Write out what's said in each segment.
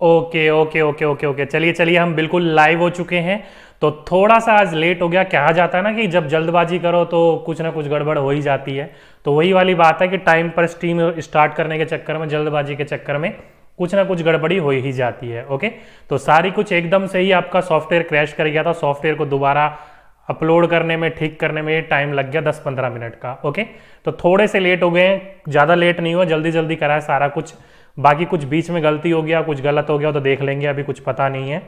Okay okay okay okay okay, चलिए चलिए, हम बिल्कुल लाइव हो चुके हैं। तो थोड़ा सा आज लेट हो गया, कहा जाता है ना कि जब जल्दबाजी करो तो कुछ ना कुछ गड़बड़ हो ही जाती है। तो वही वाली बात है कि टाइम पर स्ट्रीम स्टार्ट करने के चक्कर में, जल्दबाजी के चक्कर में कुछ ना कुछ गड़बड़ी हो ही जाती है। ओके, तो सारी कुछ एकदम से ही आपका सॉफ्टवेयर क्रैश कर गया था। सॉफ्टवेयर को दोबारा अपलोड करने में, ठीक करने में टाइम लग गया 10-15 मिनट का। ओके, तो थोड़े से लेट हो गए हैं, ज़्यादा लेट नहीं हुआ, जल्दी जल्दी करा है सारा कुछ। बाकी कुछ बीच में गलती हो गया, कुछ गलत हो गया तो देख लेंगे, अभी कुछ पता नहीं है।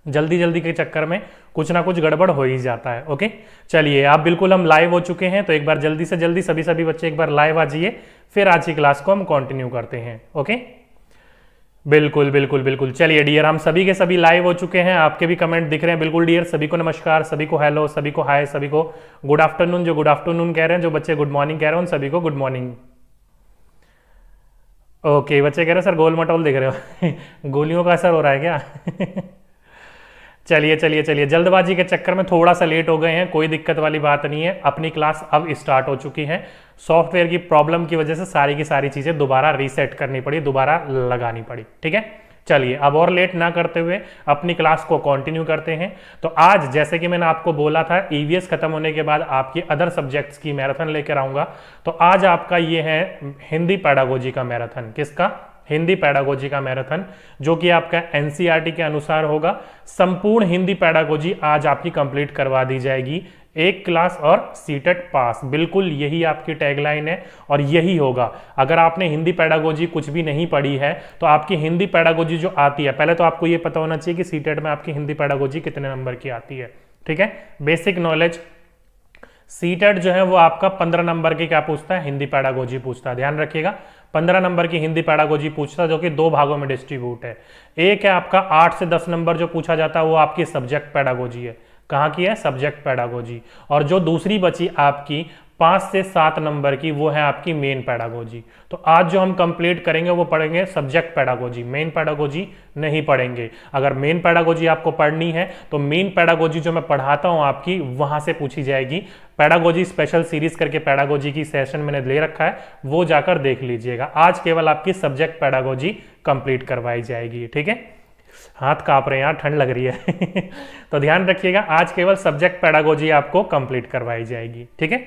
जल्दी जल्दी के चक्कर में कुछ ना कुछ गड़बड़ हो ही जाता है। ओके, चलिए आप बिल्कुल हम लाइव हो चुके हैं, तो एक बार जल्दी से जल्दी सभी सभी बच्चे एक बार लाइव आ जाइए, फिर आज की क्लास को हम कंटिन्यू करते हैं। ओके, बिल्कुल बिल्कुल बिल्कुल, चलिए डियर, हम सभी के सभी लाइव हो चुके हैं। आपके भी कमेंट दिख रहे हैं। बिल्कुल डियर, सभी को नमस्कार, सभी को हेलो, सभी को हाय, सभी को गुड आफ्टरनून, जो गुड आफ्टरनून कह रहे हैं, जो बच्चे गुड मॉर्निंग कह रहे हैं उन सभी को गुड मॉर्निंग। ओके, बच्चे कह रहे हैं सर गोल मटोल दिख रहे हो गोलियों का असर हो रहा है क्या चलिए चलिए चलिए, जल्दबाजी के चक्कर में थोड़ा सा लेट हो गए हैं, कोई दिक्कत वाली बात नहीं है। अपनी क्लास अब स्टार्ट हो चुकी है। सॉफ्टवेयर की प्रॉब्लम की वजह से सारी की सारी चीज़ें दोबारा रीसेट करनी पड़ी, दोबारा लगानी पड़ी। ठीक है, चलिए अब और लेट ना करते हुए अपनी क्लास को कंटिन्यू करते हैं। तो आज जैसे कि मैंने आपको बोला था, ईवीएस खत्म होने के बाद आपकी अदर सब्जेक्ट्स की मैराथन लेकर आऊंगा। तो आज आपका ये है हिंदी पेडागोजी का मैराथन। किसका? हिंदी पेडागोजी का मैराथन, जो कि आपका एनसीईआरटी के अनुसार होगा। संपूर्ण हिंदी पेडागोजी आज आपकी कंप्लीट करवा दी जाएगी। एक क्लास और सीटेट पास, बिल्कुल यही आपकी टैगलाइन है और यही होगा। अगर आपने हिंदी पेडागोजी कुछ भी नहीं पढ़ी है तो आपकी हिंदी पेडागोजी जो आती है, पहले तो आपको ये पता होना चाहिए कि सीटेट में आपकी हिंदी पेडागोजी कितने नंबर की आती है। ठीक है, बेसिक नॉलेज। सीटेट जो है वो आपका 15 नंबर की क्या पूछता है? हिंदी पेडागोजी पूछता है। ध्यान रखिएगा, 15 नंबर की हिंदी पेडागोजी पूछता है, जो कि 2 भागों में डिस्ट्रीब्यूट है। एक है आपका 8 से 10 नंबर जो पूछा जाता है, वो आपकी सब्जेक्ट पेडागोजी है। कहाँ की है? Subject pedagogy. और जो दूसरी बची आपकी 5 से 7 नंबर की, वो है आपकी मेन पेडागोजी। तो आज जो हम कंप्लीट करेंगे वो पढ़ेंगे सब्जेक्ट पेडागोजी, मेन पेडागोजी नहीं पढ़ेंगे। अगर मेन पेडागोजी आपको पढ़नी है तो मेन पेडागोजी जो मैं पढ़ाता हूं आपकी, वहां से पूछी जाएगी। पेडागोजी स्पेशल सीरीज करके पेडागोजी की सेशन मैंने ले रखा है, वो जाकर देख लीजिएगा। आज केवल आपकी सब्जेक्ट पेडागोजी कंप्लीट करवाई जाएगी। ठीक है, हाथ कांप रहे हैं यार, ठंड लग रही है तो ध्यान रखिएगा, आज केवल सब्जेक्ट पेडागोजी आपको कंप्लीट करवाई जाएगी। ठीक है,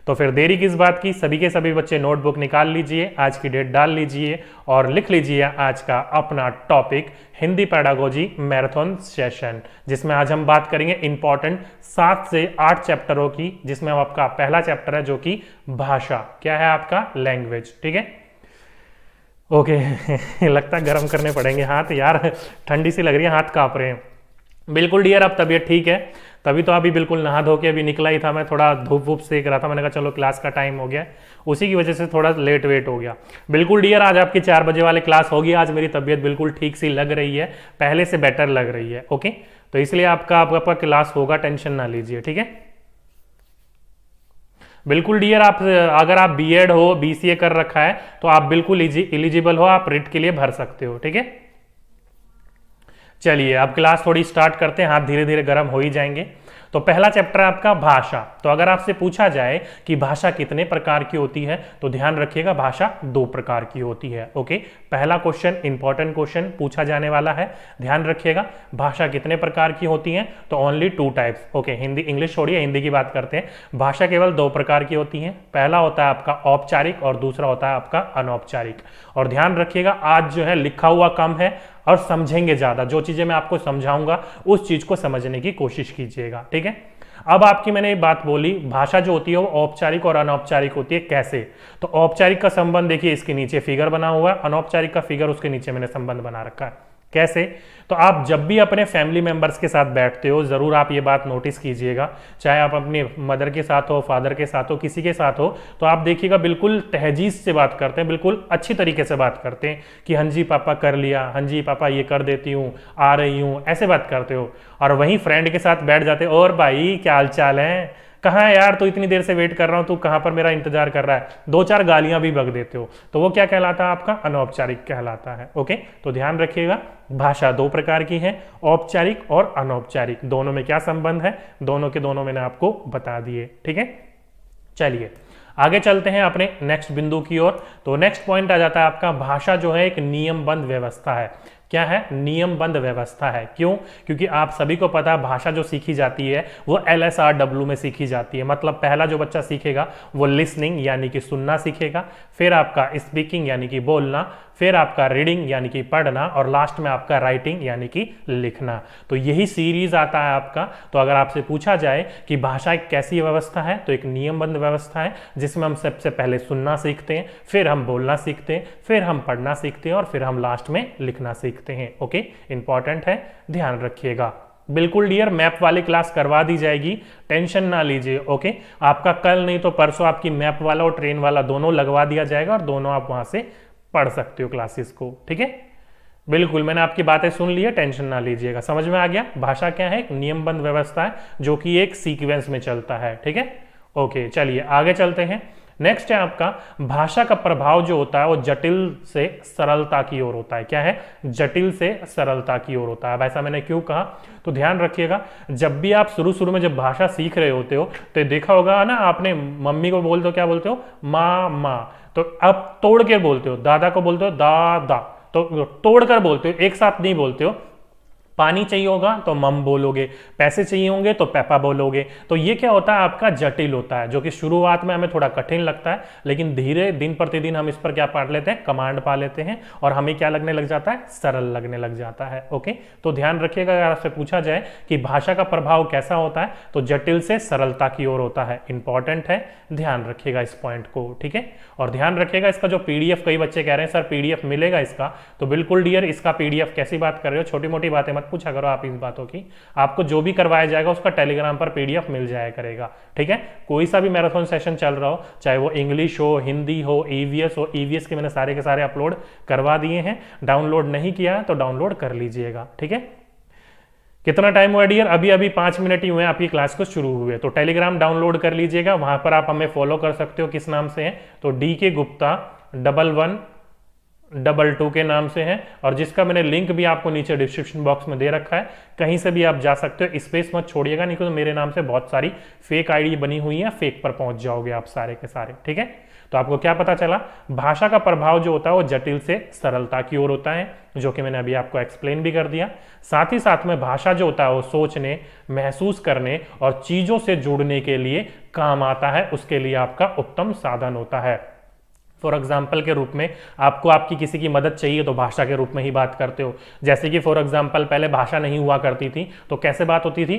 तो फिर देरी किस बात की, सभी के सभी बच्चे नोटबुक निकाल लीजिए, आज की डेट डाल लीजिए और लिख लीजिए आज का अपना topic, Hindi pedagogy marathon session, जिसमें आज हम बात करेंगे इंपॉर्टेंट 7 से 8 चैप्टरों की, जिसमें आपका पहला चैप्टर है जो कि भाषा। क्या है आपका? लैंग्वेज। ठीक है, ओके लगता है गर्म करने पड़ेंगे हाथ यार, ठंडी सी लग रही है, हाथ कांप रहे हैं। बिल्कुल डियर, अब तबीयत ठीक है? तभी तो अभी बिल्कुल नहा धो के अभी निकला ही था मैं, थोड़ा धूप वूप सेक रहा था, मैंने कहा चलो क्लास का टाइम हो गया, उसी की वजह से थोड़ा लेट वेट हो गया। बिल्कुल डियर, आज आपकी 4 बजे वाली क्लास होगी। आज मेरी तबीयत बिल्कुल ठीक सी लग रही है, पहले से बेटर लग रही है। ओके, तो इसलिए आपका क्लास होगा, टेंशन ना लीजिए। ठीक है, बिल्कुल डियर, आप अगर आप बीएड हो, बीसीए कर रखा है तो आप बिल्कुल एलिजिबल हो, आप रिट के लिए भर सकते हो। ठीक है, चलिए अब क्लास थोड़ी स्टार्ट करते हैं, हाथ धीरे धीरे गर्म हो ही जाएंगे। तो पहला चैप्टर है आपका भाषा। तो अगर आपसे पूछा जाए कि भाषा कितने प्रकार की होती है, तो ध्यान रखिएगा, भाषा 2 प्रकार की होती है। ओके, पहला क्वेश्चन इंपॉर्टेंट क्वेश्चन पूछा जाने वाला है, ध्यान रखिएगा। भाषा कितने प्रकार की होती है? तो only 2 types. Okay, Hindi English छोड़िए, हिंदी की बात करते हैं। भाषा केवल 2 प्रकार की होती है। पहला होता है आपका औपचारिक और दूसरा होता है आपका अनौपचारिक। और ध्यान रखिएगा, आज जो है लिखा हुआ कम है और समझेंगे ज्यादा। जो चीजें मैं आपको समझाऊंगा उस चीज को समझने की कोशिश कीजिएगा। ठीक है, अब आपकी मैंने एक बात बोली, भाषा जो होती है वो औपचारिक और अनौपचारिक होती है। कैसे? तो औपचारिक का संबंध देखिए, इसके नीचे फिगर बना हुआ है, अनौपचारिक का फिगर उसके नीचे मैंने संबंध बना रखा है। कैसे? तो आप जब भी अपने फैमिली मेंबर्स के साथ बैठते हो, जरूर आप ये बात नोटिस कीजिएगा, चाहे आप अपनी मदर के साथ हो, फादर के साथ हो, किसी के साथ हो, तो आप देखिएगा बिल्कुल तहजीब से बात करते हैं, बिल्कुल अच्छी तरीके से बात करते हैं कि हाँ जी पापा कर लिया, हाँ जी पापा ये कर देती हूँ, आ रही हूँ, ऐसे बात करते हो। और वहीं फ्रेंड के साथ बैठ जाते हो, और भाई क्या हाल चाल है, कहाँ है यार, तो इतनी देर से वेट कर रहा हूं, तू कहां पर मेरा इंतजार कर रहा है, 2-4 गालियां भी बक देते हो, तो वो क्या कहलाता है? आपका अनौपचारिक कहलाता है। ओके, तो ध्यान रखिएगा, भाषा 2 प्रकार की है, औपचारिक और अनौपचारिक। दोनों में क्या संबंध है, दोनों के दोनों मैंने आपको बता दिए। ठीक है, चलिए आगे चलते हैं अपने नेक्स्ट बिंदु की ओर। तो नेक्स्ट पॉइंट आ जाता है आपका, भाषा जो है एक नियमबद्ध व्यवस्था है। क्या है, नियमबद्ध व्यवस्था है। क्यों? क्योंकि आप सभी को पता है भाषा जो सीखी जाती है वो LSRW में सीखी जाती है। मतलब पहला जो बच्चा सीखेगा वो लिसनिंग यानी कि सुनना सीखेगा, फिर आपका स्पीकिंग यानी कि बोलना, फिर आपका रीडिंग यानी कि पढ़ना, और लास्ट में आपका राइटिंग यानी कि लिखना। तो यही सीरीज आता है आपका। तो अगर आपसे पूछा जाए कि भाषा एक कैसी व्यवस्था है, तो एक नियमबद्ध व्यवस्था है जिसमें हम सबसे पहले सुनना सीखते हैं, फिर हम बोलना सीखते हैं, फिर हम पढ़ना सीखते हैं, और फिर हम लास्ट में लिखना सीखते हैं। ओके, इंपॉर्टेंट है, ध्यान रखिएगा। बिल्कुल डियर, मैप वाली क्लास करवा दी जाएगी, टेंशन ना लीजिए। ओके, आपका कल नहीं तो परसों आपकी मैप वाला और ट्रेन वाला दोनों लगवा दिया जाएगा, और दोनों आप वहां से पढ़ सकते हो क्लासेस को। ठीक है, बिल्कुल, मैंने आपकी बातें सुन ली है, टेंशन ना लीजिएगा। समझ में आ गया? भाषा क्या है? एक नियमबद्ध व्यवस्था है जो कि एक सीक्वेंस में चलता है। ठीक है, ओके, चलिए आगे चलते हैं। नेक्स्ट है आपका भाषा का प्रभाव जो होता है वो जटिल से सरलता की ओर होता है। क्या है? जटिल से सरलता की ओर होता है। अब ऐसा मैंने क्यों कहा, तो ध्यान रखिएगा, जब भी आप शुरू शुरू में जब भाषा सीख रहे होते हो तो देखा होगा ना, आपने मम्मी को बोलते हो, क्या बोलते हो? माँ माँ। तो अब तोड़ के बोलते हो, दादा को बोलते हो दादा, तो तोड़कर बोलते हो, एक साथ नहीं बोलते हो। पानी चाहिए होगा तो मम बोलोगे, पैसे चाहिए होंगे तो पैपा बोलोगे। तो ये क्या होता है? आपका जटिल होता है, जो कि शुरुआत में हमें थोड़ा कठिन लगता है, लेकिन धीरे दिन प्रतिदिन हम इस पर क्या पा लेते हैं? कमांड पा लेते हैं, और हमें क्या लगने लग जाता है? सरल लगने लग जाता है। ओके, तो ध्यान रखिएगा, अगर आपसे पूछा जाए कि भाषा का प्रभाव कैसा होता है, तो जटिल से सरलता की ओर होता है। इंपॉर्टेंट है, ध्यान रखिएगा इस पॉइंट को। ठीक है, और ध्यान रखिएगा इसका जो PDF, कई बच्चे कह रहे हैं सर PDF मिलेगा इसका, तो बिल्कुल डियर, इसका PDF कैसी बात कर रहे हो, छोटी मोटी बातें पूछा करो आप इस बातों की। आपको जो भी करवाया जाएगा उसका टेलीग्राम पर PDF मिल जाया करेगा। ठीक है, कोई सा भी मैराथन सेशन चल रहा हो, चाहे वो इंग्लिश हो, हिंदी हो, EVS हो, EVS के मैंने सारे के सारे अपलोड करवा दिए हैं। डाउनलोड नहीं किया है तो डाउनलोड कर लीजिएगा। ठीक है, कितना टाइम हुआ डियर? अभी अभी 5 मिनट ही हुए आपकी क्लास को शुरू हुए। तो टेलीग्राम डाउनलोड कर लीजिएगा, वहां पर आप हमें फॉलो कर सकते हो। किस नाम से है? तो DK Gupta 1122 के नाम से है, और जिसका मैंने लिंक भी आपको नीचे डिस्क्रिप्शन बॉक्स में दे रखा है। कहीं से भी आप जा सकते हो, स्पेस मत छोड़िएगा, नहीं तो मेरे नाम से बहुत सारी फेक ID बनी हुई है, फेक पर पहुंच जाओगे आप सारे के सारे। ठीक है, तो आपको क्या पता चला? भाषा का प्रभाव जो होता है वो जटिल से सरलता की ओर होता है, जो कि मैंने अभी आपको एक्सप्लेन भी कर दिया। साथ ही साथ में भाषा जो होता है वो सोचने, महसूस करने और चीजों से जुड़ने के लिए काम आता है, उसके लिए आपका उत्तम साधन होता है। फॉर एग्जाम्पल के रूप में आपको आपकी किसी की मदद चाहिए तो भाषा के रूप में ही बात करते हो। जैसे कि फॉर एग्जाम्पल पहले भाषा नहीं हुआ करती थी, तो कैसे बात होती थी?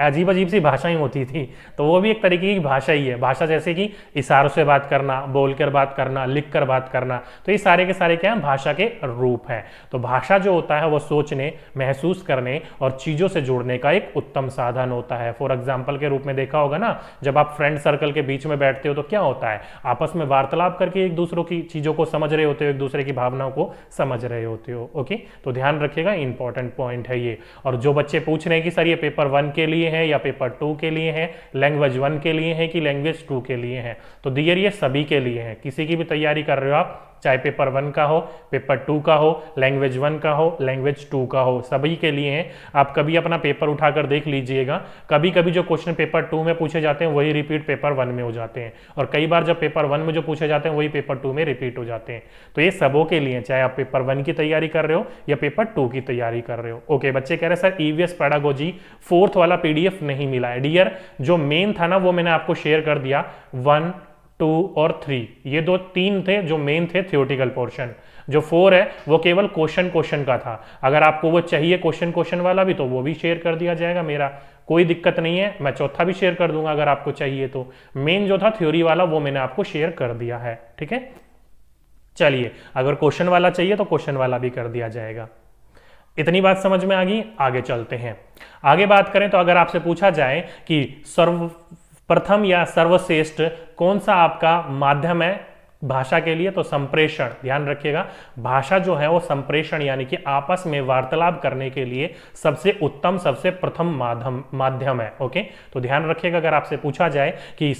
अजीब अजीब सी भाषाएं होती थी, तो वो भी एक तरीके की भाषा ही है। भाषा जैसे कि इशारों से बात करना, बोलकर बात करना, लिखकर बात करना, तो ये सारे के सारे क्या है? भाषा के रूप हैं। तो भाषा जो होता है वो सोचने, महसूस करने और चीजों से जुड़ने का एक उत्तम साधन होता है। फॉर एग्जाम्पल के रूप में देखा होगा ना, जब आप फ्रेंड सर्कल के बीच में बैठते हो तो क्या होता है? आपस में वार्तालाप करके एक दूसरों की चीजों को समझ रहे होते हो, एक दूसरे की भावनाओं को समझ रहे होते हो। ओके, तो ध्यान रखिएगा, इंपॉर्टेंट पॉइंट है ये। और जो बच्चे पूछ रहे हैं कि सर ये पेपर 1 के लिए है या पेपर 2 के लिए है, लैंग्वेज 1 के लिए है कि लैंग्वेज 2 के लिए है, तो डियर ये सभी के लिए है। किसी की भी तैयारी कर रहे हो आप, चाहे पेपर 1 का हो, पेपर 2 का हो, लैंग्वेज 1 का हो, लैंग्वेज 2 का हो, सभी के लिए हैं। आप कभी अपना पेपर उठाकर देख लीजिएगा, कभी कभी जो क्वेश्चन पेपर 2 में पूछे जाते हैं वही रिपीट पेपर 1 में हो जाते हैं, और कई बार जब पेपर 1 में जो पूछे जाते हैं वही पेपर 2 में रिपीट हो जाते हैं। तो ये सबों के लिए, चाहे आप पेपर 1 की तैयारी कर रहे हो या पेपर 2 की तैयारी कर रहे हो। ओके, बच्चे कह रहे हैं सर EVS पेडागोजी 4th वाला PDF नहीं मिला है। डियर, जो मेन था ना वो मैंने आपको शेयर कर दिया, 1, 2 और 3, ये 3 थे जो मेन थे थियोरेटिकल पोर्शन। जो 4 है वो केवल क्वेश्चन का था। अगर आपको वो चाहिए क्वेश्चन वाला भी, तो वो भी शेयर कर दिया जाएगा, मेरा कोई दिक्कत नहीं है, मैं चौथा भी शेयर कर दूंगा अगर आपको चाहिए तो। मेन जो था थ्योरी वाला वो मैंने आपको शेयर कर दिया है। ठीक है, चलिए, अगर क्वेश्चन वाला चाहिए तो क्वेश्चन वाला भी कर दिया जाएगा। इतनी बात समझ में आ गई, आगे चलते हैं। आगे बात करें तो अगर आपसे पूछा जाए कि सर्वप्रथम या सर्वश्रेष्ठ कौन सा आपका माध्यम है भाषा के लिए, तो संप्रेषण। ध्यान रखिएगा, भाषा जो है वो संप्रेषण यानी कि आपस में वार्तालाप करने के लिए सबसे उत्तम, सबसे प्रथम माध्यम है। ओके, तो ध्यान रखिएगा, अगर आपसे पूछा जाए कि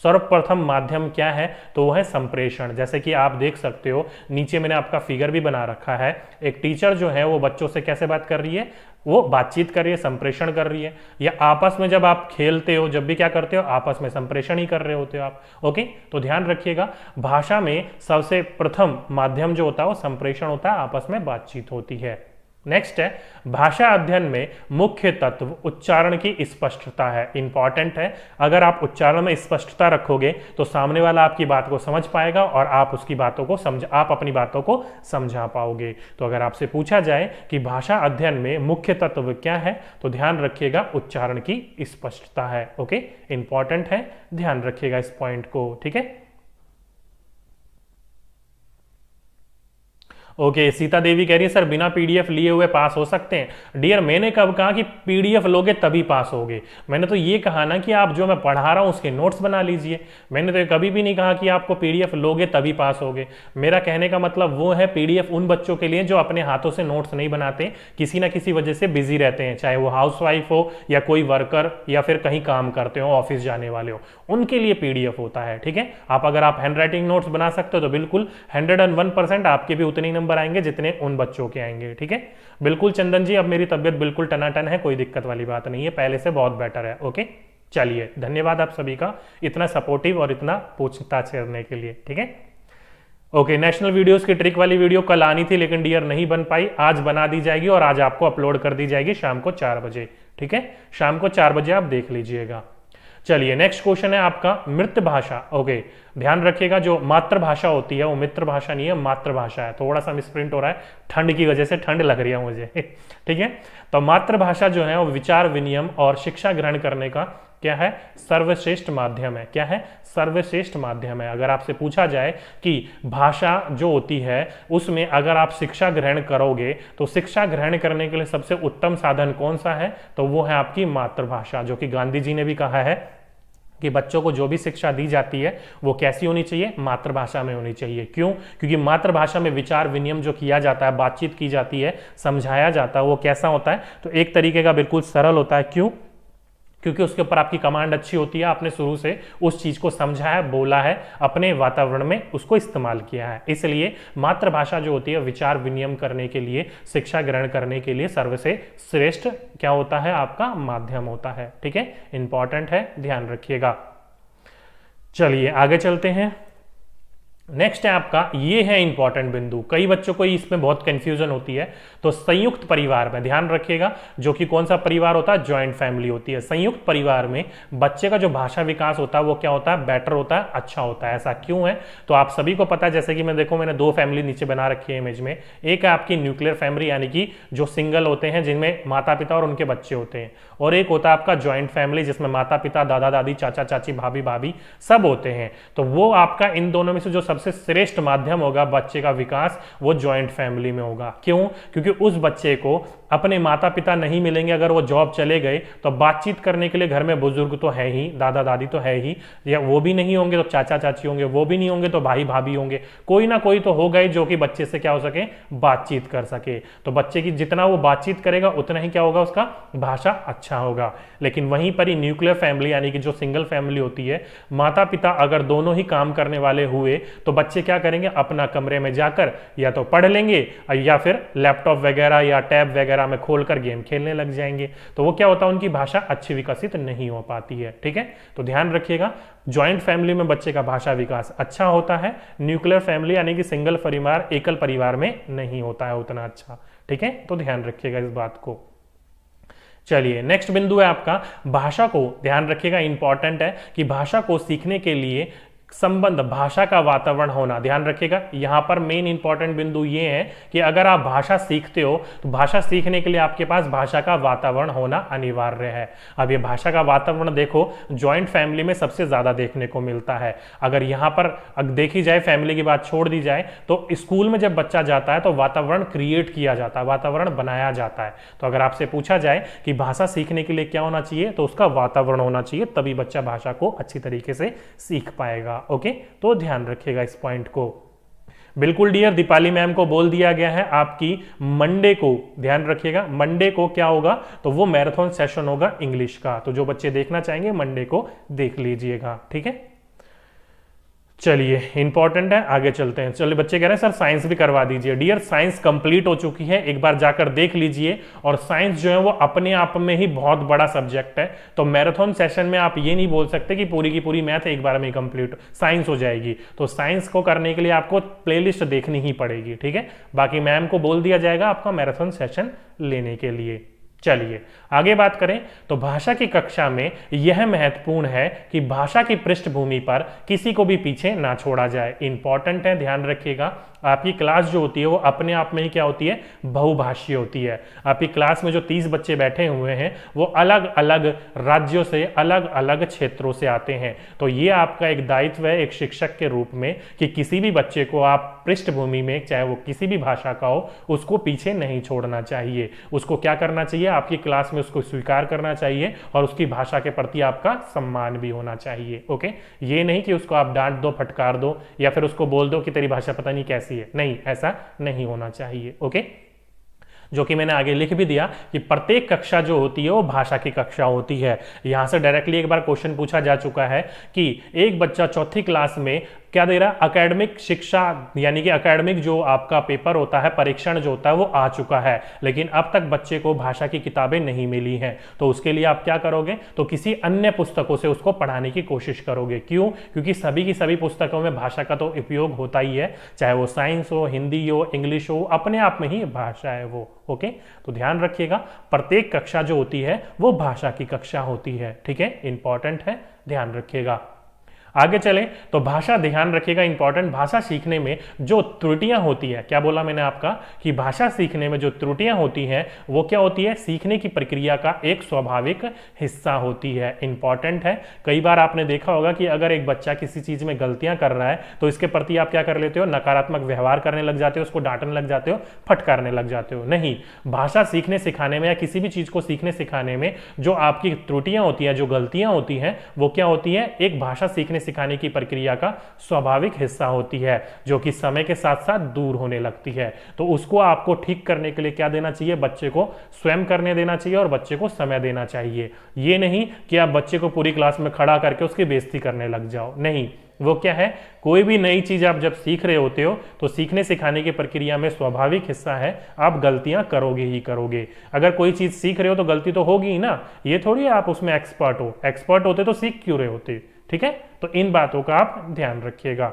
सर्वप्रथम माध्यम क्या है, तो वो है संप्रेषण। जैसे कि आप देख सकते हो नीचे मैंने आपका फिगर भी बना रखा है, एक टीचर जो है वो बच्चों से कैसे बात कर रही है, वो बातचीत कर रही है, संप्रेषण कर रही है। या आपस में जब आप खेलते हो, जब भी क्या करते हो, आपस में संप्रेषण ही कर रहे होते हो आप। ओके, तो ध्यान रखिएगा भाषा में सबसे प्रथम माध्यम जो होता है वो संप्रेषण होता है, आपस में बातचीत होती है। नेक्स्ट है भाषा अध्ययन में मुख्य तत्व उच्चारण की स्पष्टता है। इंपॉर्टेंट है, अगर आप उच्चारण में स्पष्टता रखोगे तो सामने वाला आपकी बात को समझ पाएगा और आप उसकी बातों को आप अपनी बातों को समझा पाओगे। तो अगर आपसे पूछा जाए कि भाषा अध्ययन में मुख्य तत्व क्या है, तो ध्यान रखिएगा उच्चारण की स्पष्टता है। ओके, इंपॉर्टेंट है, ध्यान रखिएगा इस पॉइंट को। ठीक है, ओके, सीता देवी कह रही है सर बिना पीडीएफ लिए हुए पास हो सकते हैं। डियर, मैंने कब कहा कि पीडीएफ लोगे तभी पास होगे? मैंने तो ये कहा ना कि आप जो मैं पढ़ा रहा हूं उसके नोट्स बना लीजिए। मैंने तो कभी भी नहीं कहा कि आपको पीडीएफ लोगे तभी पास होगे। मेरा कहने का मतलब वो है पीडीएफ उन बच्चों के लिए जो अपने हाथों से नोट्स नहीं बनाते, किसी ना किसी वजह से बिजी रहते हैं, चाहे वो हाउसवाइफ हो या कोई वर्कर या फिर कहीं काम करते हो, ऑफिस जाने वाले हो, उनके लिए पीडीएफ होता है। ठीक है, अगर आप हैंड राइटिंग नोट्स बना सकते हो तो बिल्कुल 101% आपके भी उतने नंबर आएंगे जितने उन बच्चों के आएंगे। ठीक है, बिल्कुल चंदन जी, अब मेरी तबियत बिल्कुल टनाटन है, कोई दिक्कत वाली बात नहीं है, पहले से बहुत बेटर है। ओके, चलिए, धन्यवाद आप सभी का इतना सपोर्टिव और इतना पूछताछ करने के लिए। ठीक है, ओके, नेशनल वीडियोस की ट्रिक वाली वीडियो कल आनी थी लेकिन डियर नहीं बन पाई, आज बना दी जाएगी और आज आपको अपलोड कर दी जाएगी शाम को 4 बजे। ठीक है, शाम को 4 बजे आप देख लीजिएगा। चलिए, नेक्स्ट क्वेश्चन है आपका मृत भाषा। ओके, ध्यान रखिएगा जो मातृभाषा होती है वो मित्र भाषा नहीं है, मातृभाषा है। थोड़ा सा मिसप्रिंट हो रहा है, ठंड की वजह से, ठंड लग रही है मुझे। ठीक है, तो मातृभाषा जो है वो विचार विनिमय और शिक्षा ग्रहण करने का क्या है, सर्वश्रेष्ठ माध्यम है। क्या है, सर्वश्रेष्ठ माध्यम है। अगर आपसे पूछा जाए कि भाषा जो होती है उसमें अगर आप शिक्षा ग्रहण करोगे तो शिक्षा ग्रहण करने के लिए सबसे उत्तम साधन कौन सा है, तो वो है आपकी मातृभाषा। जो कि गांधी जी ने भी कहा है कि बच्चों को जो भी शिक्षा दी जाती है वो कैसी होनी चाहिए, मातृभाषा में होनी चाहिए। क्यों? क्योंकि मातृभाषा में विचार विनिमय जो किया जाता है, बातचीत की जाती है, समझाया जाता है, वो कैसा होता है, तो एक तरीके का बिल्कुल सरल होता है। क्यों? क्योंकि उसके ऊपर आपकी कमांड अच्छी होती है, आपने शुरू से उस चीज को समझा है, बोला है, अपने वातावरण में उसको इस्तेमाल किया है। इसलिए मातृभाषा जो होती है विचार विनिमय करने के लिए, शिक्षा ग्रहण करने के लिए सर्वसे श्रेष्ठ क्या होता है, आपका माध्यम होता है। ठीक है, इंपॉर्टेंट है, ध्यान रखिएगा। चलिए आगे चलते हैं। नेक्स्ट है आपका, ये है इंपॉर्टेंट बिंदु, कई बच्चों को इसमें बहुत कंफ्यूजन होती है। तो संयुक्त परिवार में ध्यान रखिएगा, जो कि कौन सा परिवार होता है, ज्वाइंट फैमिली होती है। संयुक्त परिवार में बच्चे का जो भाषा विकास होता है वो क्या होता है, बेटर होता है, अच्छा होता है। ऐसा क्यों है, तो आप सभी को पता है, जैसे कि मैंने 2 फैमिली नीचे बना रखी है इमेज में। एक है आपकी न्यूक्लियर फैमिली, यानी कि जो सिंगल होते हैं जिनमें माता पिता और उनके बच्चे होते हैं, और एक होता है आपका ज्वाइंट फैमिली जिसमें माता पिता, दादा दादी, चाचा चाची, भाभी भाभी सब होते हैं। तो वो आपका इन दोनों में से जो सबसे श्रेष्ठ माध्यम होगा बच्चे का विकास, वो ज्वाइंट फैमिली में होगा। क्यों? क्योंकि उस बच्चे को अपने माता पिता नहीं मिलेंगे, अगर वो जॉब चले गए तो बातचीत करने के लिए घर में बुजुर्ग तो है ही, दादा दादी तो है ही, या वो भी नहीं होंगे तो चाचा चाची होंगे, वो भी नहीं होंगे तो भाई भाभी होंगे, कोई ना कोई तो होगा ही जो कि बच्चे से क्या हो सके, बातचीत कर सके। तो बच्चे की जितना वो बातचीत करेगा उतना ही क्या होगा, उसका भाषा अच्छा होगा। लेकिन वहीं पर ही न्यूक्लियर फैमिली यानी कि जो सिंगल फैमिली होती है, माता पिता अगर दोनों ही काम करने वाले हुए तो बच्चे क्या करेंगे, अपना कमरे में जाकर या तो पढ़ लेंगे या फिर लैपटॉप वगैरह या टैब वगैरह में खोलकर गेम खेलने लग जाएंगे। तो वो क्या होता है, उनकी भाषा अच्छी विकसित नहीं हो पाती है। ठीक है, तो ध्यान रखिएगा, ज्वाइंट फैमिली में बच्चे का भाषा विकास अच्छा होता है, न्यूक्लियर फैमिली यानी कि सिंगल परिवार, एकल परिवार में नहीं होता है उतना अच्छा। ठीक है, तो ध्यान रखिएगा इस बात को। चलिए नेक्स्ट बिंदु है आपका, भाषा को ध्यान रखिएगा, इंपॉर्टेंट है कि भाषा को सीखने के लिए संबंध, भाषा का वातावरण होना। ध्यान रखिएगा, यहां पर मेन इंपॉर्टेंट बिंदु ये है कि अगर आप भाषा सीखते हो तो भाषा सीखने के लिए आपके पास भाषा का वातावरण होना अनिवार्य है। अब ये भाषा का वातावरण देखो, ज्वाइंट फैमिली में सबसे ज्यादा देखने को मिलता है। अगर यहां पर देखी जाए, फैमिली की बात छोड़ दी जाए, तो स्कूल में जब बच्चा जाता है तो वातावरण क्रिएट किया जाता है, वातावरण बनाया जाता है। तो अगर आपसे पूछा जाए कि भाषा सीखने के लिए क्या होना चाहिए, तो उसका वातावरण होना चाहिए, तभी बच्चा भाषा को अच्छी तरीके से सीख पाएगा। ओके, तो ध्यान रखिएगा इस पॉइंट को। बिल्कुल डियर, दीपाली मैम को बोल दिया गया है आपकी मंडे को, ध्यान रखिएगा, मंडे को क्या होगा, तो वो मैराथन सेशन होगा इंग्लिश का। तो जो बच्चे देखना चाहेंगे मंडे को देख लीजिएगा। ठीक है, चलिए इंपॉर्टेंट है, आगे चलते हैं। चलिए बच्चे कह रहे हैं सर साइंस भी करवा दीजिए। डियर साइंस कंप्लीट हो चुकी है, एक बार जाकर देख लीजिए। और साइंस जो है वो अपने आप में ही बहुत बड़ा सब्जेक्ट है, तो मैराथन सेशन में आप ये नहीं बोल सकते कि पूरी की पूरी मैथ एक बार में कंप्लीट साइंस हो जाएगी। तो साइंस को करने के लिए आपको प्लेलिस्ट देखनी ही पड़ेगी, ठीक है। बाकी मैम को बोल दिया जाएगा आपका मैराथन सेशन लेने के लिए। चलिए आगे बात करें तो भाषा की कक्षा में यह महत्वपूर्ण है कि भाषा की पृष्ठभूमि पर किसी को भी पीछे ना छोड़ा जाए। इंपॉर्टेंट है, ध्यान रखिएगा। आपकी क्लास जो होती है वो अपने आप में ही क्या होती है, बहुभाषीय होती है। आपकी क्लास में जो 30 बच्चे बैठे हुए हैं वो अलग अलग राज्यों से, अलग अलग क्षेत्रों से आते हैं। तो ये आपका एक दायित्व है एक शिक्षक के रूप में कि किसी भी बच्चे को आप पृष्ठभूमि में, चाहे वो किसी भी भाषा का हो, उसको पीछे नहीं छोड़ना चाहिए। उसको क्या करना चाहिए, आपकी क्लास में उसको स्वीकार करना चाहिए और उसकी भाषा के प्रति आपका सम्मान भी होना चाहिए। ओके, ये नहीं कि उसको आप डांट दो, फटकार दो या फिर उसको बोल दो कि तेरी भाषा पता नहीं कैसी है। नहीं, ऐसा नहीं होना चाहिए। ओके, जो कि मैंने आगे लिख भी दिया कि प्रत्येक कक्षा जो होती है वो भाषा की कक्षा होती है। यहां से डायरेक्टली एक बार क्वेश्चन पूछा जा चुका है कि एक बच्चा चौथी क्लास में क्या दे रहा है, एकेडमिक शिक्षा, यानी कि एकेडमिक जो आपका पेपर होता है, परीक्षण जो होता है वो आ चुका है, लेकिन अब तक बच्चे को भाषा की किताबें नहीं मिली हैं। तो उसके लिए आप क्या करोगे, तो किसी अन्य पुस्तकों से उसको पढ़ाने की कोशिश करोगे। क्यों? क्योंकि सभी की सभी पुस्तकों में भाषा का तो उपयोग होता ही है, चाहे वो साइंस हो, हिंदी हो, इंग्लिश हो, अपने आप में ही भाषा है वो। ओके, तो ध्यान रखिएगा प्रत्येक कक्षा जो होती है वो भाषा की कक्षा होती है। ठीक है, इंपॉर्टेंट है, ध्यान रखिएगा। आगे चले तो भाषा, ध्यान रखिएगा इंपॉर्टेंट, भाषा सीखने में जो त्रुटियां होती है, क्या बोला मैंने आपका कि भाषा सीखने में जो त्रुटियां होती हैं वो क्या होती है, सीखने की प्रक्रिया का एक स्वाभाविक हिस्सा होती है। इंपॉर्टेंट है। कई बार आपने देखा होगा कि अगर एक बच्चा किसी चीज में गलतियां कर रहा है तो इसके प्रति आप क्या कर लेते हो, नकारात्मक व्यवहार करने लग जाते हो, उसको डांटने लग जाते हो, फटकारने लग जाते हो। नहीं, भाषा सीखने सिखाने में या किसी भी चीज को सीखने सिखाने में जो आपकी त्रुटियां होती है, जो गलतियां होती हैं, वो क्या होती है, एक भाषा सीखने सिखाने की प्रक्रिया का स्वाभाविक हिस्सा होती है, जो कि समय के साथ साथ दूर होने लगती है। तो उसको आपको ठीक करने के लिए क्या देना चाहिए, बच्चे को स्वयं करने देना चाहिए और बच्चे को समय देना चाहिए। ये नहीं कि आप बच्चे को पूरी क्लास में खड़ा करके उसकी बेइज्जती करने लग जाओ। नहीं, वो क्या है, कोई भी नई चीज आप जब सीख रहे होते हो तो सीखने सिखाने की प्रक्रिया में स्वाभाविक हिस्सा है, आप गलतियां करोगे ही करोगे। अगर कोई चीज सीख रहे हो तो गलती तो होगी ही ना, ये थोड़ी आप उसमें एक्सपर्ट हो। एक्सपर्ट होते तो सीख क्यों रहे होते। ठीक है, तो इन बातों का आप ध्यान रखिएगा।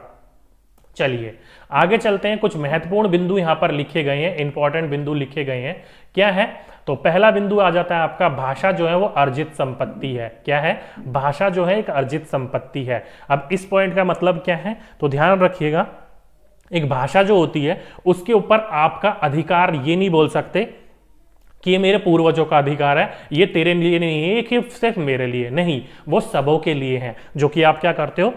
चलिए आगे चलते हैं। कुछ महत्वपूर्ण बिंदु यहां पर लिखे गए हैं, इंपॉर्टेंट बिंदु लिखे गए हैं। क्या है, तो पहला बिंदु आ जाता है आपका, भाषा जो है वो अर्जित संपत्ति है। क्या है, भाषा जो है एक अर्जित संपत्ति है। अब इस पॉइंट का मतलब क्या है, तो ध्यान रखिएगा, एक भाषा जो होती है उसके ऊपर आपका अधिकार ये नहीं बोल सकते कि ये मेरे पूर्वजों का अधिकार है, ये तेरे लिए नहीं है, ये सिर्फ मेरे लिए नहीं, वो सबों के लिए है, जो कि आप क्या करते हो,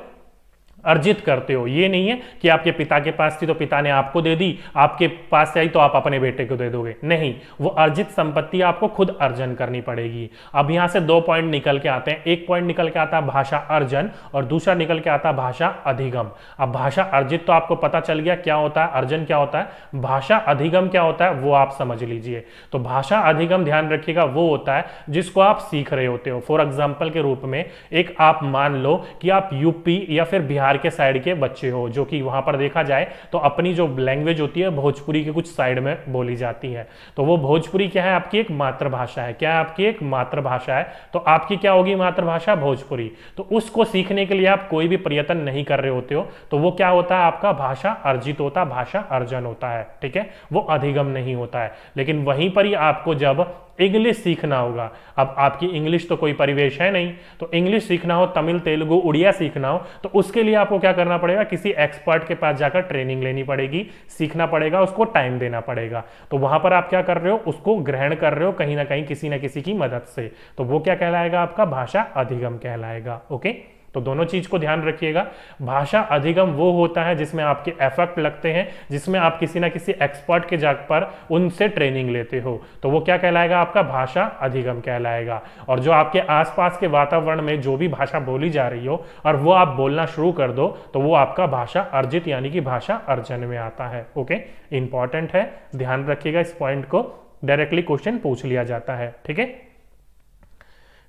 अर्जित करते हो। ये नहीं है कि आपके पिता के पास थी तो पिता ने आपको दे दी, आपके पास आई तो आप अपने बेटे को दे दोगे। नहीं, वो अर्जित संपत्ति आपको खुद अर्जन करनी पड़ेगी। अब यहां से 2 पॉइंट निकल के आते हैं। एक पॉइंट निकल के आता है भाषा अर्जन और दूसरा निकल के आता है भाषा अधिगम। अब भाषा अर्जित तो आपको पता चल गया क्या होता है, अर्जन क्या होता है, भाषा अधिगम क्या होता है वो आप समझ लीजिए। तो भाषा अधिगम ध्यान रखिएगा वो होता है जिसको आप सीख रहे होते हो। फॉर एग्जाम्पल के रूप में एक आप मान लो कि आप यूपी या फिर बिहार के साइड के बच्चे हो, जो कि वहां पर देखा जाए तो अपनी जो लैंग्वेज होती है भोजपुरी के कुछ साइड में बोली जाती है। तो वो भोजपुरी क्या है, आपकी एक मातृभाषा है। क्या है, आपकी एक मातृभाषा है। तो आपकी क्या होगी मातृभाषा, भोजपुरी। तो उसको सीखने के लिए आप कोई भी प्रयत्न नहीं कर रहे होते हो, तो वो क्या होता है, आपका भाषा अर्जित होता है, भाषा अर्जन होता है। ठीक है, वो अधिगम नहीं होता है। लेकिन वहीं पर ही आपको जब इंग्लिश सीखना होगा, अब आपकी इंग्लिश तो कोई परिवेश है नहीं, तो इंग्लिश सीखना हो, तमिल, तेलुगु, उड़िया सीखना हो, तो उसके लिए आपको क्या करना पड़ेगा, किसी एक्सपर्ट के पास जाकर ट्रेनिंग लेनी पड़ेगी, सीखना पड़ेगा, उसको टाइम देना पड़ेगा। तो वहां पर आप क्या कर रहे हो, उसको ग्रहण कर रहे हो कहीं ना कहीं किसी ना किसी की मदद से। तो वो क्या कहलाएगा, आपका भाषा अधिगम कहलाएगा। ओके, तो दोनों चीज को ध्यान रखिएगा। भाषा अधिगम वो होता है जिसमें आपके एफर्ट लगते हैं, जिसमें आप किसी ना किसी एक्सपर्ट के जाग पर उनसे ट्रेनिंग लेते हो, तो वो क्या कहलाएगा, आपका भाषा अधिगम कहलाएगा। और जो आपके आसपास के वातावरण में जो भी भाषा बोली जा रही हो और वो आप बोलना शुरू कर दो, तो वो आपका भाषा अर्जित यानी कि भाषा अर्जन में आता है। ओके, इंपॉर्टेंट है, ध्यान रखिएगा इस पॉइंट को, डायरेक्टली क्वेश्चन पूछ लिया जाता है। ठीक है,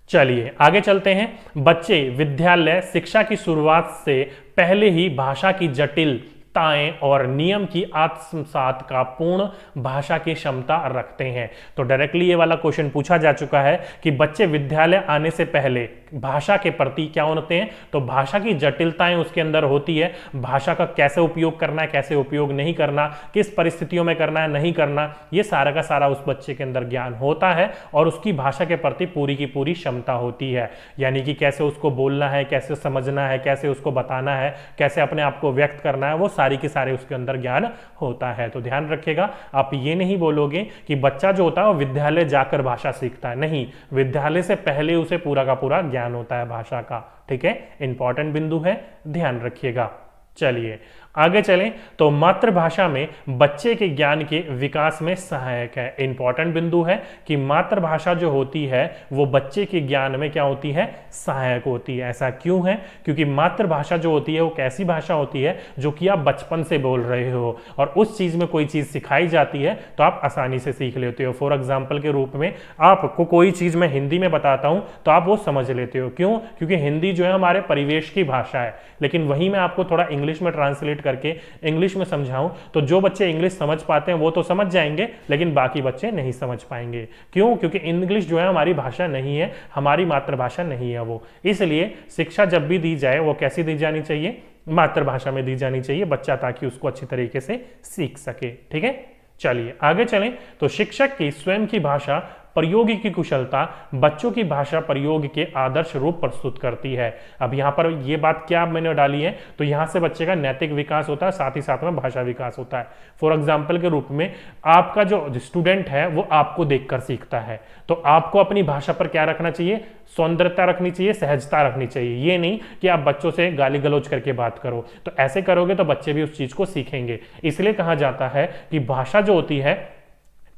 चलिए आगे चलते हैं। बच्चे विद्यालय शिक्षा की शुरुआत से पहले ही भाषा की जटिलताएं और नियम की आत्मसात का पूर्ण भाषा की क्षमता रखते हैं। तो डायरेक्टली ये वाला क्वेश्चन पूछा जा चुका है कि बच्चे विद्यालय आने से पहले भाषा के प्रति क्या होते हैं, तो भाषा की जटिलताएं उसके अंदर होती है। भाषा का कैसे उपयोग करना है, कैसे उपयोग नहीं करना, किस परिस्थितियों में करना है, नहीं करना, ये सारा का सारा उस बच्चे के अंदर ज्ञान होता है और उसकी भाषा के प्रति पूरी की पूरी क्षमता होती है। यानी कि कैसे उसको बोलना है, कैसे समझना है, कैसे उसको बताना है, कैसे अपने आप को व्यक्त करना है, वो सारी की सारे उसके अंदर ज्ञान होता है। तो ध्यान रखिएगा, आप ये नहीं बोलोगे कि बच्चा जो होता है वो विद्यालय जाकर भाषा सीखता है, नहीं, विद्यालय से पहले उसे पूरा का पूरा ज्ञान होता है भाषा का। ठीक है, इंपॉर्टेंट बिंदु है, ध्यान रखिएगा। चलिए आगे चलें। तो मातृभाषा में बच्चे के ज्ञान के विकास में सहायक है। इंपॉर्टेंट बिंदु है कि मातृभाषा जो होती है वो बच्चे के ज्ञान में क्या होती है, सहायक होती है। ऐसा क्यों है? क्योंकि मातृभाषा जो होती है वो कैसी भाषा होती है जो कि आप बचपन से बोल रहे हो और उस चीज में कोई चीज सिखाई जाती है तो आप आसानी से सीख लेते हो। फॉर एग्जाम्पल के रूप में आपको कोई चीज मैं हिंदी में बताता हूं तो आप वो समझ लेते हो। क्यों? क्योंकि हिंदी जो है हमारे परिवेश की भाषा है, लेकिन वही मैं आपको थोड़ा इंग्लिश में ट्रांसलेट करके इंग्लिश में समझाऊं तो जो बच्चे इंग्लिश समझ पाते हैं वो तो समझ जाएंगे, लेकिन बाकी बच्चे नहीं समझ पाएंगे। क्यों? क्योंकि इंग्लिश जो है हमारी भाषा नहीं है, हमारी मातृभाषा नहीं है वो। इसलिए शिक्षा जब भी दी जाए वो कैसी दी जानी चाहिए, मातृभाषा में दी जानी चाहिए बच्चा, ताकि उसको अच्छी तरीके से सीख सके। ठीक है, चलिए आगे चलें। तो शिक्षक की स्वयं की भाषा प्रयोग की कुशलता बच्चों की भाषा प्रयोग के आदर्श रूप प्रस्तुत करती है। अब यहां पर ये बात क्या मैंने डाली है, तो यहां से बच्चे का नैतिक विकास होता है, साथ ही साथ में भाषा विकास होता है। फॉर एग्जाम्पल के रूप में आपका जो स्टूडेंट है वो आपको देखकर सीखता है, तो आपको अपनी भाषा पर क्या रखना चाहिए, सौंदर्यता रखनी चाहिए, सहजता रखनी चाहिए। ये नहीं कि आप बच्चों से गाली गलौज करके बात करो, तो ऐसे करोगे तो बच्चे भी उस चीज को सीखेंगे। इसलिए कहा जाता है कि भाषा जो होती है,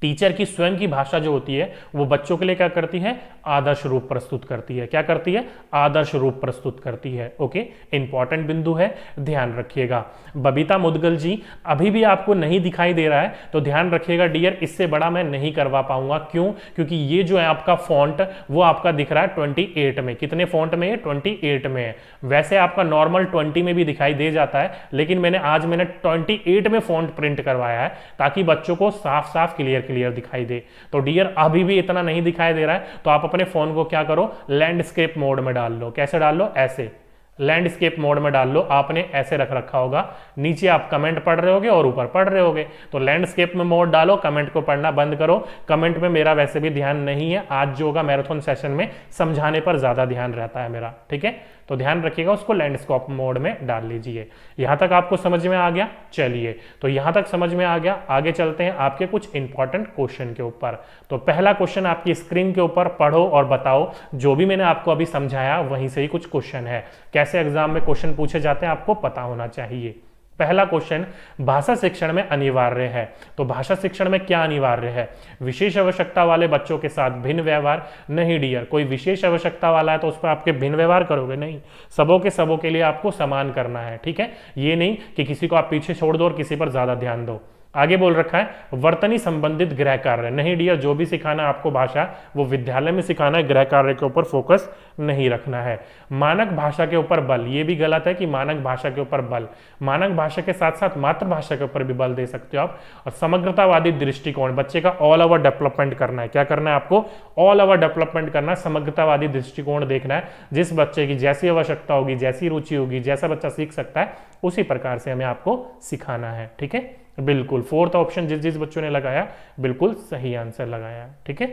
टीचर की स्वयं की भाषा जो होती है वो बच्चों के लिए क्या करती है, आदर्श रूप प्रस्तुत करती है। क्या करती है? आदर्श रूप प्रस्तुत करती है। ओके, इंपॉर्टेंट बिंदु है, ध्यान रखिएगा। बबीता मुदगल जी, अभी भी आपको नहीं दिखाई दे रहा है तो ध्यान रखिएगा डियर, इससे बड़ा मैं नहीं करवा पाऊंगा। क्यों? क्योंकि ये जो है आपका फॉन्ट वो आपका दिख रहा है 28 में। कितने फॉन्ट में है? 28 में है। वैसे आपका नॉर्मल 20 में भी दिखाई दे जाता है, लेकिन मैंने 28 में फॉन्ट प्रिंट करवाया है ताकि बच्चों को साफ साफ क्लियर दिखाई दे। तो डियर अभी भी इतना नहीं दिखाई दे रहा है तो आप अपने फोन को क्या करो, लैंडस्केप मोड में डाल लो। कैसे डाल लो? ऐसे लैंडस्केप मोड में डाल लो। आपने ऐसे रख रखा होगा, नीचे आप कमेंट पढ़ रहे होगे और ऊपर पढ़ रहे होगे, तो लैंडस्केप में मोड डालो, कमेंट को पढ़ना बंद करो। कमेंट में मेरा वैसे भी ध्यान नहीं है, आज जो होगा मैराथन सेशन में समझाने पर ज्यादा ध्यान रहता है मेरा। ठीक है, तो ध्यान रखिएगा, उसको लैंडस्केप मोड में डाल लीजिए। यहां तक आपको समझ में आ गया? चलिए, तो यहां तक समझ में आ गया, आगे चलते हैं आपके कुछ इंपॉर्टेंट क्वेश्चन के ऊपर। तो पहला क्वेश्चन आपकी स्क्रीन के ऊपर पढ़ो और बताओ, जो भी मैंने आपको अभी समझाया वहीं से ही कुछ क्वेश्चन है। कैसे एग्जाम में क्वेश्चन पूछे जाते हैं आपको पता होना चाहिए। पहला क्वेश्चन, भाषा शिक्षण में अनिवार्य है। तो भाषा शिक्षण में क्या अनिवार्य है? विशेष आवश्यकता वाले बच्चों के साथ भिन्न व्यवहार। नहीं डियर, कोई विशेष आवश्यकता वाला है तो उस पर आपके भिन्न व्यवहार करोगे? नहीं, सबों के लिए आपको समान करना है। ठीक है, ये नहीं कि किसी को आप पीछे छोड़ दो और किसी पर ज्यादा ध्यान दो। आगे बोल रखा है वर्तनी संबंधित गृह कार्य। नहीं डियर, जो भी सिखाना है आपको भाषा वो विद्यालय में सिखाना है, गृह कार्य के ऊपर फोकस नहीं रखना है। मानक भाषा के ऊपर बल, ये भी गलत है कि मानक भाषा के ऊपर बल, मानक भाषा के साथ साथ मातृभाषा के ऊपर भी बल दे सकते हो आप। और समग्रतावादी दृष्टिकोण, बच्चे का ऑल ओवर डेवलपमेंट करना है। क्या करना है आपको? ऑल ओवर डेवलपमेंट करना है, समग्रतावादी दृष्टिकोण देखना है। जिस बच्चे की जैसी आवश्यकता होगी, जैसी रुचि होगी, जैसा बच्चा सीख सकता है उसी प्रकार से हमें आपको सिखाना है। ठीक है, बिल्कुल फोर्थ ऑप्शन जिस बच्चों ने लगाया बिल्कुल सही आंसर लगाया। ठीक है,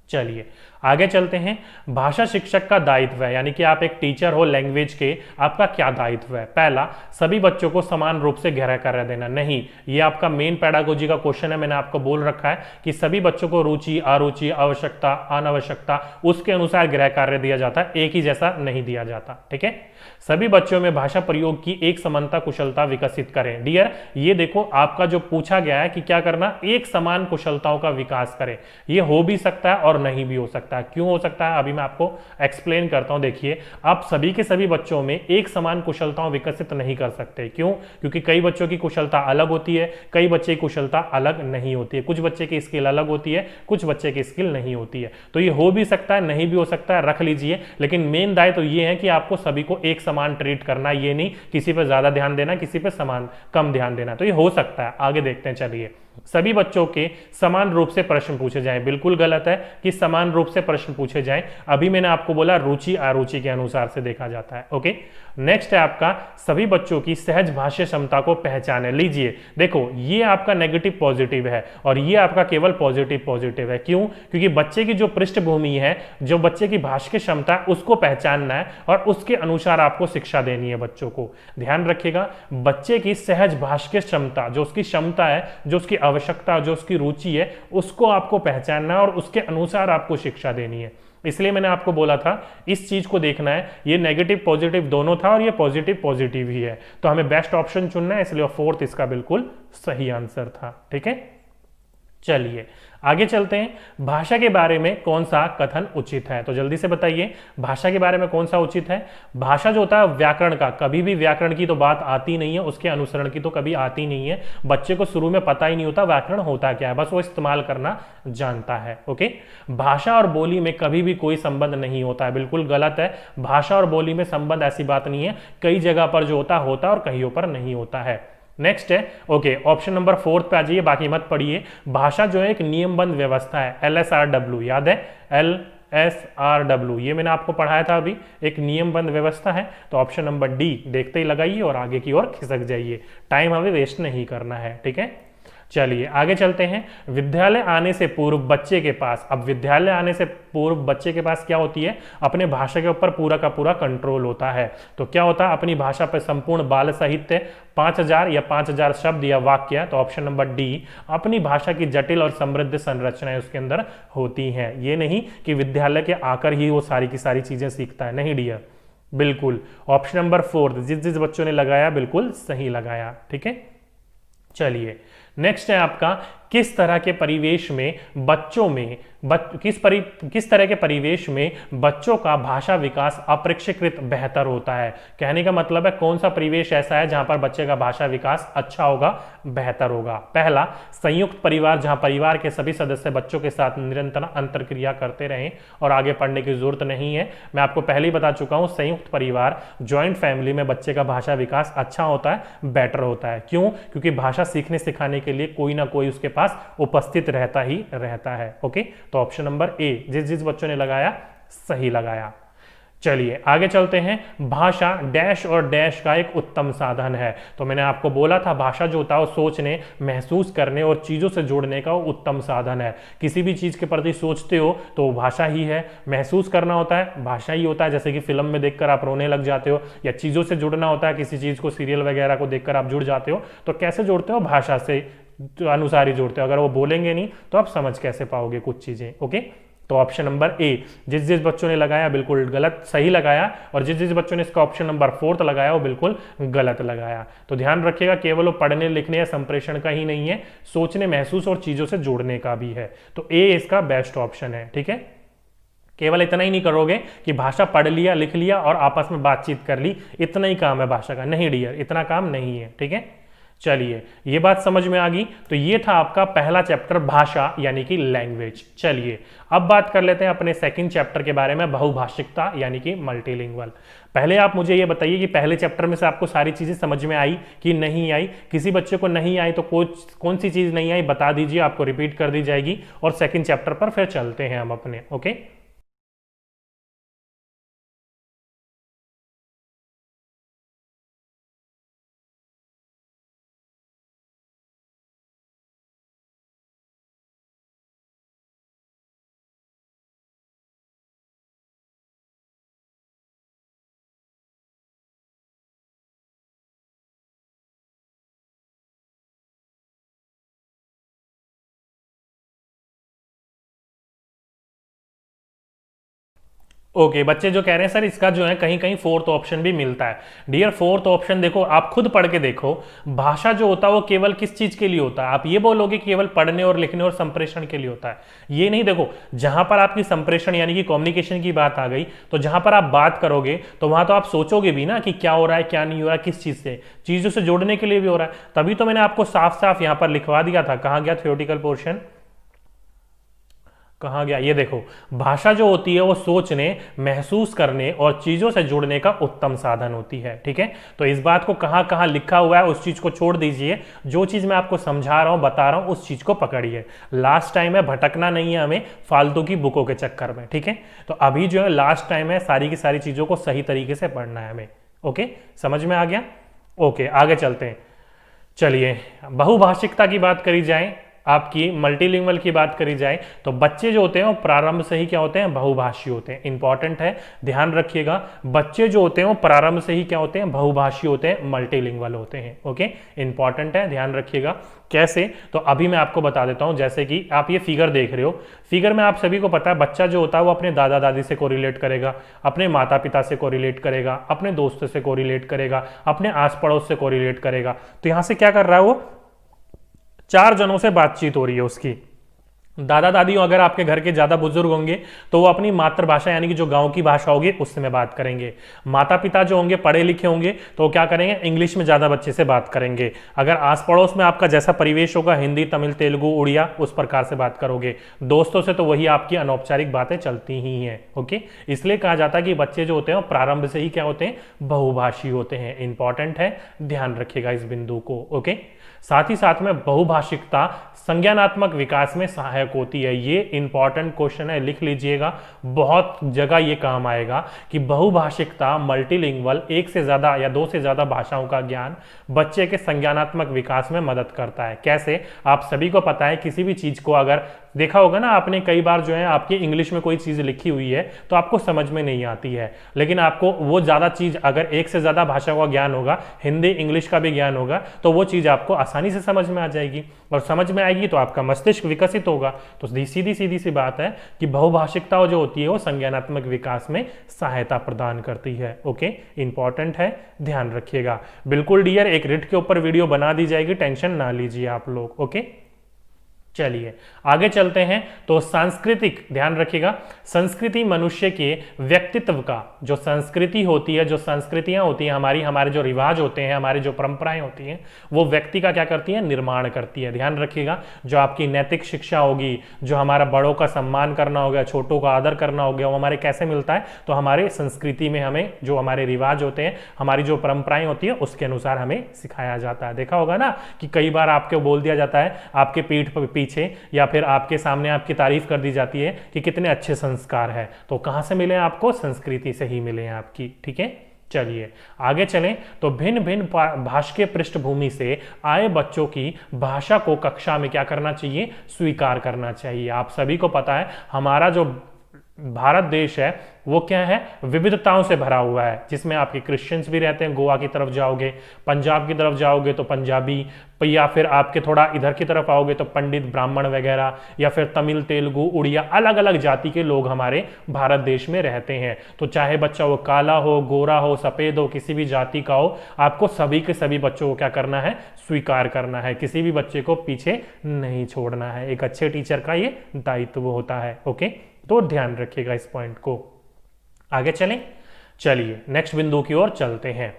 चलिए आगे चलते हैं। भाषा शिक्षक का दायित्व है, यानी कि आप एक टीचर हो लैंग्वेज के, आपका क्या दायित्व है? पहला, सभी बच्चों को समान रूप से गृह कार्य देना। नहीं, ये आपका मेन पेडागोजी का क्वेश्चन है। मैंने आपको बोल रखा है कि सभी बच्चों को रुचि, अरुचि, आवश्यकता, अनावश्यकता उसके अनुसार गृह कार्य दिया जाता है, एक ही जैसा नहीं दिया जाता। ठीक है, सभी बच्चों में भाषा प्रयोग की एक समानता कुशलता विकसित करें। डियर, ये देखो आपका जो पूछा गया है कि क्या करना, एक समान कुशलताओं का विकास करें। ये हो भी सकता है और नहीं भी हो सकता। सकता है। क्यों हो सकता है, अभी मैं आपको एक्सप्लेन करता हूं। देखिए, आप सभी के सभी बच्चों में एक समान कुशलताओं विकसित नहीं कर सकते। क्यों? क्योंकि कई बच्चों की कुशलता अलग होती है, कई बच्चे की कुशलता अलग नहीं होती है, कुछ बच्चे की स्किल अलग होती है, कुछ बच्चे की स्किल नहीं होती है। तो ये हो भी सकता है, नहीं भी हो सकता है, रख लीजिए। लेकिन मेन दायित्व तो ये है कि आपको सभी को एक समान ट्रीट करना, ये नहीं किसी पर ज्यादा ध्यान देना, किसी पर समान कम ध्यान देना। तो ये हो सकता है। आगे देखते हैं, चलिए। सभी बच्चों के समान रूप से प्रश्न पूछे जाएं, बिल्कुल गलत है कि समान रूप से प्रश्न पूछे जाएं। अभी मैंने आपको बोला रुचि अरुचि के अनुसार से देखा जाता है। ओके, नेक्स्ट है आपका सभी बच्चों की सहज भाष्य क्षमता को पहचाने। लीजिए, देखो, ये आपका नेगेटिव पॉजिटिव है और ये आपका केवल पॉजिटिव पॉजिटिव है। क्यों? क्योंकि बच्चे की जो पृष्ठभूमि है, जो बच्चे की भाष्य की क्षमता है, उसको पहचानना है और उसके अनुसार आपको शिक्षा देनी है बच्चों को। ध्यान रखिएगा, बच्चे की सहज भाष्य की क्षमता, जो उसकी क्षमता है, जो उसकी आवश्यकता, जो उसकी रुचि है, उसको आपको पहचानना है और उसके अनुसार आपको शिक्षा देनी है। इसलिए मैंने आपको बोला था इस चीज को देखना है। ये नेगेटिव पॉजिटिव दोनों था और ये पॉजिटिव पॉजिटिव ही है, तो हमें बेस्ट ऑप्शन चुनना है, इसलिए फोर्थ इसका बिल्कुल सही आंसर था। ठीक है, चलिए आगे चलते हैं। भाषा के बारे में कौन सा कथन उचित है? तो जल्दी से बताइए, भाषा के बारे में कौन सा उचित है? भाषा जो होता है व्याकरण का, कभी भी व्याकरण की तो बात आती नहीं है, उसके अनुसरण की तो कभी आती नहीं है। बच्चे को शुरू में पता ही नहीं होता व्याकरण होता क्या है, बस वो इस्तेमाल करना जानता है। ओके, भाषा और बोली में कभी भी कोई संबंध नहीं होता है, बिल्कुल गलत है। भाषा और बोली में संबंध ऐसी बात नहीं है, कई जगह पर जो होता है और कहीं पर नहीं होता है। नेक्स्ट है, ओके, ऑप्शन नंबर फोर्थ पे आ जाइए, बाकी मत पढ़िए। भाषा जो है एक नियमबद्ध व्यवस्था है, LSRW, याद है? LSRW, ये मैंने आपको पढ़ाया था अभी, एक नियमबद्ध व्यवस्था है। तो ऑप्शन नंबर डी देखते ही लगाइए और आगे की ओर खिसक जाइए, टाइम हमें वेस्ट नहीं करना है। ठीक है, चलिए आगे चलते हैं। विद्यालय आने से पूर्व बच्चे के पास, अब विद्यालय आने से पूर्व बच्चे के पास क्या होती है? अपने भाषा के ऊपर पूरा का पूरा कंट्रोल होता है। तो क्या होता है? अपनी भाषा पर संपूर्ण बाल साहित्य 5000 या 5000 शब्द या वाक्य, तो ऑप्शन नंबर डी, अपनी भाषा की जटिल और समृद्ध संरचनाएं उसके अंदर होती हैं। ये नहीं कि विद्यालय के आकर ही वो सारी की सारी चीजें सीखता है, नहीं डियर, बिल्कुल ऑप्शन नंबर फोर्थ जिस जिस बच्चों ने लगाया बिल्कुल सही लगाया। ठीक है, चलिए नेक्स्ट है आपका, किस तरह के परिवेश में बच्चों में किस तरह के परिवेश में बच्चों का भाषा विकास अपेक्षाकृत बेहतर होता है? कहने का मतलब है कौन सा परिवेश ऐसा है जहां पर बच्चे का भाषा विकास अच्छा होगा, बेहतर होगा? पहला, संयुक्त परिवार, जहां परिवार के सभी सदस्य बच्चों के साथ निरंतर अंतरक्रिया करते रहें और आगे पढ़ने की जरूरत नहीं है। मैं आपको पहले ही बता चुका हूं, संयुक्त परिवार, ज्वाइंट फैमिली में बच्चे का भाषा विकास अच्छा होता है, बेटर होता है। क्यों? क्योंकि भाषा सीखने सिखाने के लिए कोई ना कोई उसके पास उपस्थित रहता ही रहता है। ओके, तो ऑप्शन नंबर ए जिस जिस बच्चों ने लगाया सही लगाया। चलिए आगे चलते हैं। भाषा डैश और डैश का एक उत्तम साधन है। तो मैंने आपको बोला था भाषा जो होता है वो सोचने, महसूस करने और चीजों से जोड़ने का उत्तम साधन है। किसी भी चीज के प्रति सोचते हो तो भाषा ही है, महसूस करना होता है भाषा ही होता है, जैसे कि फिल्म में देखकर आप रोने लग जाते हो, या चीजों से जुड़ना होता है, किसी चीज को सीरियल वगैरह को देखकर आप जुड़ जाते हो, तो कैसे जोड़ते हो? भाषा से अनुसार ही जोड़ते हो। अगर वो बोलेंगे नहीं तो आप समझ कैसे पाओगे कुछ चीजें? ओके, तो ऑप्शन नंबर ए जिस जिस बच्चों ने लगाया बिल्कुल गलत सही लगाया, और जिस जिस बच्चों ने इसका ऑप्शन नंबर फोर्थ लगाया वो बिल्कुल गलत लगाया। तो ध्यान रखिएगा, केवल वो पढ़ने लिखने या संप्रेषण का ही नहीं है, सोचने, महसूस और चीजों से जोड़ने का भी है। तो ए इसका बेस्ट ऑप्शन है। ठीक है, केवल इतना ही नहीं करोगे कि भाषा पढ़ लिया, लिख लिया और आपस में बातचीत कर ली, इतना ही काम है भाषा का, नहीं डियर, इतना काम नहीं है। ठीक है, चलिए ये बात समझ में आ गई। तो ये था आपका पहला चैप्टर, भाषा यानी कि लैंग्वेज। चलिए अब बात कर लेते हैं अपने सेकंड चैप्टर के बारे में, बहुभाषिकता यानी कि मल्टीलिंगुअल। पहले आप मुझे ये बताइए कि पहले चैप्टर में से आपको सारी चीजें समझ में आई कि नहीं आई? किसी बच्चे को नहीं आई तो कौन सी चीज नहीं आई बता दीजिए, आपको रिपीट कर दी जाएगी और सेकंड चैप्टर पर फिर चलते हैं हम अपने। ओके। ओके बच्चे जो कह रहे हैं सर इसका जो है कहीं कहीं फोर्थ ऑप्शन भी मिलता है। डियर फोर्थ ऑप्शन देखो, आप खुद पढ़ के देखो, भाषा जो होता है वो केवल किस चीज के लिए होता है? आप ये बोलोगे केवल पढ़ने और लिखने और संप्रेषण के लिए होता है, ये नहीं। देखो जहां पर आपकी संप्रेषण यानी कि कम्युनिकेशन की बात आ गई, तो जहां पर आप बात करोगे तो वहां तो आप सोचोगे भी ना कि क्या हो रहा है क्या नहीं हो रहा है, किस चीज से, चीजों से जोड़ने के लिए भी हो रहा है। तभी तो मैंने आपको साफ साफ यहां पर लिखवा दिया था। कहां गया थ्योरेटिकल पोर्शन, कहाँ गया? ये देखो, भाषा जो होती है वो सोचने, महसूस करने और चीजों से जुड़ने का उत्तम साधन होती है। ठीक है, तो इस बात को कहाँ कहाँ लिखा हुआ है उस चीज को छोड़ दीजिए, जो चीज मैं आपको समझा रहा हूं बता रहा हूं उस चीज को पकड़िए। लास्ट टाइम है, भटकना नहीं है हमें फालतू की बुकों के चक्कर में। ठीक है, तो अभी जो है लास्ट टाइम है, सारी की सारी चीजों को सही तरीके से पढ़ना है हमें। ओके, समझ में आ गया? ओके, आगे चलते हैं। चलिए, बहुभाषिकता की बात करी जाए, आपकी मल्टीलिंगुअल की बात करी जाए, तो बच्चे जो होते हैं वो प्रारंभ से ही क्या होते हैं? बहुभाषी होते हैं। इंपॉर्टेंट है, ध्यान रखिएगा। बच्चे जो होते हैं वो प्रारंभ से ही क्या होते हैं? बहुभाषी होते हैं, मल्टीलिंगुअल होते हैं। ओके, इंपॉर्टेंट है, ध्यान रखिएगा। कैसे? तो अभी मैं आपको बता देता हूं। जैसे कि आप ये फिगर देख रहे हो, फिगर में आप सभी को पता है बच्चा जो होता है वो अपने दादा दादी से कोरिलेट करेगा, अपने माता पिता से कोरिलेट करेगा, अपने दोस्तों से कोरिलेट करेगा, अपने आस पड़ोस से कोरिलेट करेगा। तो यहां से क्या कर रहा है वो? 4 जनों से बातचीत हो रही है उसकी। दादा दादी अगर आपके घर के ज्यादा बुजुर्ग होंगे तो वो अपनी मातृभाषा यानी कि जो गांव की भाषा होगी उससे में बात करेंगे। माता पिता जो होंगे पढ़े लिखे होंगे तो वो क्या करेंगे? इंग्लिश में ज्यादा बच्चे से बात करेंगे। अगर आस पड़ोस में आपका जैसा परिवेश होगा, हिंदी, तमिल, तेलुगु, उड़िया, उस प्रकार से बात करोगे। दोस्तों से तो वही आपकी अनौपचारिक बातें चलती ही हैं। ओके, इसलिए कहा जाता है कि बच्चे जो होते हैं प्रारंभ से ही क्या होते हैं? बहुभाषी होते हैं। इंपॉर्टेंट है, ध्यान रखिएगा इस बिंदु को। ओके, साथ ही साथ में बहुभाषिकता संज्ञानात्मक विकास में सहायक होती है। ये इंपॉर्टेंट क्वेश्चन है, लिख लीजिएगा, बहुत जगह ये काम आएगा कि बहुभाषिकता मल्टीलिंगुअल, एक से ज्यादा या 2 से ज्यादा भाषाओं का ज्ञान बच्चे के संज्ञानात्मक विकास में मदद करता है। कैसे? आप सभी को पता है, किसी भी चीज को अगर देखा होगा ना आपने, कई बार जो है आपकी इंग्लिश में कोई चीज लिखी हुई है तो आपको समझ में नहीं आती है, लेकिन आपको वो ज्यादा चीज अगर एक से ज्यादा भाषा का ज्ञान होगा, हिंदी इंग्लिश का भी ज्ञान होगा, तो वो चीज आपको आसानी से समझ में आ जाएगी, और समझ में आएगी तो आपका मस्तिष्क विकसित होगा। तो सीधी सीधी सी बात है कि बहुभाषिकता जो होती है वो संज्ञानात्मक विकास में सहायता प्रदान करती है। ओके, इंपॉर्टेंट है, ध्यान रखिएगा। बिल्कुल डियर, एक रिट के ऊपर वीडियो बना दी जाएगी, टेंशन ना लीजिए आप लोग। ओके, चलिए आगे चलते हैं। तो सांस्कृतिक, ध्यान रखिएगा, संस्कृति मनुष्य के व्यक्तित्व का, जो संस्कृति होती है, जो संस्कृतियां होती हैं हमारी, हमारे जो रिवाज होते हैं, हमारी जो परंपराएं होती हैं, वो व्यक्ति का क्या करती है? निर्माण करती है। ध्यान रखिएगा, जो आपकी नैतिक शिक्षा होगी, जो हमारा बड़ों का सम्मान करना हो गया, छोटों का आदर करना हो गया, वो हमारे कैसे मिलता है? तो हमारे संस्कृति में हमें जो हमारे रिवाज होते हैं, हमारी जो परंपराएं होती है, उसके अनुसार हमें सिखाया जाता है। देखा होगा ना कि कई बार आपको बोल दिया जाता है, आपके पीठ पर पीछे या फिर आपके सामने आपकी तारीफ कर दी जाती है कि कितने अच्छे संस्कार है। तो कहां से मिले आपको? संस्कृति से ही मिले हैं आपकी। ठीक है, चलिए आगे चलें। तो भिन्न भिन्न भाषा पृष्ठभूमि से आए बच्चों की भाषा को कक्षा में क्या करना चाहिए? स्वीकार करना चाहिए। आप सभी को पता है हमारा जो भारत देश है वो क्या है? विविधताओं से भरा हुआ है, जिसमें आपके क्रिश्चियंस भी रहते हैं। गोवा की तरफ जाओगे, पंजाब की तरफ जाओगे तो पंजाबी, या फिर आपके थोड़ा इधर की तरफ आओगे तो पंडित, ब्राह्मण वगैरह, या फिर तमिल, तेलुगु, उड़िया, अलग अलग जाति के लोग हमारे भारत देश में रहते हैं। तो चाहे बच्चा वो काला हो, गोरा हो, सफेद हो, किसी भी जाति का हो, आपको सभी के सभी बच्चों को क्या करना है? स्वीकार करना है। किसी भी बच्चे को पीछे नहीं छोड़ना है। एक अच्छे टीचर का ये दायित्व होता है। ओके, तो ध्यान रखिएगा इस पॉइंट को। आगे चलें, चलिए नेक्स्ट बिंदु की ओर चलते हैं।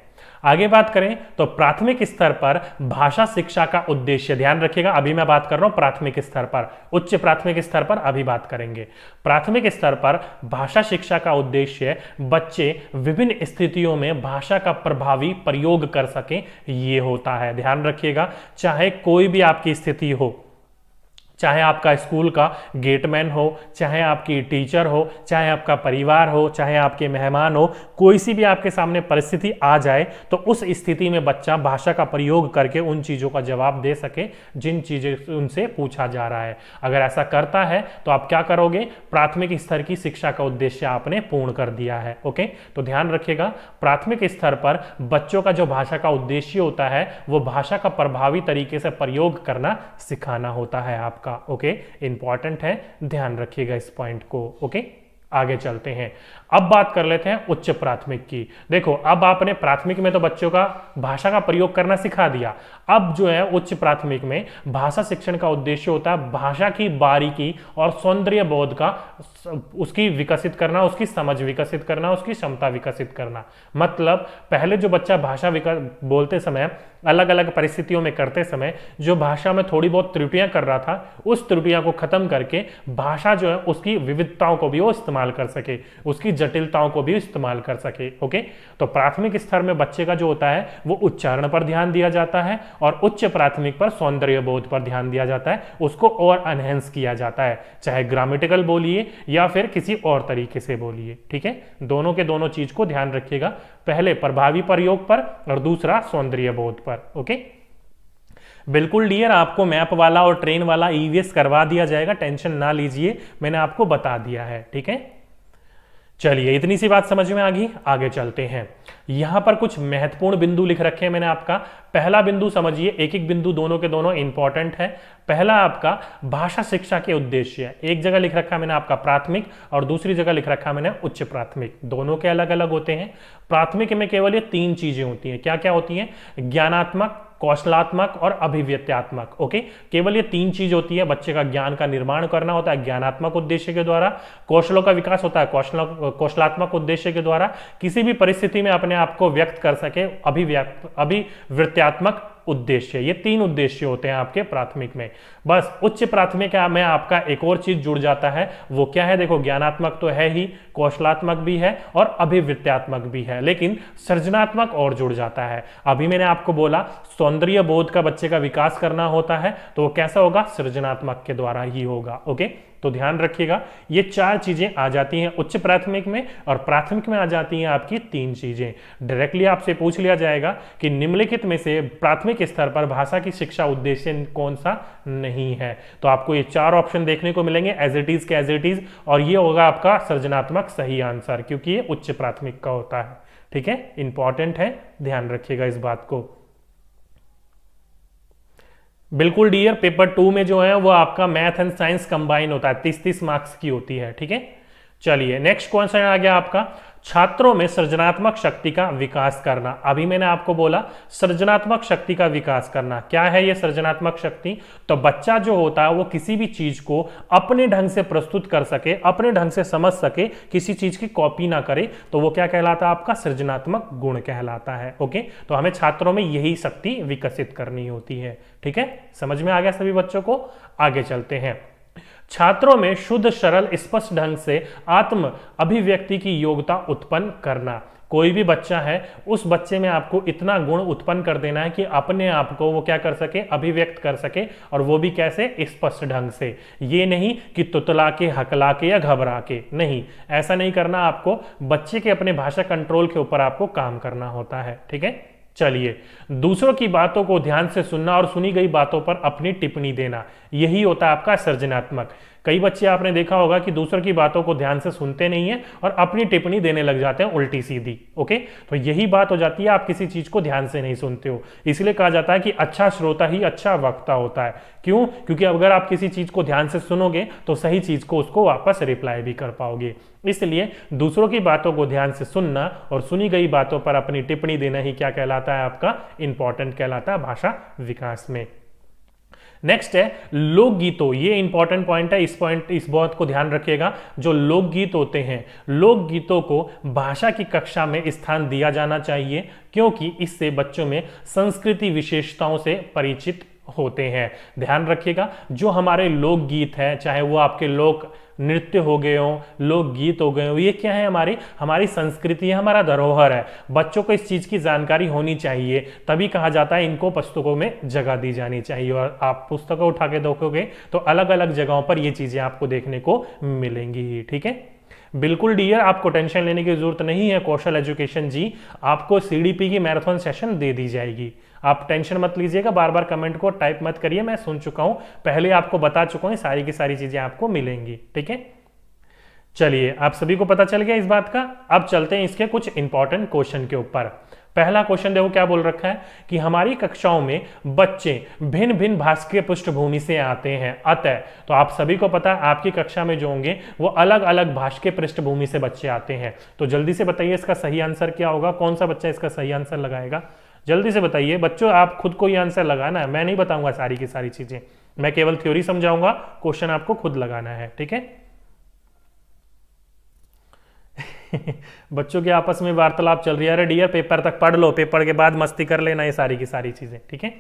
आगे बात करें तो प्राथमिक स्तर पर भाषा शिक्षा का उद्देश्य, ध्यान रखिएगा, अभी मैं बात कर रहा हूं प्राथमिक स्तर पर, उच्च प्राथमिक स्तर पर अभी बात करेंगे। प्राथमिक स्तर पर भाषा शिक्षा का उद्देश्य बच्चे विभिन्न स्थितियों में भाषा का प्रभावी प्रयोग कर सकें, ये होता है। ध्यान रखिएगा, चाहे कोई भी आपकी स्थिति हो, चाहे आपका स्कूल का गेटमैन हो, चाहे आपकी टीचर हो, चाहे आपका परिवार हो, चाहे आपके मेहमान हो, कोई सी भी आपके सामने परिस्थिति आ जाए तो उस स्थिति में बच्चा भाषा का प्रयोग करके उन चीज़ों का जवाब दे सके जिन चीज़ें उनसे पूछा जा रहा है। अगर ऐसा करता है तो आप क्या करोगे? प्राथमिक स्तर की शिक्षा का उद्देश्य आपने पूर्ण कर दिया है। ओके, तो ध्यान रखिएगा, प्राथमिक स्तर पर बच्चों का जो भाषा का उद्देश्य होता है वो भाषा का प्रभावी तरीके से प्रयोग करना सिखाना होता है आपका। ओके, इंपॉर्टेंट है, ध्यान रखिएगा इस पॉइंट को। ओके, आगे चलते हैं। अब बात कर लेते हैं उच्च प्राथमिक की। देखो अब आपने प्राथमिक में तो बच्चों का भाषा का प्रयोग करना सिखा दिया, अब जो है उच्च प्राथमिक में भाषा शिक्षण का उद्देश्य होता है भाषा की बारीकी और सौंदर्य बोध का उसकी विकसित करना, उसकी समझ विकसित करना, उसकी क्षमता विकसित करना। मतलब पहले जो बच्चा भाषा बोलते समय अलग अलग परिस्थितियों में करते समय जो भाषा में थोड़ी बहुत त्रुटियां कर रहा था, उस त्रुटियां को खत्म करके भाषा जो है उसकी विविधताओं को भी वो इस्तेमाल कर सके, उसकी जटिलताओं को भी इस्तेमाल कर सके। ओके, तो प्राथमिक स्तर में बच्चे का जो होता है वो उच्चारण पर ध्यान दिया जाता है और उच्च प्राथमिक पर सौंदर्य बोध पर ध्यान दिया जाता है, उसको और एनहेंस किया जाता है, चाहे ग्रामेटिकल बोलिए या फिर किसी और तरीके से बोलिए। ठीक है, दोनों के दोनों चीज को ध्यान रखिएगा, पहले प्रभावी प्रयोग पर और दूसरा सौंदर्य बोध पर। ओके, बिल्कुल डियर, आपको मैप वाला और ट्रेन वाला ईवीएस करवा दिया जाएगा, टेंशन ना लीजिए, मैंने आपको बता दिया है। ठीक है, चलिए इतनी सी बात समझ में आ गई, आगे चलते हैं। यहां पर कुछ महत्वपूर्ण बिंदु लिख रखे हैं मैंने आपका। पहला बिंदु समझिए, एक एक बिंदु दोनों के दोनों इंपॉर्टेंट है। पहला आपका भाषा शिक्षा के उद्देश्य है, एक जगह लिख रखा है मैंने आपका प्राथमिक और दूसरी जगह लिख रखा है मैंने उच्च प्राथमिक, दोनों के अलग अलग होते हैं। प्राथमिक में केवल ये 3 चीजें होती हैं, क्या क्या होती हैं? ज्ञानात्मक, कौशलात्मक और अभिव्यक्त्यात्मक। ओके, केवल ये 3 चीज होती है। बच्चे का ज्ञान का निर्माण करना होता है ज्ञानात्मक उद्देश्य के द्वारा, कौशलों का विकास होता है कौशलात्मक उद्देश्य के द्वारा, किसी भी परिस्थिति में अपने आप को व्यक्त कर सके अभिव्यक्त्यात्मक उद्देश्य। ये 3 उद्देश्य होते हैं आपके प्राथमिक में। बस उच्च प्राथमिक में आपका एक और चीज जुड़ जाता है, वो क्या है? देखो ज्ञानात्मक तो है ही, कौशलात्मक भी है और अभिव्यक्त्यात्मक भी है, लेकिन सृजनात्मक और जुड़ जाता है। अभी मैंने आपको बोला सौंदर्य बोध का बच्चे का विकास करना होता है, तो वो कैसा होगा? सृजनात्मक के द्वारा ही होगा। ओके, तो ध्यान रखिएगा, ये 4 चीजें आ जाती हैं उच्च प्राथमिक में और प्राथमिक में आ जाती हैं आपकी 3 चीजें। डायरेक्टली आपसे पूछ लिया जाएगा कि निम्नलिखित में से प्राथमिक स्तर पर भाषा की शिक्षा उद्देश्य कौन सा नहीं है, तो आपको ये 4 ऑप्शन देखने को मिलेंगे एज इट इज के एज इट इज, और ये होगा आपका सृजनात्मक सही आंसर, क्योंकि ये उच्च प्राथमिक का होता है। ठीक है, इंपॉर्टेंट है, ध्यान रखिएगा इस बात को। बिल्कुल डियर, पेपर 2 में जो है वो आपका मैथ एंड साइंस कंबाइन होता है, 30-30 मार्क्स की होती है। ठीक है, चलिए नेक्स्ट क्वेश्चन आ गया आपका, छात्रों में सृजनात्मक शक्ति का विकास करना। अभी मैंने आपको बोला सृजनात्मक शक्ति का विकास करना, क्या है ये सृजनात्मक शक्ति? तो बच्चा जो होता है वो किसी भी चीज को अपने ढंग से प्रस्तुत कर सके, अपने ढंग से समझ सके, किसी चीज की कॉपी ना करे, तो वो क्या कहलाता है? आपका सृजनात्मक गुण कहलाता है। ओके, तो हमें छात्रों में यही शक्ति विकसित करनी होती है। ठीक है, समझ में आ गया सभी बच्चों को? आगे चलते हैं। छात्रों में शुद्ध, सरल, स्पष्ट ढंग से आत्म अभिव्यक्ति की योग्यता उत्पन्न करना। कोई भी बच्चा है, उस बच्चे में आपको इतना गुण उत्पन्न कर देना है कि अपने आप को वो क्या कर सके? अभिव्यक्त कर सके, और वो भी कैसे? स्पष्ट ढंग से। ये नहीं कि तुतला के, हकला के या घबरा के, नहीं, ऐसा नहीं करना आपको। बच्चे के अपने भाषा कंट्रोल के ऊपर आपको काम करना होता है। ठीक है, चलिए दूसरों की बातों को ध्यान से सुनना और सुनी गई बातों पर अपनी टिप्पणी देना, यही होता है आपका सृजनात्मक। कई बच्चे आपने देखा होगा कि दूसरों की बातों को ध्यान से सुनते नहीं है और अपनी टिप्पणी देने लग जाते हैं उल्टी सीधी। ओके, तो यही बात हो जाती है, आप किसी चीज को ध्यान से नहीं सुनते हो। इसलिए कहा जाता है कि अच्छा श्रोता ही अच्छा वक्ता होता है। क्यों? क्योंकि अगर आप किसी चीज को ध्यान से सुनोगे तो सही चीज को उसको वापस रिप्लाई भी कर पाओगे। इसलिए दूसरों की बातों को ध्यान से सुनना और सुनी गई बातों पर अपनी टिप्पणी देना ही क्या कहलाता है? आपका इंपॉर्टेंट कहलाता है भाषा विकास में। नेक्स्ट है लोकगीतों, ये इंपॉर्टेंट पॉइंट है, इस बात को ध्यान रखिएगा। जो लोकगीत होते हैं, लोकगीतों को भाषा की कक्षा में स्थान दिया जाना चाहिए, क्योंकि इससे बच्चों में संस्कृति विशेषताओं से परिचित होते हैं। ध्यान रखिएगा, जो हमारे लोकगीत है, चाहे वो आपके लोक नृत्य हो गए हो, लोकगीत हो गए हो, ये क्या है? हमारी संस्कृति है, हमारा धरोहर है। बच्चों को इस चीज की जानकारी होनी चाहिए, तभी कहा जाता है इनको पुस्तकों में जगह दी जानी चाहिए। और आप पुस्तकों उठा के देखोगे तो अलग अलग जगहों पर ये चीजें आपको देखने को मिलेंगी ही। ठीक है, बिल्कुल डियर, आपको टेंशन लेने की जरूरत नहीं है। कौशल एजुकेशन जी आपको सीडीपी की मैराथन सेशन दे दी जाएगी, आप टेंशन मत लीजिएगा। बार बार कमेंट को टाइप मत करिए, मैं सुन चुका हूं, पहले आपको बता चुका हूं, सारी की सारी चीजें आपको मिलेंगी। ठीक है, चलिए आप सभी को पता चल गया इस बात का। अब चलते हैं इसके कुछ इंपॉर्टेंट क्वेश्चन के ऊपर। पहला क्वेश्चन देखो क्या बोल रखा है कि हमारी कक्षाओं में बच्चे भिन्न भिन्न भाषकीय पृष्ठभूमि से आते हैं, अतः तो आप सभी को पता है आपकी कक्षा में जो होंगे वो अलग अलग भाषकीय पृष्ठभूमि से बच्चे आते हैं। तो जल्दी से बताइए इसका सही आंसर क्या होगा, कौन सा बच्चा इसका सही आंसर लगाएगा? जल्दी से बताइए बच्चों, आप खुद को ये आंसर लगाना है, मैं नहीं बताऊंगा सारी की सारी चीजें, मैं केवल थ्योरी समझाऊंगा, क्वेश्चन आपको खुद लगाना है, ठीक है। बच्चों के आपस में वार्तालाप चल रही है, अरे डियर पेपर तक पढ़ लो, पेपर के बाद मस्ती कर लेना, ये सारी की सारी चीजें, ठीक है।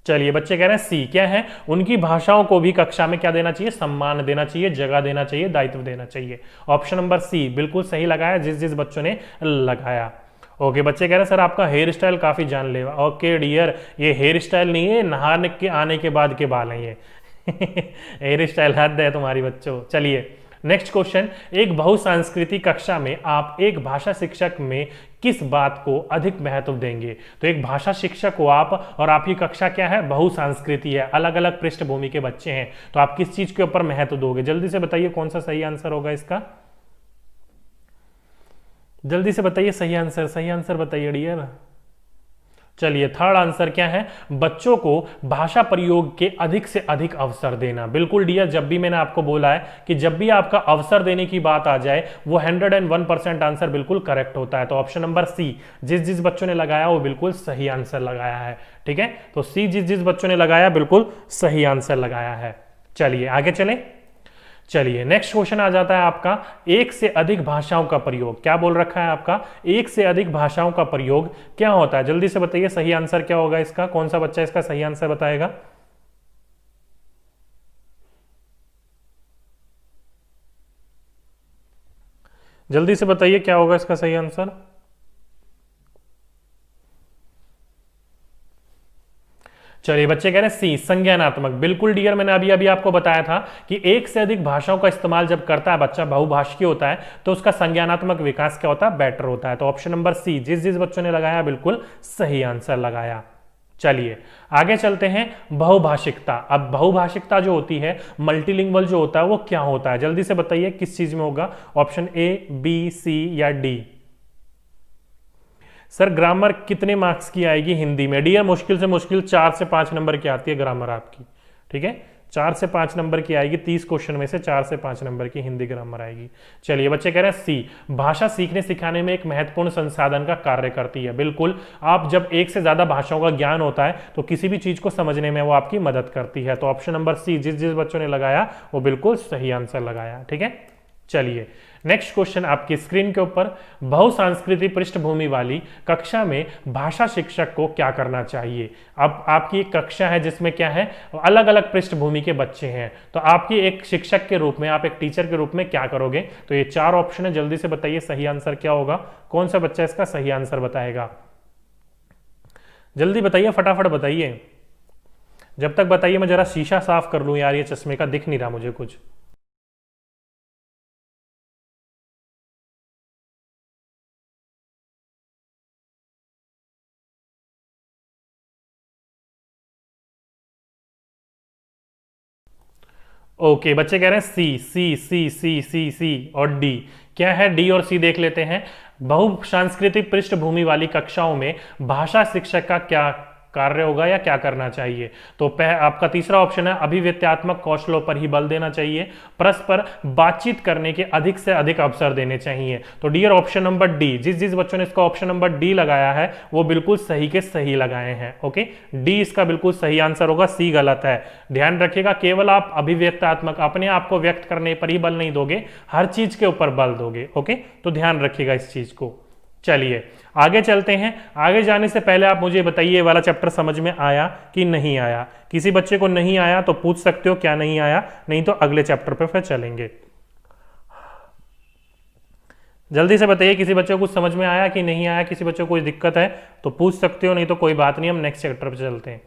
चलिए बच्चे कह रहे हैं सी क्या है, उनकी भाषाओं को भी कक्षा में क्या देना चाहिए, सम्मान देना चाहिए, जगह देना चाहिए, दायित्व देना चाहिए। ऑप्शन नंबर सी बिल्कुल सही लगाया जिस जिस बच्चों ने लगाया। ओके बच्चे कह रहे हैं सर आपका हेयर स्टाइल काफी जानलेवा। ओके डियर, ये हेयर स्टाइल नहीं है, नहाने के आने के बाद के बाल हैं ये। हेयर स्टाइल हद है तुम्हारी बच्चों। चलिए नेक्स्ट क्वेश्चन, एक बहुसांस्कृतिक कक्षा में आप एक भाषा शिक्षक में किस बात को अधिक महत्व देंगे? तो एक भाषा शिक्षक हो आप और आपकी कक्षा क्या है, बहुसांस्कृतिक है, अलग अलग पृष्ठभूमि के बच्चे हैं, तो आप किस चीज के ऊपर महत्व दोगे? जल्दी से बताइए कौन सा सही आंसर होगा इसका, जल्दी से बताइए सही आंसर, सही आंसर बताइए डियर। चलिए थर्ड आंसर क्या है, बच्चों को भाषा प्रयोग के अधिक से अधिक अवसर देना। बिल्कुल डियर, जब भी मैंने आपको बोला है कि जब भी आपका अवसर देने की बात आ जाए वो 101% आंसर बिल्कुल करेक्ट होता है। तो ऑप्शन नंबर सी जिस जिस बच्चों ने लगाया वो बिल्कुल सही आंसर लगाया है, ठीक है। तो सी जिस जिस बच्चों ने लगाया बिल्कुल सही आंसर लगाया है। चलिए आगे चले। चलिए नेक्स्ट क्वेश्चन आ जाता है आपका, एक से अधिक भाषाओं का प्रयोग। क्या बोल रखा है आपका, एक से अधिक भाषाओं का प्रयोग क्या होता है? जल्दी से बताइए सही आंसर क्या होगा इसका, कौन सा बच्चा इसका सही आंसर बताएगा? जल्दी से बताइए क्या होगा इसका सही आंसर। चलिए बच्चे कह रहे हैं सी संज्ञानात्मक। बिल्कुल डियर, मैंने अभी अभी आपको बताया था कि एक से अधिक भाषाओं का इस्तेमाल जब करता है बच्चा, बहुभाषीय होता है, तो उसका संज्ञानात्मक विकास क्या होता है, बेटर होता है। तो ऑप्शन नंबर सी जिस जिस बच्चों ने लगाया बिल्कुल सही आंसर लगाया। चलिए आगे चलते हैं, बहुभाषिकता। अब बहुभाषिकता जो होती है, मल्टीलिंगुअल जो होता है वो क्या होता है? जल्दी से बताइए किस चीज में होगा, ऑप्शन ए, बी, सी या डी? सर ग्रामर कितने मार्क्स की आएगी हिंदी में? डियर मुश्किल से मुश्किल 4 से 5 नंबर की आती है ग्रामर आपकी, ठीक है। 4 से 5 नंबर की आएगी, 30 क्वेश्चन में से 4 से 5 नंबर की हिंदी ग्रामर आएगी। चलिए बच्चे कह रहे हैं सी भाषा सीखने सिखाने में एक महत्वपूर्ण संसाधन का कार्य करती है। बिल्कुल, आप जब एक से ज्यादा भाषाओं का ज्ञान होता है तो किसी भी चीज को समझने में वो आपकी मदद करती है। तो ऑप्शन नंबर सी जिस जिस बच्चों ने लगाया वो बिल्कुल सही आंसर लगाया, ठीक है। चलिए नेक्स्ट क्वेश्चन आपकी स्क्रीन के ऊपर, बहुसांस्कृतिक पृष्ठभूमि वाली कक्षा में भाषा शिक्षक को क्या करना चाहिए? अब आपकी एक कक्षा है जिसमें क्या है, अलग अलग पृष्ठभूमि के बच्चे हैं, तो आपकी एक शिक्षक के रूप में, आप एक टीचर के रूप में क्या करोगे? तो ये 4 ऑप्शन है, जल्दी से बताइए सही आंसर क्या होगा, कौन सा बच्चा इसका सही आंसर बताएगा? जल्दी बताइए, फटाफट बताइए। जब तक बताइए मैं जरा शीशा साफ कर लूं यार, ये चश्मे का दिख नहीं रहा मुझे कुछ। ओके बच्चे कह रहे हैं सी सी सी सी सी सी और डी। क्या है डी और सी, देख लेते हैं। बहुसांस्कृतिक पृष्ठभूमि वाली कक्षाओं में भाषा शिक्षक का क्या कार्य होगा या क्या करना चाहिए? तो आपका तीसरा ऑप्शन है अभिव्यक्त्यात्मक कौशलों पर ही बल देना चाहिए, परस्पर बातचीत करने के अधिक से अधिक अवसर देने चाहिए। तो डियर ऑप्शन नंबर डी, जिस जिस बच्चों ने इसका ऑप्शन नंबर डी लगाया है वो बिल्कुल सही के सही लगाए हैं। ओके, डी इसका बिल्कुल सही आंसर होगा, सी गलत है। ध्यान रखिएगा, केवल आप अभिव्यक्त्यात्मक अपने आप को व्यक्त करने पर ही बल नहीं दोगे, हर चीज के ऊपर बल दोगे। ओके, तो ध्यान रखिएगा इस चीज को। चलिए आगे चलते हैं। आगे जाने से पहले आप मुझे बताइए ये वाला चैप्टर समझ में आया कि नहीं आया? किसी बच्चे को नहीं आया तो पूछ सकते हो क्या नहीं आया, नहीं तो अगले चैप्टर पे फिर चलेंगे। जल्दी से बताइए किसी बच्चे को कुछ समझ में आया कि नहीं आया? किसी बच्चे को कोई दिक्कत है तो पूछ सकते हो, नहीं तो कोई बात नहीं, हम नेक्स्ट चैप्टर पे चलते हैं।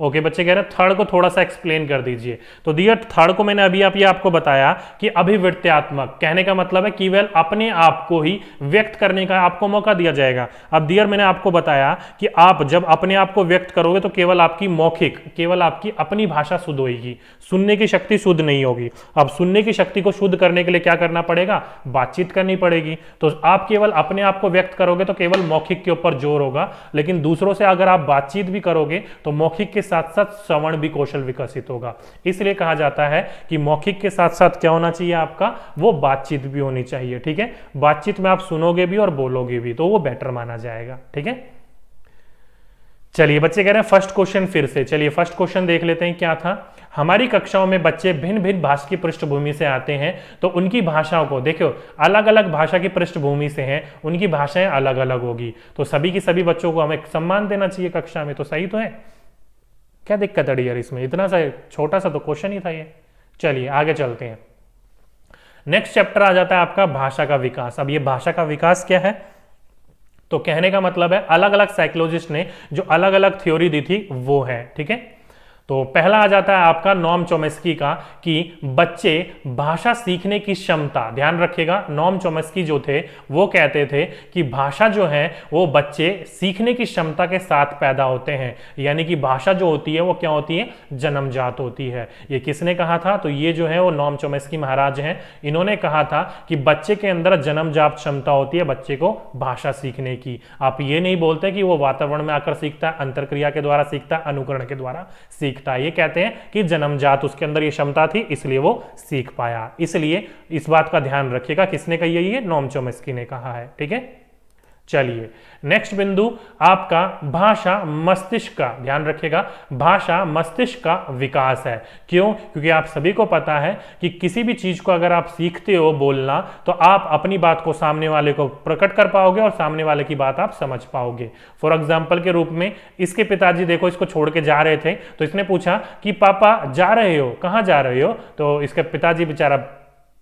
ओके बच्चे कह रहे हैं थर्ड को थोड़ा सा एक्सप्लेन कर दीजिए। तो डियर थर्ड को मैंने अभी आपको बताया कि अभिव्यक्त्यात्मक कहने का मतलब है केवल अपने आप को ही व्यक्त करने का आपको मौका दिया जाएगा। अब डियर मैंने आपको बताया कि आप जब अपने आप को व्यक्त करोगे तो केवल आपकी मौखिक, केवल आपकी अपनी भाषा शुद्ध होगी, सुनने की शक्ति शुद्ध नहीं होगी। अब सुनने की शक्ति को शुद्ध करने के लिए क्या करना पड़ेगा, बातचीत करनी पड़ेगी। तो आप केवल अपने आप को व्यक्त करोगे तो केवल मौखिक के ऊपर जोर होगा, लेकिन दूसरों से अगर आप बातचीत भी करोगे तो मौखिक के साथ साथ श्रवण भी कौशल विकसित होगा। इसलिए कहा जाता है कि मौखिक के साथ साथ क्या होना चाहिए आपका, वो बातचीत भी होनी चाहिए। ठीक है, बातचीत में आप सुनोगे भी और बोलोगे भी तो वो बेटर माना जाएगा। ठीक है, चलिए बच्चे कह रहे हैं फर्स्ट क्वेश्चन फिर से, चलिए फर्स्ट क्वेश्चन देख लेते हैं क्या था। हमारी कक्षाओं में बच्चे भिन्न भिन्न भाषा की पृष्ठभूमि से आते हैं, तो उनकी भाषाओं को देखो, अलग अलग भाषा की पृष्ठभूमि से हैं, उनकी भाषाएं अलग अलग होगी, तो सभी की सभी बच्चों को हमें सम्मान देना चाहिए कक्षा में। तो सही तो है, क्या दिक्कत है डियर इसमें, इतना सा छोटा सा तो क्वेश्चन ही था ये। चलिए आगे चलते हैं। नेक्स्ट चैप्टर आ जाता है आपका भाषा का विकास। अब ये भाषा का विकास क्या है, तो कहने का मतलब है अलग अलग साइकोलॉजिस्ट ने जो अलग अलग थ्योरी दी थी वो है। ठीक है, तो पहला आ जाता है आपका नॉम चोम्स्की का कि बच्चे भाषा सीखने की क्षमता, ध्यान रखिएगा नॉम चोम्स्की जो थे वो कहते थे कि भाषा जो है वो बच्चे सीखने की क्षमता के साथ पैदा होते हैं, यानी कि भाषा जो होती है वो क्या होती है, जन्मजात होती है। ये किसने कहा था, तो ये जो है वो नॉम चोम्स्की महाराज हैं, इन्होंने कहा था कि बच्चे के अंदर जन्मजात क्षमता होती है बच्चे को भाषा सीखने की। आप ये नहीं बोलते कि वो वातावरण में आकर सीखता है, अंतरक्रिया के द्वारा सीखता है, अनुकरण के द्वारा सीखता है। ये कहते हैं कि जन्मजात उसके अंदर ये क्षमता थी इसलिए वो सीख पाया। इसलिए इस बात का ध्यान रखिएगा, किसने कही है, ये नॉम चोम्स्की ने कहा है। ठीक है, चलिए नेक्स्ट बिंदु आपका भाषा मस्तिष्क का, ध्यान रखिएगा भाषा मस्तिष्क का विकास है। क्यों, क्योंकि आप सभी को पता है कि किसी भी चीज को अगर आप सीखते हो बोलना तो आप अपनी बात को सामने वाले को प्रकट कर पाओगे और सामने वाले की बात आप समझ पाओगे। फॉर एग्जाम्पल के रूप में इसके पिताजी देखो इसको छोड़ के जा रहे थे, तो इसने पूछा कि पापा जा रहे हो, कहाँ जा रहे हो, तो इसके पिताजी बेचारा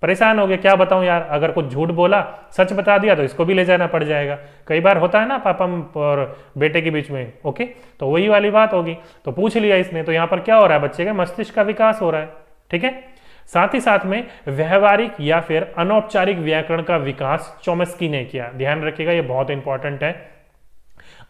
परेशान हो गए, क्या बताऊं यार, अगर कुछ झूठ बोला सच बता दिया तो इसको भी ले जाना पड़ जाएगा। कई बार होता है ना पापा और बेटे के बीच में, ओके, तो वही वाली बात होगी। तो पूछ लिया इसने, तो यहां पर क्या हो रहा है, बच्चे के मस्तिष्क का विकास हो रहा है। ठीक है, साथ ही साथ में व्यवहारिक या फिर अनौपचारिक व्याकरण का विकास चोम्स्की ने किया। ध्यान रखिएगा ये बहुत इंपॉर्टेंट है।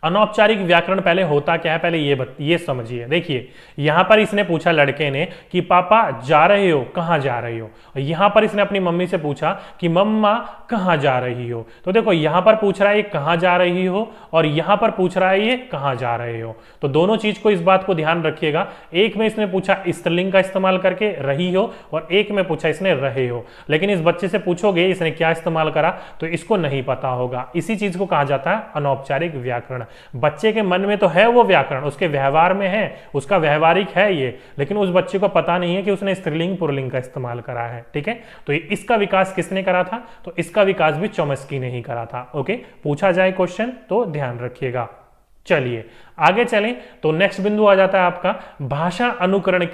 अनौपचारिक व्याकरण पहले होता क्या है, पहले ये समझिए। देखिए यहां पर इसने पूछा लड़के ने कि पापा जा रहे हो, कहां जा रही हो, यहां पर इसने अपनी मम्मी से पूछा कि मम्मा कहां जा रही हो। तो देखो यहां पर पूछ रहा है ये कहां जा रही हो और यहां पर पूछ रहा है ये कहां जा रहे हो। तो दोनों चीज को, इस बात को ध्यान रखिएगा, एक में इसने पूछा स्त्रीलिंग का इस्तेमाल करके रही हो और एक में पूछा इसने रहे हो। लेकिन इस बच्चे से पूछोगे इसने क्या इस्तेमाल करा तो इसको नहीं पता होगा। इसी चीज को कहा जाता है अनौपचारिक व्याकरण। बच्चे के मन में तो है वो व्याकरण, उसके व्यवहार में है, उसका व्यवहारिक है ये, लेकिन उस बच्चे को पता नहीं है कि उसने स्त्रीलिंग पुल्लिंग का इस्तेमाल करा है। ठीक है, तो इसका विकास किसने करा था, तो इसका विकास भी चोम्स्की ने ही करा था। ओके, पूछा जाए क्वेश्चन तो ध्यान रखिएगा। चलिए आगे चलें, तो नेक्स्ट बिंदु आ जाता है आपका भाषा अनुकरण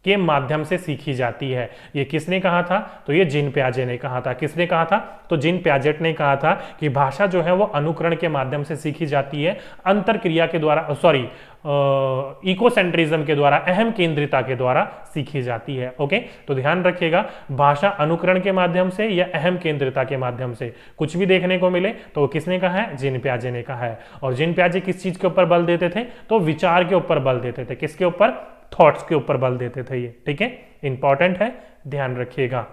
के माध्यम से सीखी जाती है। ये किसने कहा था, तो ये जीन पियाजे ने कहा था। किसने कहा था, तो जीन पियाजेट ने कहा था कि भाषा जो है वो अनुकरण के माध्यम से सीखी जाती है, अंतरक्रिया के द्वारा, सॉरी इकोसेंट्रिज्म के द्वारा, अहम केंद्रिता के द्वारा सीखी जाती है। ओके, तो ध्यान रखिएगा भाषा अनुकरण के माध्यम से या अहम केंद्रिता के माध्यम से कुछ भी देखने को मिले तो किसने कहा है, जीन पियाजे ने कहा है। और जीन पियाजे किस चीज के ऊपर बल देते थे, तो विचार के ऊपर बल देते थे। किसके ऊपर, थॉट्स के ऊपर बल देते थे ये। ठीक है, इंपॉर्टेंट है, ध्यान रखिएगा।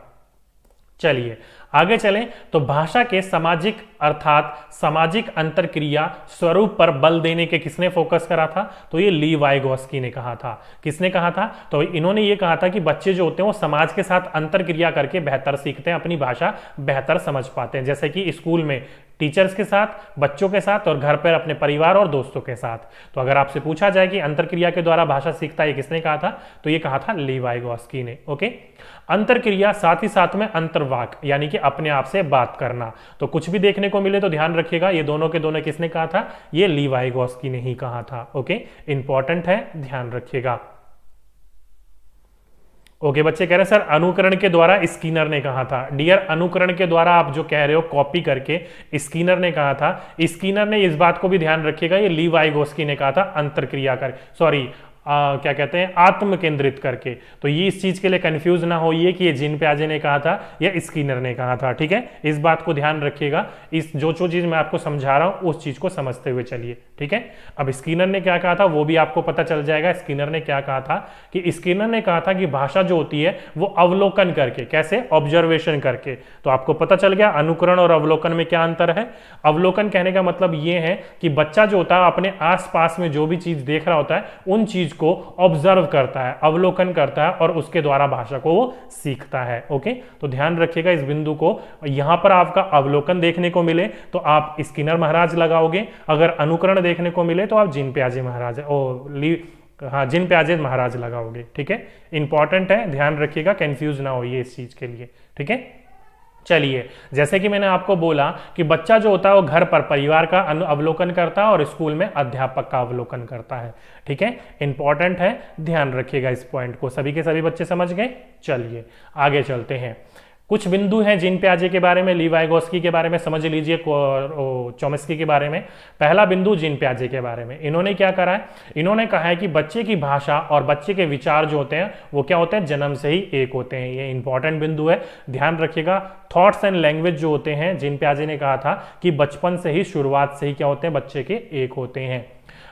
चलिए आगे चलें, तो भाषा के सामाजिक अर्थात सामाजिक अंतरक्रिया स्वरूप पर बल देने के किसने फोकस करा था, तो ये ली वाइगोस्की ने कहा था। किसने कहा था, तो इन्होंने ये कहा था कि बच्चे जो होते हैं वो समाज के साथ अंतरक्रिया करके बेहतर सीखते हैं, अपनी भाषा बेहतर समझ पाते हैं। जैसे कि स्कूल में टीचर्स के साथ, बच्चों के साथ और घर पर अपने परिवार और दोस्तों के साथ। तो अगर आपसे पूछा जाए कि अंतरक्रिया के द्वारा भाषा सीखता है, किसने कहा था, तो ये कहा था ली वाइगोस्की ने। ओके, अंतरक्रिया साथ ही साथ में अंतर्वाक यानी कि अपने आप से बात करना। तो कुछ भी देखने को मिले तो ध्यान रखिएगा ये दोनों के दोनों किसने कहा था, ये ली वाइगोस्की ने ही कहा था। ओके, इंपॉर्टेंट है, ध्यान रखिएगा। ओके बच्चे कह रहे हैं सर अनुकरण के द्वारा स्किनर ने कहा था। डियर अनुकरण के द्वारा आप जो कह रहे हो कॉपी करके, स्किनर ने कहा था। स्किनर ने इस बात को भी ध्यान रखिएगा, ये ली वाइगोस्की ने कहा था अंतरक्रिया कर, सॉरी क्या कहते हैं, आत्म केंद्रित करके। तो ये इस चीज के लिए कंफ्यूज ना होइए कि ये जीन पियाजे ने कहा था या स्किनर ने कहा था, ठीक है। इस बात को ध्यान रखिएगा, इस जो चीज मैं आपको समझा रहा हूं उस चीज को समझते हुए चलिए, ठीक है। अब स्किनर ने क्या कहा था वो भी आपको पता चल जाएगा। स्किनर ने क्या कहा था कि स्किनर ने कहा था कि भाषा जो होती है वो अवलोकन करके, कैसे, ऑब्जर्वेशन करके। तो आपको पता चल गया अनुकरण और अवलोकन में क्या अंतर है। अवलोकन कहने का मतलब ये है कि बच्चा जो होता है अपने आसपास में जो भी चीज देख रहा होता है उन चीज को ऑब्जर्व करता है, अवलोकन करता है और उसके द्वारा भाषा को वो सीखता है। ओके, तो ध्यान रखिएगा इस बिंदु को। यहां पर आपका अवलोकन देखने को मिले तो आप स्किनर महाराज लगाओगे, अगर अनुकरण देखने को मिले तो आप जीन पियाजे महाराज जीन पियाजे महाराज लगाओगे, ठीक है। इंपॉर्टेंट है, ध्यान रखिएगा, कंफ्यूज ना होइए इस चीज के लिए, ठीक है। चलिए, जैसे कि मैंने आपको बोला कि बच्चा जो होता है वो घर पर परिवार का अवलोकन करता है और स्कूल में अध्यापक का अवलोकन करता है, ठीक है। इंपॉर्टेंट है, ध्यान रखिएगा इस पॉइंट को। सभी के सभी बच्चे समझ गए। चलिए आगे चलते हैं। कुछ बिंदु हैं जीन पियाजे के बारे में, ली वाइगोस्की के बारे में समझ लीजिए, चॉम्स्की के बारे में। पहला बिंदु जीन पियाजे के बारे में, इन्होंने क्या करा है, इन्होंने कहा है कि बच्चे की भाषा और बच्चे के विचार जो होते हैं वो क्या होते हैं, जन्म से ही एक होते हैं। ये इंपॉर्टेंट बिंदु है, ध्यान रखिएगा। थॉट्स एंड लैंग्वेज जो होते हैं, जीन पियाजे ने कहा था कि बचपन से ही, शुरुआत से ही क्या होते हैं, बच्चे के एक होते हैं।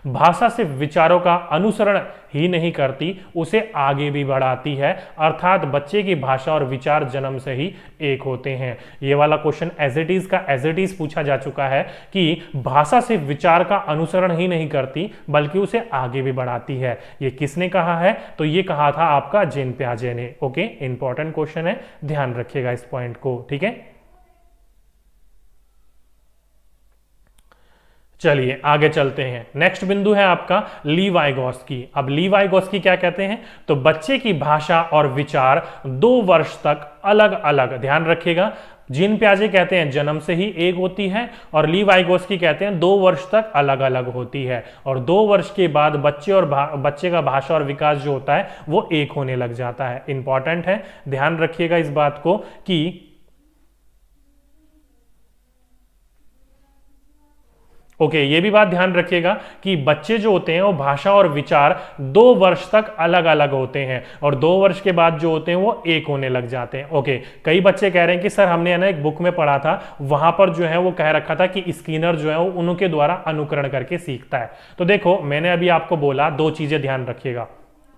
भाषा सिर्फ विचारों का अनुसरण ही नहीं करती, उसे आगे भी बढ़ाती है, अर्थात बच्चे की भाषा और विचार जन्म से ही एक होते हैं। ये वाला क्वेश्चन एज इट इज का एज इट इज पूछा जा चुका है कि भाषा सिर्फ विचार का अनुसरण ही नहीं करती बल्कि उसे आगे भी बढ़ाती है। ये किसने कहा है, तो ये कहा था आपका जीन पियाजे ने। ओके, इंपॉर्टेंट क्वेश्चन है, ध्यान रखिएगा इस पॉइंट को, ठीक है। चलिए आगे चलते हैं। नेक्स्ट बिंदु है आपका ली वाइगोस्की। अब ली वाइगोस्की क्या कहते हैं, तो बच्चे की भाषा और विचार 2 वर्ष तक अलग अलग, ध्यान रखिएगा, जीन पियाजे कहते हैं जन्म से ही एक होती है और ली वाइगोस्की कहते हैं 2 वर्ष तक अलग अलग होती है, और 2 वर्ष के बाद बच्चे का भाषा और विकास जो होता है वो एक होने लग जाता है। इंपॉर्टेंट है, ध्यान रखिएगा इस बात को कि ओके, ये भी बात ध्यान रखिएगा कि बच्चे जो होते हैं वो भाषा और विचार 2 वर्ष तक अलग अलग होते हैं और 2 वर्ष के बाद जो होते हैं वो एक होने लग जाते हैं। ओके, कई बच्चे कह रहे हैं कि सर हमने ना एक बुक में पढ़ा था, वहां पर जो है वो कह रखा था कि स्किनर जो है वो उनके द्वारा अनुकरण करके सीखता है। तो देखो, मैंने अभी आपको बोला 2 चीजें ध्यान रखिएगा।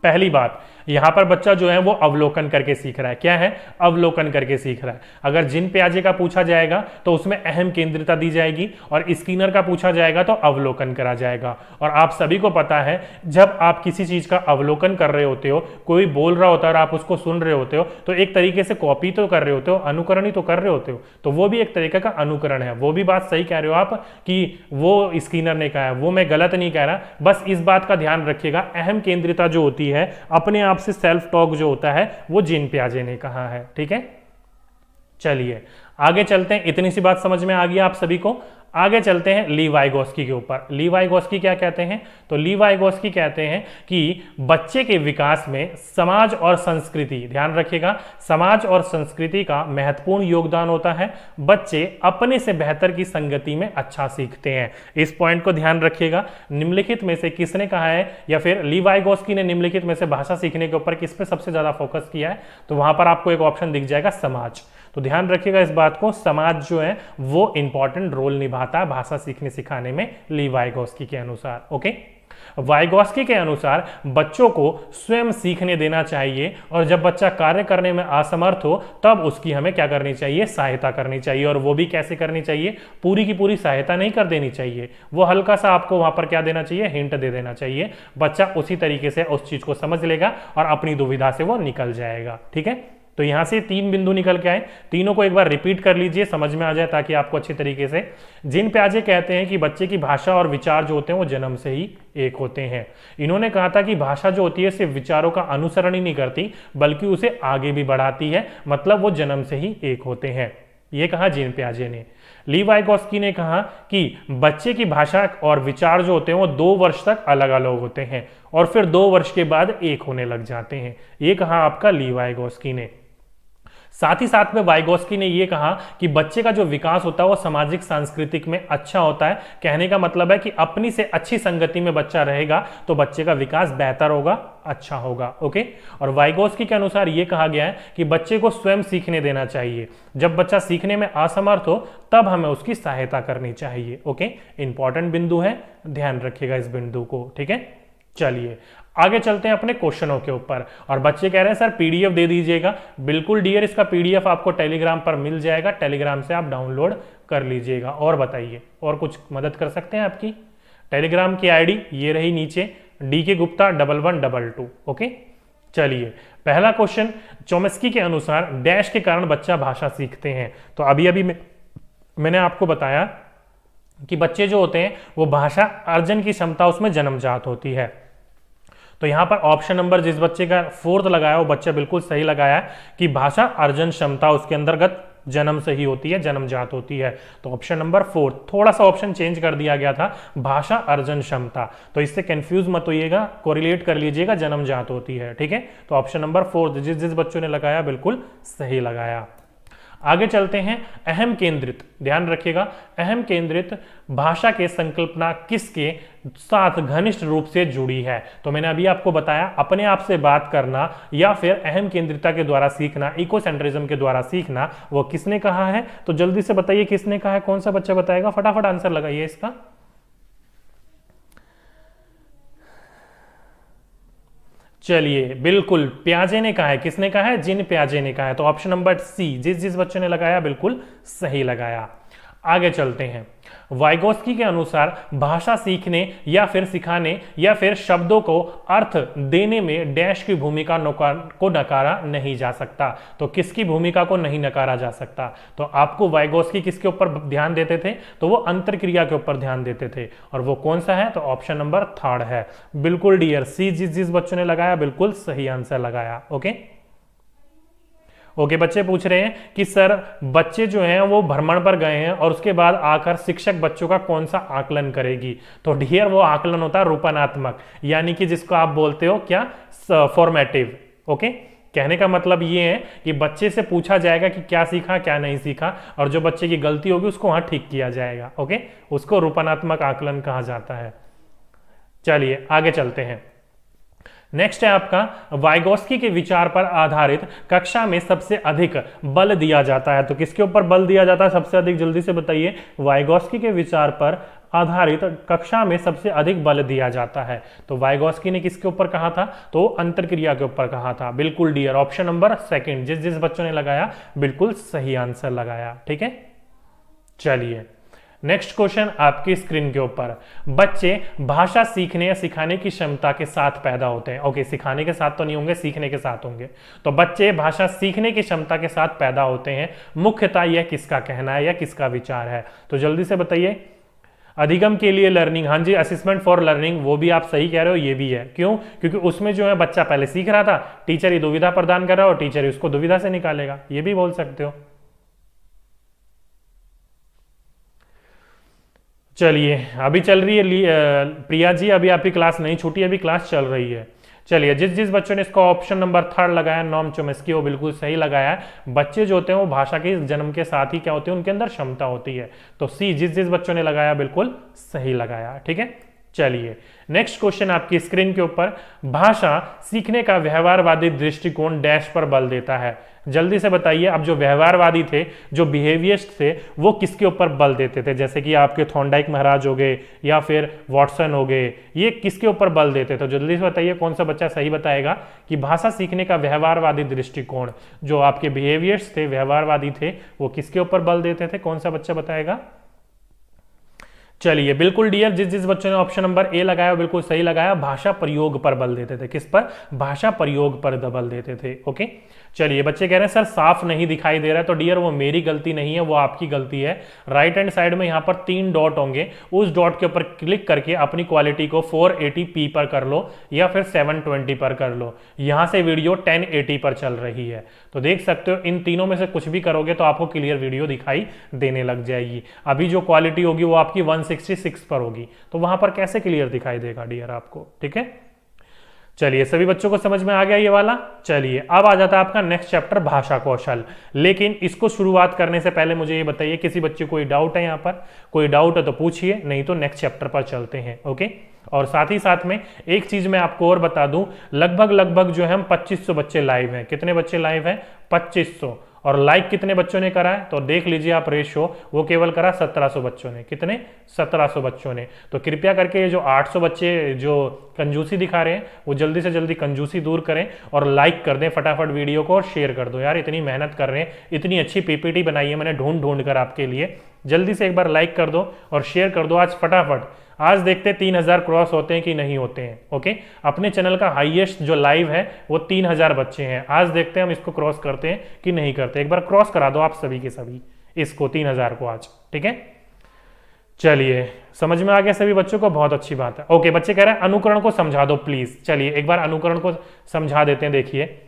पहली बात, यहां पर बच्चा जो है वो अवलोकन करके सीख रहा है। क्या है, अवलोकन करके सीख रहा है। अगर जीन पियाजे का पूछा जाएगा तो उसमें अहम केंद्रिता दी जाएगी और स्किनर का पूछा जाएगा तो अवलोकन करा जाएगा। और आप सभी को पता है, जब आप किसी चीज का अवलोकन कर रहे होते हो, कोई बोल रहा होता है और आप उसको सुन रहे होते हो, तो एक तरीके से कॉपी तो कर रहे होते हो, अनुकरण ही तो कर रहे होते हो, तो वो भी एक तरीके का अनुकरण है। वो भी बात सही कह रहे हो आप कि वो स्किनर ने कहा है, वो मैं गलत नहीं कह रहा। बस इस बात का ध्यान रखिएगा, अहम केंद्रिता जो होती है, अपने आप से सेल्फ टॉक जो होता है, वो जीन पियाजे ने कहा है, ठीक है। चलिए आगे चलते हैं। इतनी सी बात समझ में आ गई आप सभी को। आगे चलते हैं ली वाइगोस्की के ऊपर। ली वाइगोस्की क्या कहते हैं, तो ली वाइगोस्की कहते हैं कि बच्चे के विकास में समाज और संस्कृति, ध्यान रखिएगा, समाज और संस्कृति का महत्वपूर्ण योगदान होता है। बच्चे अपने से बेहतर की संगति में अच्छा सीखते हैं। इस पॉइंट को ध्यान रखिएगा। निम्नलिखित में से किसने कहा है, या फिर ली वाइगोस्की ने निम्नलिखित में से भाषा सीखने के ऊपर किस पे सबसे ज्यादा फोकस किया है, तो वहां पर आपको एक ऑप्शन दिख जाएगा, समाज। तो ध्यान रखिएगा इस बात को, समाज जो है वो इंपॉर्टेंट रोल निभाता है भाषा सीखने सिखाने में, ली वाइगोस्की के अनुसार। ओके, वाइगोस्की के अनुसार बच्चों को स्वयं सीखने देना चाहिए और जब बच्चा कार्य करने में असमर्थ हो तब उसकी हमें क्या करनी चाहिए, सहायता करनी चाहिए। और वो भी कैसे करनी चाहिए, पूरी की पूरी सहायता नहीं कर देनी चाहिए, वो हल्का सा आपको वहां पर क्या देना चाहिए, हिंट दे देना चाहिए। बच्चा उसी तरीके से उस चीज को समझ लेगा और अपनी दुविधा से वो निकल जाएगा, ठीक है। तो यहां से 3 बिंदु निकल के आए, तीनों को एक बार रिपीट कर लीजिए, समझ में आ जाए ताकि आपको अच्छी तरीके से। जीन पियाजे कहते हैं कि बच्चे की भाषा और विचार जो होते हैं वो जन्म से ही एक होते हैं। इन्होंने कहा था कि भाषा जो होती है सिर्फ विचारों का अनुसरण ही नहीं करती बल्कि उसे आगे भी बढ़ाती है, मतलब वो जन्म से ही एक होते हैं। ये कहा जीन पियाजे ने। ली वाइगोस्की ने कहा कि बच्चे की भाषा और विचार जो होते हैं वो 2 वर्ष तक अलग अलग होते हैं और फिर 2 वर्ष के बाद एक होने लग जाते हैं। ये कहा आपका ली वाइगोस्की ने। साथ ही साथ में वाइगोस्की ने यह कहा कि बच्चे का जो विकास होता है वो सामाजिक सांस्कृतिक में अच्छा होता है। कहने का मतलब है कि अपनी से अच्छी संगति में बच्चा रहेगा तो बच्चे का विकास बेहतर होगा, अच्छा होगा। ओके, और वाइगोस्की के अनुसार यह कहा गया है कि बच्चे को स्वयं सीखने देना चाहिए। जब बच्चा सीखने में असमर्थ हो तब हमें उसकी सहायता करनी चाहिए। ओके, इंपॉर्टेंट बिंदु है, ध्यान रखिएगा इस बिंदु को। ठीक है, चलिए आगे चलते हैं अपने क्वेश्चनों के ऊपर। और बच्चे कह रहे हैं सर पीडीएफ दे दीजिएगा। बिल्कुल डियर, इसका पीडीएफ आपको टेलीग्राम पर मिल जाएगा, टेलीग्राम से आप डाउनलोड कर लीजिएगा। और बताइए, और कुछ मदद कर सकते हैं आपकी? टेलीग्राम की आईडी ये रही नीचे, DK Gupta 1112। ओके, चलिए पहला क्वेश्चन, चोम्स्की के अनुसार डैश के कारण बच्चा भाषा सीखते हैं। तो अभी अभी मैंने आपको बताया कि बच्चे जो होते हैं वो भाषा अर्जन की क्षमता उसमें जन्मजात होती है। तो यहां पर ऑप्शन नंबर जिस बच्चे का 4th लगाया वो बच्चा बिल्कुल सही लगाया कि भाषा अर्जन क्षमता उसके अंतर्गत जन्म से ही होती है, जन्मजात होती है। तो ऑप्शन नंबर 4, थोड़ा सा ऑप्शन चेंज कर दिया गया था, भाषा अर्जन क्षमता, तो इससे कंफ्यूज मत होइएगा, कोरिलेट कर लीजिएगा, जन्मजात होती है। ठीक है, तो ऑप्शन नंबर 4 जिस जिस बच्चों ने लगाया बिल्कुल सही लगाया। आगे चलते हैं, अहम केंद्रित, ध्यान रखिएगा, अहम केंद्रित भाषा के संकल्पना किसके साथ घनिष्ठ रूप से जुड़ी है? तो मैंने अभी आपको बताया, अपने आप से बात करना या फिर अहम केंद्रिता के द्वारा सीखना, इकोसेंट्रिज्म के द्वारा सीखना, वो किसने कहा है? तो जल्दी से बताइए किसने कहा है, कौन सा बच्चा बताएगा? फटाफट आंसर लगाइए इसका। चलिए बिल्कुल प्याजे ने कहा है। किसने कहा है? जिन प्याजे ने कहा है। तो ऑप्शन नंबर सी, जिस जिस बच्चों ने लगाया बिल्कुल सही लगाया। आगे चलते हैं, वाइगोस्की के अनुसार भाषा सीखने या फिर सिखाने या फिर शब्दों को अर्थ देने में डैश की भूमिका को नकारा नहीं जा सकता। तो किसकी भूमिका को नहीं नकारा जा सकता? तो आपको वाइगोस्की किसके ऊपर ध्यान देते थे? तो वो अंतरक्रिया के ऊपर ध्यान देते थे, और वो कौन सा है? तो ऑप्शन नंबर 3 है। बिल्कुल डियर, सी जिस जिस बच्चों ने लगाया बिल्कुल सही आंसर लगाया। ओके, बच्चे पूछ रहे हैं कि सर बच्चे जो हैं वो भ्रमण पर गए हैं और उसके बाद आकर शिक्षक बच्चों का कौन सा आकलन करेगी? तो डियर वो आकलन होता है रूपनात्मक, यानी कि जिसको आप बोलते हो क्या? फॉर्मेटिव। ओके, कहने का मतलब ये है कि बच्चे से पूछा जाएगा कि क्या सीखा क्या नहीं सीखा, और जो बच्चे की गलती होगी उसको वहां ठीक किया जाएगा। ओके, उसको रूपनात्मक आकलन कहा जाता है। चलिए आगे चलते हैं। नेक्स्ट है आपका, वाइगोस्की के विचार पर आधारित कक्षा में सबसे अधिक बल दिया जाता है। तो किसके ऊपर बल दिया जाता है सबसे अधिक? जल्दी से बताइए। वाइगोस्की के विचार पर आधारित कक्षा में सबसे अधिक बल दिया जाता है। तो वाइगोस्की ने किसके ऊपर कहा था? तो अंतरक्रिया के ऊपर कहा था। बिल्कुल डियर, ऑप्शन नंबर 2 जिस जिस बच्चों ने लगाया बिल्कुल सही आंसर लगाया। ठीक है, चलिए नेक्स्ट क्वेश्चन आपकी स्क्रीन के ऊपर, बच्चे भाषा सीखने या सिखाने की क्षमता के साथ पैदा होते हैं। ओके, सिखाने के साथ तो नहीं होंगे, सीखने के साथ होंगे। तो बच्चे भाषा सीखने की क्षमता के साथ पैदा होते हैं, मुख्यतः यह किसका कहना है या किसका विचार है? तो जल्दी से बताइए। अधिगम के लिए लर्निंग, हाँ जी, असिस्मेंट फॉर लर्निंग, वो भी आप सही कह रहे हो, ये भी है। क्यों? क्योंकि उसमें जो है बच्चा पहले सीख रहा था, टीचर ही दुविधा प्रदान कर रहा है और टीचर ही उसको दुविधा से निकालेगा, ये भी बोल सकते हो। चलिए अभी चल रही है प्रिया जी, अभी आपकी क्लास नहीं छूटी, अभी क्लास चल रही है। चलिए जिस जिस बच्चों ने इसका ऑप्शन नंबर 3 लगाया, नॉम चोम्स्की, वो बिल्कुल सही लगाया है। बच्चे जो होते हैं वो भाषा के जन्म के साथ ही क्या होती है? उनके अंदर क्षमता होती है। तो सी जिस जिस बच्चों ने लगाया बिल्कुल सही लगाया। ठीक है, चलिए नेक्स्ट क्वेश्चन आपकी स्क्रीन के ऊपर, भाषा सीखने का व्यवहारवादी दृष्टिकोण डैश पर बल देता है। जल्दी से बताइए। अब जो व्यवहारवादी थे, जो बिहेवियरिस्ट थे, वो किसके ऊपर बल देते थे? जैसे कि आपके थॉर्नडाइक महाराज हो गए या फिर वॉटसन हो गए, ये किसके ऊपर बल देते थे? जल्दी से बताइए कौन सा बच्चा सही बताएगा कि भाषा सीखने का व्यवहारवादी दृष्टिकोण, जो आपके बिहेवियर्स थे, व्यवहारवादी थे, वो किसके ऊपर बल देते थे? कौन सा बच्चा बताएगा? चलिए बिल्कुल डियर, जिस जिस बच्चों ने ऑप्शन नंबर ए लगाया बिल्कुल सही लगाया, भाषा प्रयोग पर बल देते थे। किस पर? भाषा प्रयोग पर बल देते थे। ओके, चलिए बच्चे कह रहे हैं सर साफ नहीं दिखाई दे रहा है। तो डियर वो मेरी गलती नहीं है, वो आपकी गलती है। राइट हैंड साइड में यहाँ पर 3 डॉट होंगे, उस डॉट के ऊपर क्लिक करके अपनी क्वालिटी को 480p पर कर लो या फिर 720 पर कर लो। यहां से वीडियो 1080 पर चल रही है, तो देख सकते हो इन तीनों में से कुछ भी करोगे तो आपको क्लियर वीडियो दिखाई देने लग जाएगी। अभी जो क्वालिटी होगी वो आपकी 166 पर होगी, तो वहां पर कैसे क्लियर दिखाई देगा डियर आपको? ठीक है, चलिए सभी बच्चों को समझ में आ गया ये वाला। चलिए अब आ जाता है आपका नेक्स्ट चैप्टर भाषा कौशल। लेकिन इसको शुरुआत करने से पहले मुझे ये बताइए, किसी बच्चे को कोई डाउट है यहाँ पर? कोई डाउट है तो पूछिए, नहीं तो नेक्स्ट चैप्टर पर चलते हैं। ओके, और साथ ही साथ में एक चीज मैं आपको और बता दूं, लगभग जो है हम 2500 बच्चे लाइव हैं। कितने बच्चे लाइव हैं? 2500। और लाइक कितने बच्चों ने करा है तो देख लीजिए आप रेशो, वो केवल करा 1700 बच्चों ने। कितने? 1700 बच्चों ने। तो कृपया करके ये जो 800 बच्चे जो कंजूसी दिखा रहे हैं वो जल्दी से जल्दी कंजूसी दूर करें और लाइक कर दें फटाफट वीडियो को और शेयर कर दो यार। इतनी मेहनत कर रहे हैं, इतनी अच्छी पीपीटी बनाई है मैंने ढूंढ कर आपके लिए, जल्दी से एक बार लाइक कर दो और शेयर कर दो आज फटाफट। आज देखते 3000 क्रॉस होते हैं कि नहीं होते हैं। ओके, अपने चैनल का हाईएस्ट जो लाइव है वो 3000 बच्चे हैं। आज देखते हैं हम इसको क्रॉस करते हैं कि नहीं करते। एक बार क्रॉस करा दो आप सभी के सभी इसको 3000 को आज, ठीक है। चलिए समझ में आ गया सभी बच्चों को, बहुत अच्छी बात है। ओके, बच्चे कह रहे हैं अनुकरण को समझा दो प्लीज। चलिए एक बार अनुकरण को समझा देते हैं। देखिए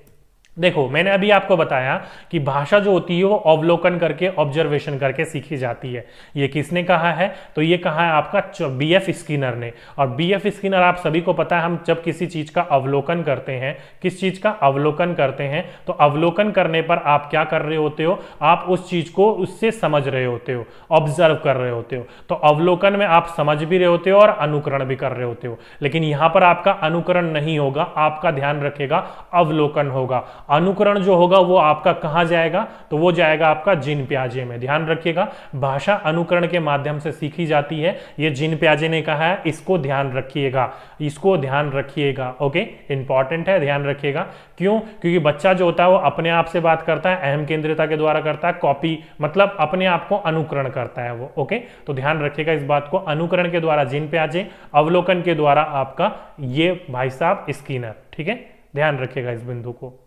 देखो, मैंने अभी आपको बताया कि भाषा जो होती है वो अवलोकन करके, ऑब्जर्वेशन करके सीखी जाती है। ये किसने कहा है? तो ये कहा है आपका बीएफ स्किनर ने। और बीएफ स्किनर आप सभी को पता है, हम जब किसी चीज का अवलोकन करते हैं, किस चीज का अवलोकन करते हैं, तो अवलोकन करने पर आप क्या कर रहे होते हो? आप उस चीज को उससे समझ रहे होते हो, ऑब्जर्व कर रहे होते हो। तो अवलोकन में आप समझ भी रहे होते हो और अनुकरण भी कर रहे होते हो। लेकिन यहां पर आपका अनुकरण नहीं होगा, आपका ध्यान रखेगा अवलोकन होगा। अनुकरण जो होगा वो आपका कहां जाएगा? तो वो जाएगा आपका जिन प्याजे में। ध्यान रखिएगा, भाषा अनुकरण के माध्यम से सीखी जाती है। ये जिन प्याजे ने कहा है, इसको ध्यान रखिएगा, इसको ध्यान रखिएगा। ओके, इंपॉर्टेंट है, ध्यान रखिएगा। क्यों? क्योंकि बच्चा जो होता है वो अपने आप से बात करता है, अहम केंद्रिता के द्वारा करता है, कॉपी मतलब अपने आप को अनुकरण करता है वो। ओके, तो ध्यान रखिएगा इस बात को। अनुकरण के द्वारा जिन प्याजे, अवलोकन के द्वारा आपका ये भाई साहब स्किनर। ठीक है, ध्यान रखिएगा इस बिंदु को।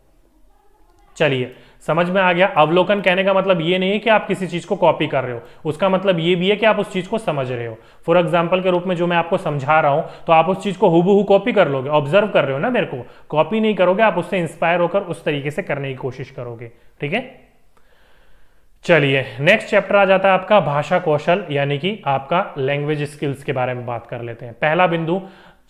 चलिए समझ में आ गया। अवलोकन कहने का मतलब ये नहीं है कि आप किसी चीज को कॉपी कर रहे हो, उसका मतलब ये भी है कि आप उस चीज को समझ रहे हो। फॉर एग्जांपल के रूप में जो मैं आपको समझा रहा हूं, तो आप उस चीज को हूबहू कॉपी कर लोगे, ऑब्जर्व कर रहे हो ना मेरे को, कॉपी नहीं करोगे, आप उससे इंस्पायर होकर उस तरीके से करने की कोशिश करोगे। ठीक है, चलिए नेक्स्ट चैप्टर आ जाता है आपका भाषा कौशल, यानी कि आपका लैंग्वेज स्किल्स के बारे में बात कर लेते हैं। पहला बिंदु,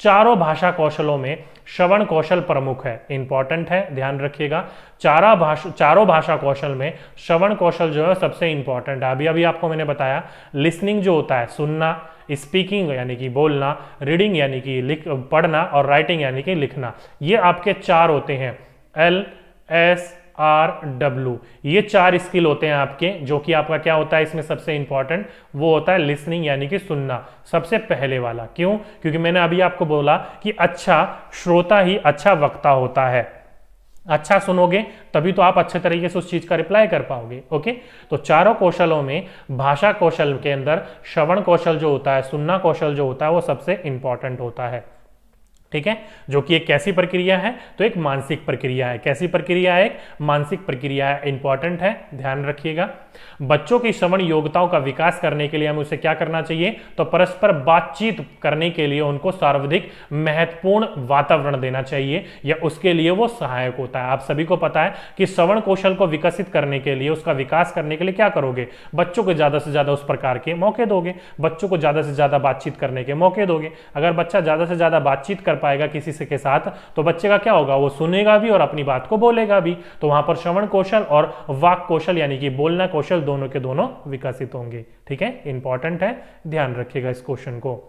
चारों भाषा कौशलों में श्रवण कौशल प्रमुख है। इंपॉर्टेंट है, ध्यान रखिएगा। चारों भाषा कौशल में श्रवण कौशल जो है सबसे इंपॉर्टेंट है। अभी अभी आपको मैंने बताया, लिसनिंग जो होता है सुनना, स्पीकिंग यानी कि बोलना, रीडिंग यानी कि पढ़ना, और राइटिंग यानी कि लिखना, ये आपके चार होते हैं। LSRW, ये चार स्किल होते हैं आपके, जो कि आपका क्या होता है इसमें सबसे इंपॉर्टेंट, वो होता है लिसनिंग यानी कि सुनना, सबसे पहले वाला। क्यों? क्योंकि मैंने अभी आपको बोला कि अच्छा श्रोता ही अच्छा वक्ता होता है। अच्छा सुनोगे तभी तो आप अच्छे तरीके से उस चीज का रिप्लाई कर पाओगे। ओके, तो चारों कौशलों में भाषा कौशल के अंदर श्रवण कौशल जो होता है, सुनना कौशल जो होता है, वो सबसे इंपॉर्टेंट होता है। ठीक है, जो कि एक कैसी प्रक्रिया है? तो एक मानसिक प्रक्रिया है। कैसी प्रक्रिया है? एक मानसिक प्रक्रिया है। इंपॉर्टेंट है, ध्यान रखिएगा। बच्चों की श्रवण योग्यताओं का विकास करने के लिए हमें उसे क्या करना चाहिए? तो परस्पर बातचीत करने के लिए उनको सर्वाधिक महत्वपूर्ण वातावरण देना चाहिए, या उसके लिए वो सहायक होता है। आप सभी को पता है कि श्रवण कौशल को विकसित करने के लिए, उसका विकास करने के लिए क्या करोगे? बच्चों को ज्यादा से ज्यादा उस प्रकार के मौके दोगे, बच्चों को ज्यादा से ज्यादा बातचीत करने के मौके दोगे। अगर बच्चा ज्यादा से ज्यादा बातचीत कर पाएगा किसी से के साथ, तो बच्चे का क्या होगा? वो सुनेगा भी और अपनी बात को बोलेगा भी। तो वहां पर श्रवण कौशल और वाक कौशल यानी कि बोलना कौशल दोनों के दोनों विकसित होंगे। ठीक है, इंपॉर्टेंट है, ध्यान रखिएगा इस क्वेश्चन को।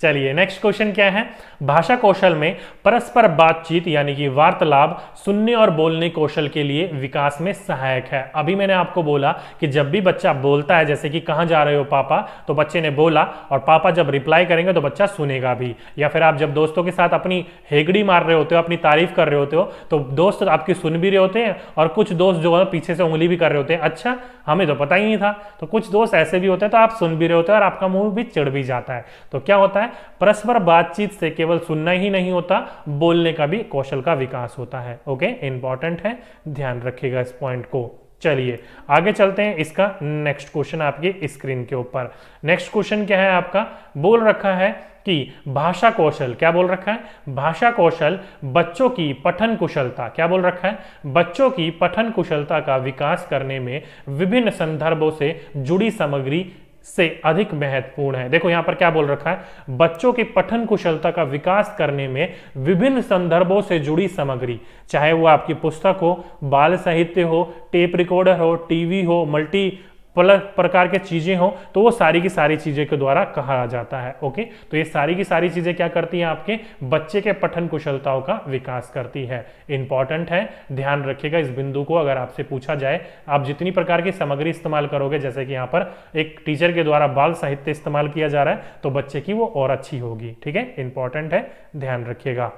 चलिए नेक्स्ट क्वेश्चन क्या है? भाषा कौशल में परस्पर बातचीत यानी कि वार्तालाप सुनने और बोलने कौशल के लिए विकास में सहायक है। अभी मैंने आपको बोला कि जब भी बच्चा बोलता है, जैसे कि कहां जा रहे हो पापा, तो बच्चे ने बोला और पापा जब रिप्लाई करेंगे तो बच्चा सुनेगा भी। या फिर आप जब दोस्तों के साथ अपनी हेगड़ी मार रहे होते हो, अपनी तारीफ कर रहे होते हो, तो दोस्त आपकी सुन भी रहे होते हैं और कुछ दोस्त जो है पीछे से उंगली भी कर रहे होते हैं, अच्छा हमें तो पता ही नहीं था। तो कुछ दोस्त ऐसे भी होते हैं, तो आप सुन भी रहे होते हैं और आपका मुंह भी चिढ़ भी जाता है। तो क्या होता है? परस्पर बातचीत से केवल सुनना ही नहीं होता, बोलने का भी कौशल का विकास होता है। ओके, इंपॉर्टेंट है, ध्यान रखिएगा इस पॉइंट को। चलिए आगे चलते हैं। इसका नेक्स्ट क्वेश्चन आपकी स्क्रीन के ऊपर। नेक्स्ट क्वेश्चन क्या है आपका? बोल रखा है कि भाषा कौशल, क्या बोल रखा है? भाषा कौशल बच्चों की पठन कुशलता, क्या बोल रखा है? बच्चों की पठन कुशलता का विकास करने में विभिन्न संदर्भों से जुड़ी सामग्री से अधिक महत्वपूर्ण है। देखो यहां पर क्या बोल रखा है, बच्चों की पठन कुशलता का विकास करने में विभिन्न संदर्भों से जुड़ी सामग्री, चाहे वो आपकी पुस्तक हो, बाल साहित्य हो, टेप रिकॉर्डर हो, टीवी हो, मल्टी प्रकार के चीजें हो, तो वो सारी की सारी चीजें के द्वारा कहा जाता है। ओके, तो ये सारी की सारी चीजें क्या करती हैं, आपके बच्चे के पठन कुशलताओं का विकास करती है। इंपॉर्टेंट है, ध्यान रखिएगा इस बिंदु को। अगर आपसे पूछा जाए आप जितनी प्रकार की सामग्री इस्तेमाल करोगे, जैसे कि यहाँ पर एक टीचर के द्वारा बाल साहित्य इस्तेमाल किया जा रहा है, तो बच्चे की वो और अच्छी होगी। ठीक है, इंपॉर्टेंट है, ध्यान रखिएगा।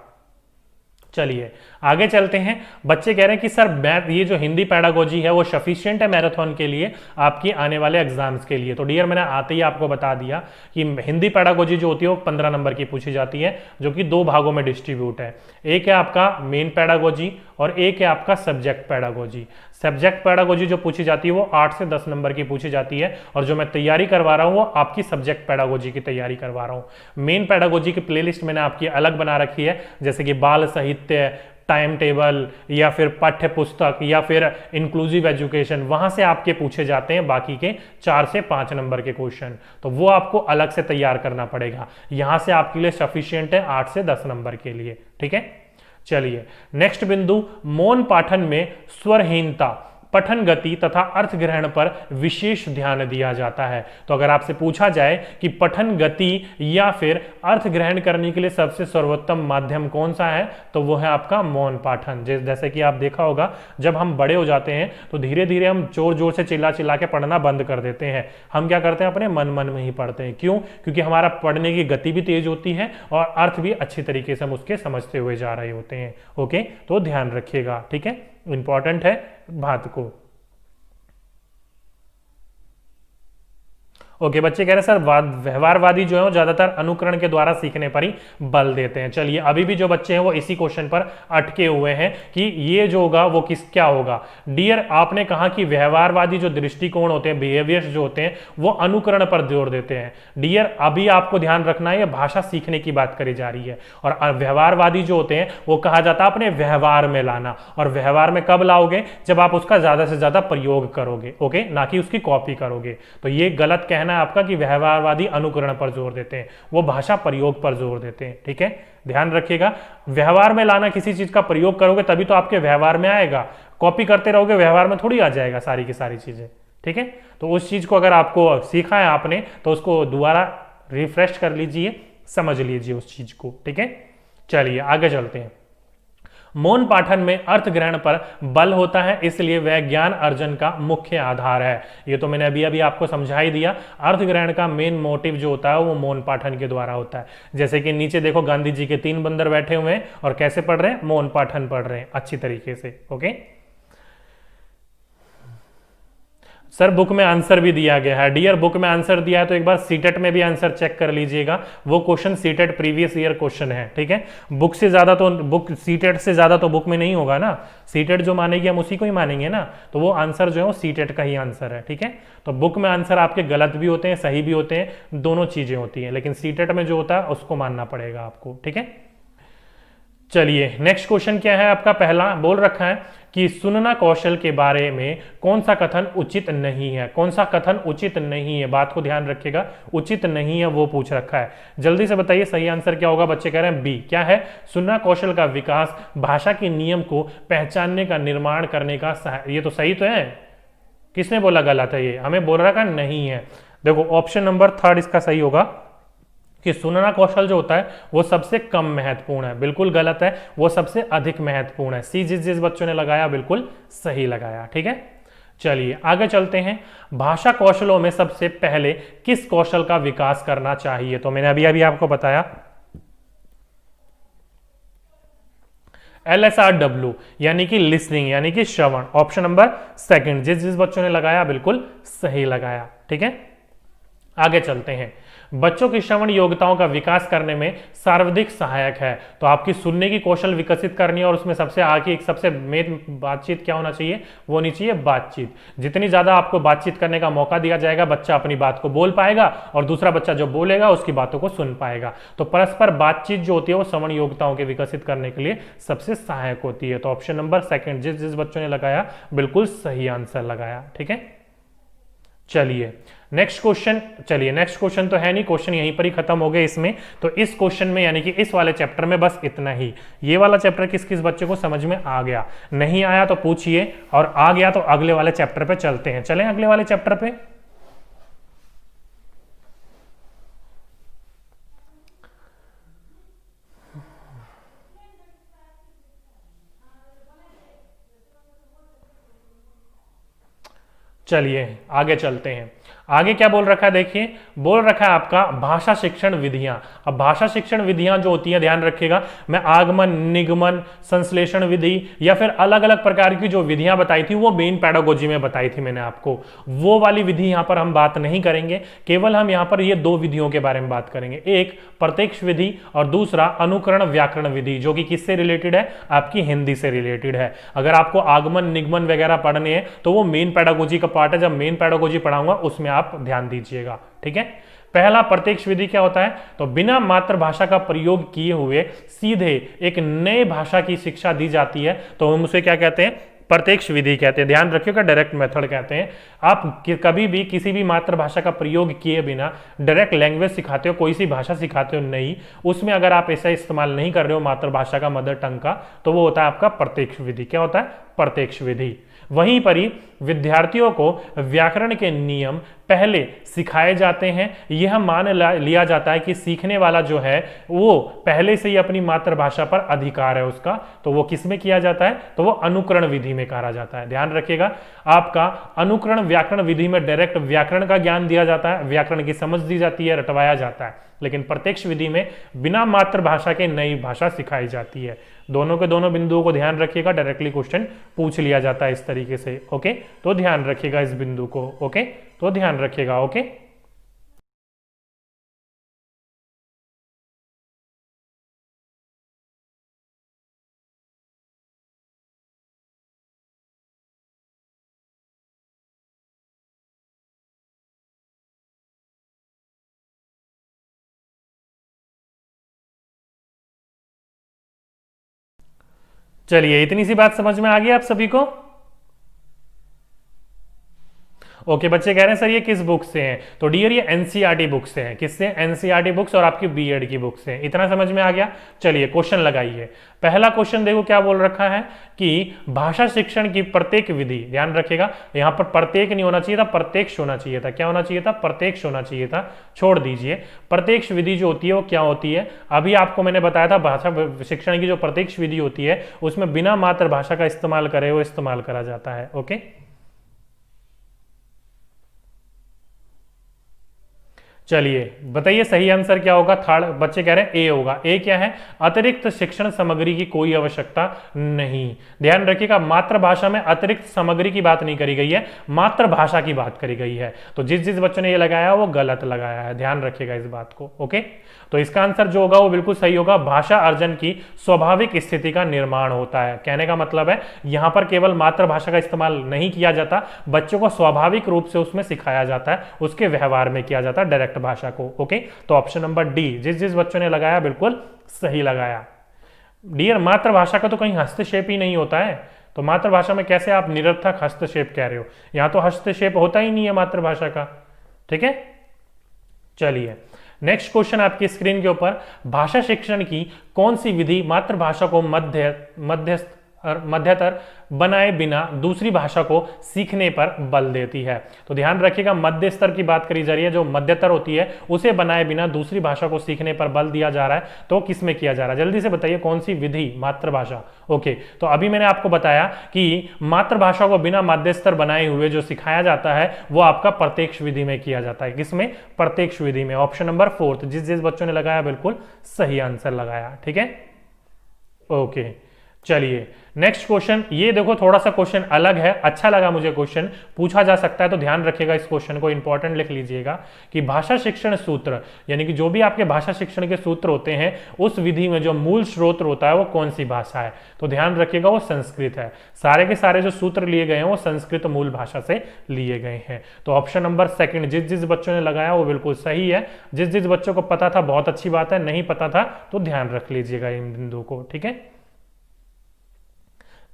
चलिए आगे चलते हैं। बच्चे कह रहे हैं कि सर मैथ, ये जो हिंदी पैडागोजी है वो सफिशिएंट है मैराथन के लिए, आपकी आने वाले एग्जाम्स के लिए? तो डियर मैंने आते ही आपको बता दिया कि हिंदी पैडागोजी जो होती है वो 15 नंबर की पूछी जाती है, जो कि 2 भागों में डिस्ट्रीब्यूट है। एक है आपका मेन पैडागोजी और एक है आपका सब्जेक्ट पैडागोजी। सब्जेक्ट पैडागोजी जो पूछी जाती है वो 8 से 10 नंबर की पूछी जाती है, और जो मैं तैयारी करवा रहा हूँ वो आपकी सब्जेक्ट पैडागोजी की तैयारी करवा रहा हूँ। मेन पैडागोजी की प्लेलिस्ट मैंने आपकी अलग बना रखी है, जैसे कि बाल साहित्य, टाइम टेबल, या फिर पाठ्य पुस्तक, या फिर इंक्लूसिव एजुकेशन, वहां से आपके पूछे जाते हैं बाकी के 4 से 5 नंबर के क्वेश्चन, तो वो आपको अलग से तैयार करना पड़ेगा। यहां से आपके लिए सफिशिएंट है 8 से 10 नंबर के लिए। ठीक है, चलिए नेक्स्ट बिंदु, मौन पाठन में स्वरहीनता, पठन गति तथा अर्थ ग्रहण पर विशेष ध्यान दिया जाता है। तो अगर आपसे पूछा जाए कि पठन गति या फिर अर्थ ग्रहण करने के लिए सबसे सर्वोत्तम माध्यम कौन सा है, तो वो है आपका मौन पाठन। जैसे कि आप देखा होगा, जब हम बड़े हो जाते हैं तो धीरे धीरे हम जोर जोर से चिल्ला चिल्ला के पढ़ना बंद कर देते हैं। हम क्या करते हैं, अपने मन मन में ही पढ़ते हैं। क्यों? क्योंकि हमारा पढ़ने की गति भी तेज होती है और अर्थ भी अच्छी तरीके से हम उसके समझते हुए जा रहे होते हैं। ओके, तो ध्यान रखिएगा। ठीक है, इंपॉर्टेंट है बात को। ओके, बच्चे कह रहे हैं सर व्यवहारवादी जो है वो ज्यादातर अनुकरण के द्वारा सीखने पर ही बल देते हैं। चलिए अभी भी जो बच्चे हैं वो इसी क्वेश्चन पर अटके हुए हैं कि ये जो होगा वो क्या होगा। डियर, आपने कहा कि व्यवहारवादी जो दृष्टिकोण होते हैं, बिहेवियर्स जो होते हैं, वो अनुकरण पर जोर देते हैं। डियर, अभी आपको ध्यान रखना है, भाषा सीखने की बात करी जा रही है, और व्यवहारवादी जो होते हैं वो कहा जाता है अपने व्यवहार में लाना। और व्यवहार में कब लाओगे? जब आप उसका ज्यादा से ज्यादा प्रयोग करोगे। ओके, ना कि उसकी कॉपी करोगे। तो ये गलत कहना आपका कि व्यवहारवादी अनुकरण पर जोर देते हैं, वो भाषा प्रयोग पर जोर देते हैं। ठीक है, ध्यान रखिएगा। व्यवहार में लाना, किसी चीज का प्रयोग करोगे तभी तो आपके व्यवहार में आएगा। कॉपी करते रहोगे, व्यवहार में थोड़ी आ जाएगा सारी की सारी चीजें। ठीक है, तो उस चीज को अगर आपको सीखा है आपने, तो उसको दोबारा रिफ्रेश कर लीजिए, समझ लीजिए उस चीज को। ठीक है, चलिए आगे चलते हैं। मौन पाठन में अर्थ ग्रहण पर बल होता है, इसलिए वह ज्ञान अर्जन का मुख्य आधार है। ये तो मैंने अभी अभी आपको समझा ही दिया। अर्थ ग्रहण का मेन मोटिव जो होता है वो मौन पाठन के द्वारा होता है। जैसे कि नीचे देखो, गांधी जी के 3 बंदर बैठे हुए हैं और कैसे पढ़ रहे हैं? मौन पाठन पढ़ रहे हैं अच्छी तरीके से। ओके सर, बुक में आंसर भी दिया गया है। डियर, बुक में आंसर दिया है तो एक बार सीटेट में भी आंसर चेक कर लीजिएगा। वो question CTET previous year question है। ठीक है, बुक से ज्यादा तो बुक, सीटेट से ज्यादा तो बुक में नहीं होगा ना। सीटेट जो मानेगी हम उसी को ही मानेंगे ना, तो वो आंसर जो है वो सीटेट का ही आंसर है। ठीक है, तो बुक में आंसर आपके गलत भी होते हैं, सही भी होते हैं, दोनों चीजें होती हैं, लेकिन सीटेट में जो होता है उसको मानना पड़ेगा आपको। ठीक है, चलिए नेक्स्ट क्वेश्चन क्या है आपका? पहला बोल रखा है कि सुनना कौशल के बारे में कौन सा कथन उचित नहीं है। कौन सा कथन उचित नहीं है, बात को ध्यान रखिएगा, उचित नहीं है वो पूछ रखा है। जल्दी से बताइए सही आंसर क्या होगा। बच्चे कह रहे हैं बी। क्या है? सुनना कौशल का विकास भाषा के नियम को पहचानने का, निर्माण करने का ये तो सही तो है। किसने बोला गलत है? ये हमें बोल रहा है नहीं है। देखो ऑप्शन नंबर 3 इसका सही होगा कि सुनना कौशल जो होता है वो सबसे कम महत्वपूर्ण है। बिल्कुल गलत है, वो सबसे अधिक महत्वपूर्ण है। सी जिस बच्चों ने लगाया बिल्कुल सही लगाया। ठीक है, चलिए आगे चलते हैं। भाषा कौशलों में सबसे पहले किस कौशल का विकास करना चाहिए? तो मैंने अभी अभी आपको बताया LSRW, यानी कि लिसनिंग, यानी कि श्रवण। ऑप्शन नंबर 2 जिस बच्चों ने लगाया बिल्कुल सही लगाया। ठीक है, आगे चलते हैं। बच्चों की श्रवण योग्यताओं का विकास करने में सर्वाधिक सहायक है। तो आपकी सुनने की कौशल विकसित करनी है, और उसमें सबसे आगे एक सबसे मेन बातचीत क्या होना चाहिए? वो होनी चाहिए बातचीत। जितनी ज्यादा आपको बातचीत करने का मौका दिया जाएगा, बच्चा अपनी बात को बोल पाएगा और दूसरा बच्चा जो बोलेगा उसकी बातों को सुन पाएगा। तो परस्पर बातचीत जो होती है वो श्रवण योग्यताओं के विकसित करने के लिए सबसे सहायक होती है। तो ऑप्शन नंबर 2 जिस बच्चों ने लगाया बिल्कुल सही आंसर लगाया। ठीक है, चलिए नेक्स्ट क्वेश्चन, चलिए नेक्स्ट क्वेश्चन तो है नहीं, क्वेश्चन यहीं पर ही खत्म हो गए इसमें। तो इस क्वेश्चन में यानी कि इस वाले चैप्टर में बस इतना ही। ये वाला चैप्टर किस किस बच्चे को समझ में आ गया? नहीं आया तो पूछिए, और आ गया तो अगले वाले चैप्टर पे चलते हैं। चलें अगले वाले चैप्टर पे। चलिए आगे चलते हैं। आगे क्या बोल रखा है देखिए, बोल रखा है आपका भाषा शिक्षण विधियां। अब भाषा शिक्षण विधियां जो होती हैं, ध्यान रखिएगा, मैं आगमन, निगमन, संश्लेषण विधि या फिर अलग अलग प्रकार की जो विधियां बताई थी वो मेन पेडागोजी में बताई थी मैंने आपको, वो वाली विधि यहां पर हम बात नहीं करेंगे। केवल हम यहां पर ये दो विधियों के बारे में बात करेंगे, एक प्रत्यक्ष विधि और दूसरा अनुकरण व्याकरण विधि, जो कि किससे रिलेटेड है? आपकी हिंदी से रिलेटेड है। अगर आपको आगमन, निगमन वगैरह पढ़ने हैं तो वो मेन पेडागोजी का पार्ट है। जब मेन पेडागोजी पढ़ाऊंगा उसमें आप ध्यान दीजिएगा, ठीक है। पहला प्रत्यक्ष विधि क्या होता है? तो बिना मातृभाषा का प्रयोग किए हुए सीधे एक नए भाषा की शिक्षा दी जाती है, तो हम उसे क्या कहते हैं? प्रत्यक्ष विधि कहते हैं। ध्यान रखिएगा, डायरेक्ट मेथड कहते हैं। आप कभी भी किसी भी मातृभाषा का प्रयोग किए बिना डायरेक्ट लैंग्वेज सिखाते हो, कोई सी भाषा सिखाते हो, नहीं, उसमें अगर आप ऐसा इस्तेमाल नहीं कर रहे हो मातृभाषा का, मदर टंग का, तो वो होता है आपका प्रत्यक्ष विधि। क्या होता है? प्रत्यक्ष विधि। वहीं पर ही विद्यार्थियों को व्याकरण के नियम पहले सिखाए जाते हैं। यह मान लिया जाता है कि सीखने वाला जो है वो पहले से ही अपनी मातृभाषा पर अधिकार है उसका, तो वो किस में किया जाता है? तो वो अनुकरण विधि में करा जाता है। ध्यान रखिएगा, आपका अनुकरण व्याकरण विधि में डायरेक्ट व्याकरण का ज्ञान दिया जाता है, व्याकरण की समझ दी जाती है, रटवाया जाता है। लेकिन प्रत्यक्ष विधि में बिना मातृभाषा के नई भाषा सिखाई जाती है। दोनों के दोनों बिंदुओं को ध्यान रखिएगा, डायरेक्टली क्वेश्चन पूछ लिया जाता है इस तरीके से। ओके, तो ध्यान रखिएगा इस बिंदु को। ओके, तो ध्यान रखिएगा। ओके, चलिए इतनी सी बात समझ में आ गई आप सभी को? ओके, बच्चे कह रहे हैं सर ये किस बुक से हैं? तो डियर ये एनसीईआरटी बुक से हैं। किससे? एनसीईआरटी बुक्स और आपकी बीएड की बुक से। इतना समझ में आ गया? चलिए क्वेश्चन लगाइए। पहला क्वेश्चन देखो क्या बोल रखा है कि भाषा शिक्षण की प्रत्येक विधि, ध्यान रखिएगा यहां पर प्रत्येक नहीं होना चाहिए था, प्रत्यक्ष होना चाहिए था। क्या होना चाहिए था? प्रत्यक्ष होना चाहिए था, छोड़ दीजिए। प्रत्यक्ष विधि जो होती है वो क्या होती है? अभी आपको मैंने बताया था भाषा शिक्षण की जो प्रत्यक्ष विधि होती है उसमें बिना मातृभाषा का इस्तेमाल करे वो इस्तेमाल करा जाता है। ओके, चलिए बताइए सही आंसर क्या होगा? थर्ड बच्चे कह रहे हैं ए होगा। ए क्या है? अतिरिक्त शिक्षण सामग्री की कोई आवश्यकता नहीं। ध्यान रखिएगा, मातृभाषा में अतिरिक्त सामग्री की बात नहीं करी गई है, मातृभाषा की बात करी गई है। तो जिस जिस बच्चों ने ये लगाया वो गलत लगाया है, ध्यान रखिएगा इस बात को। ओके, तो इसका आंसर जो होगा वो बिल्कुल सही होगा। भाषा अर्जन की स्वाभाविक स्थिति का निर्माण होता है। कहने का मतलब है यहां पर केवल मातृभाषा का इस्तेमाल नहीं किया जाता, बच्चों को स्वाभाविक रूप से उसमें सिखाया जाता है, उसके व्यवहार में किया जाता है डायरेक्ट भाषा को। ओके, तो ऑप्शन नंबर डी, जिस जिस बच्चों ने लगाया बिल्कुल सही लगाया। डियर मातृभाषा का तो कहीं हस्तक्षेप ही नहीं होता है, तो मातृभाषा में कैसे आप निरर्थक हस्तक्षेप कह रहे हो? यहां तो हस्तक्षेप होता ही नहीं है मातृभाषा का। ठीक है, चलिए नेक्स्ट क्वेश्चन आपकी स्क्रीन के ऊपर, भाषा शिक्षण की कौन सी विधि मातृभाषा को मध्यतर बनाए बिना दूसरी भाषा को सीखने पर बल देती है? तो ध्यान रखिएगा, मध्य स्तर की बात करी जा रही है, जो मध्यतर होती है उसे बनाए बिना दूसरी भाषा को सीखने पर बल दिया जा रहा है। तो किस में किया जा रहा है? जल्दी से बताइए कौन सी विधि? मातृभाषा। ओके, तो अभी मैंने आपको बताया कि मातृभाषा को बिना मध्य स्तर बनाए हुए जो सिखाया जाता है वो आपका प्रत्यक्ष विधि में किया जाता है। किसमें? प्रत्यक्ष विधि में। ऑप्शन नंबर फोर्थ, जिस जिस बच्चों ने लगाया बिल्कुल सही आंसर लगाया। ठीक है, ओके, चलिए नेक्स्ट क्वेश्चन। ये देखो थोड़ा सा क्वेश्चन अलग है, अच्छा लगा मुझे क्वेश्चन, पूछा जा सकता है, तो ध्यान रखिएगा इस क्वेश्चन को, इंपॉर्टेंट लिख लीजिएगा कि भाषा शिक्षण सूत्र, यानी कि जो भी आपके भाषा शिक्षण के सूत्र होते हैं उस विधि में जो मूल स्रोत होता है वो कौन सी भाषा है? तो ध्यान रखिएगा वो संस्कृत है। सारे के सारे जो सूत्र लिए गए हैं वो संस्कृत मूल भाषा से लिए गए हैं। तो ऑप्शन नंबर सेकंड, जिस जिस बच्चों ने लगाया वो बिल्कुल सही है। जिस जिस बच्चों को पता था बहुत अच्छी बात है, नहीं पता था तो ध्यान रख लीजिएगा इन बिंदुओं को। ठीक है,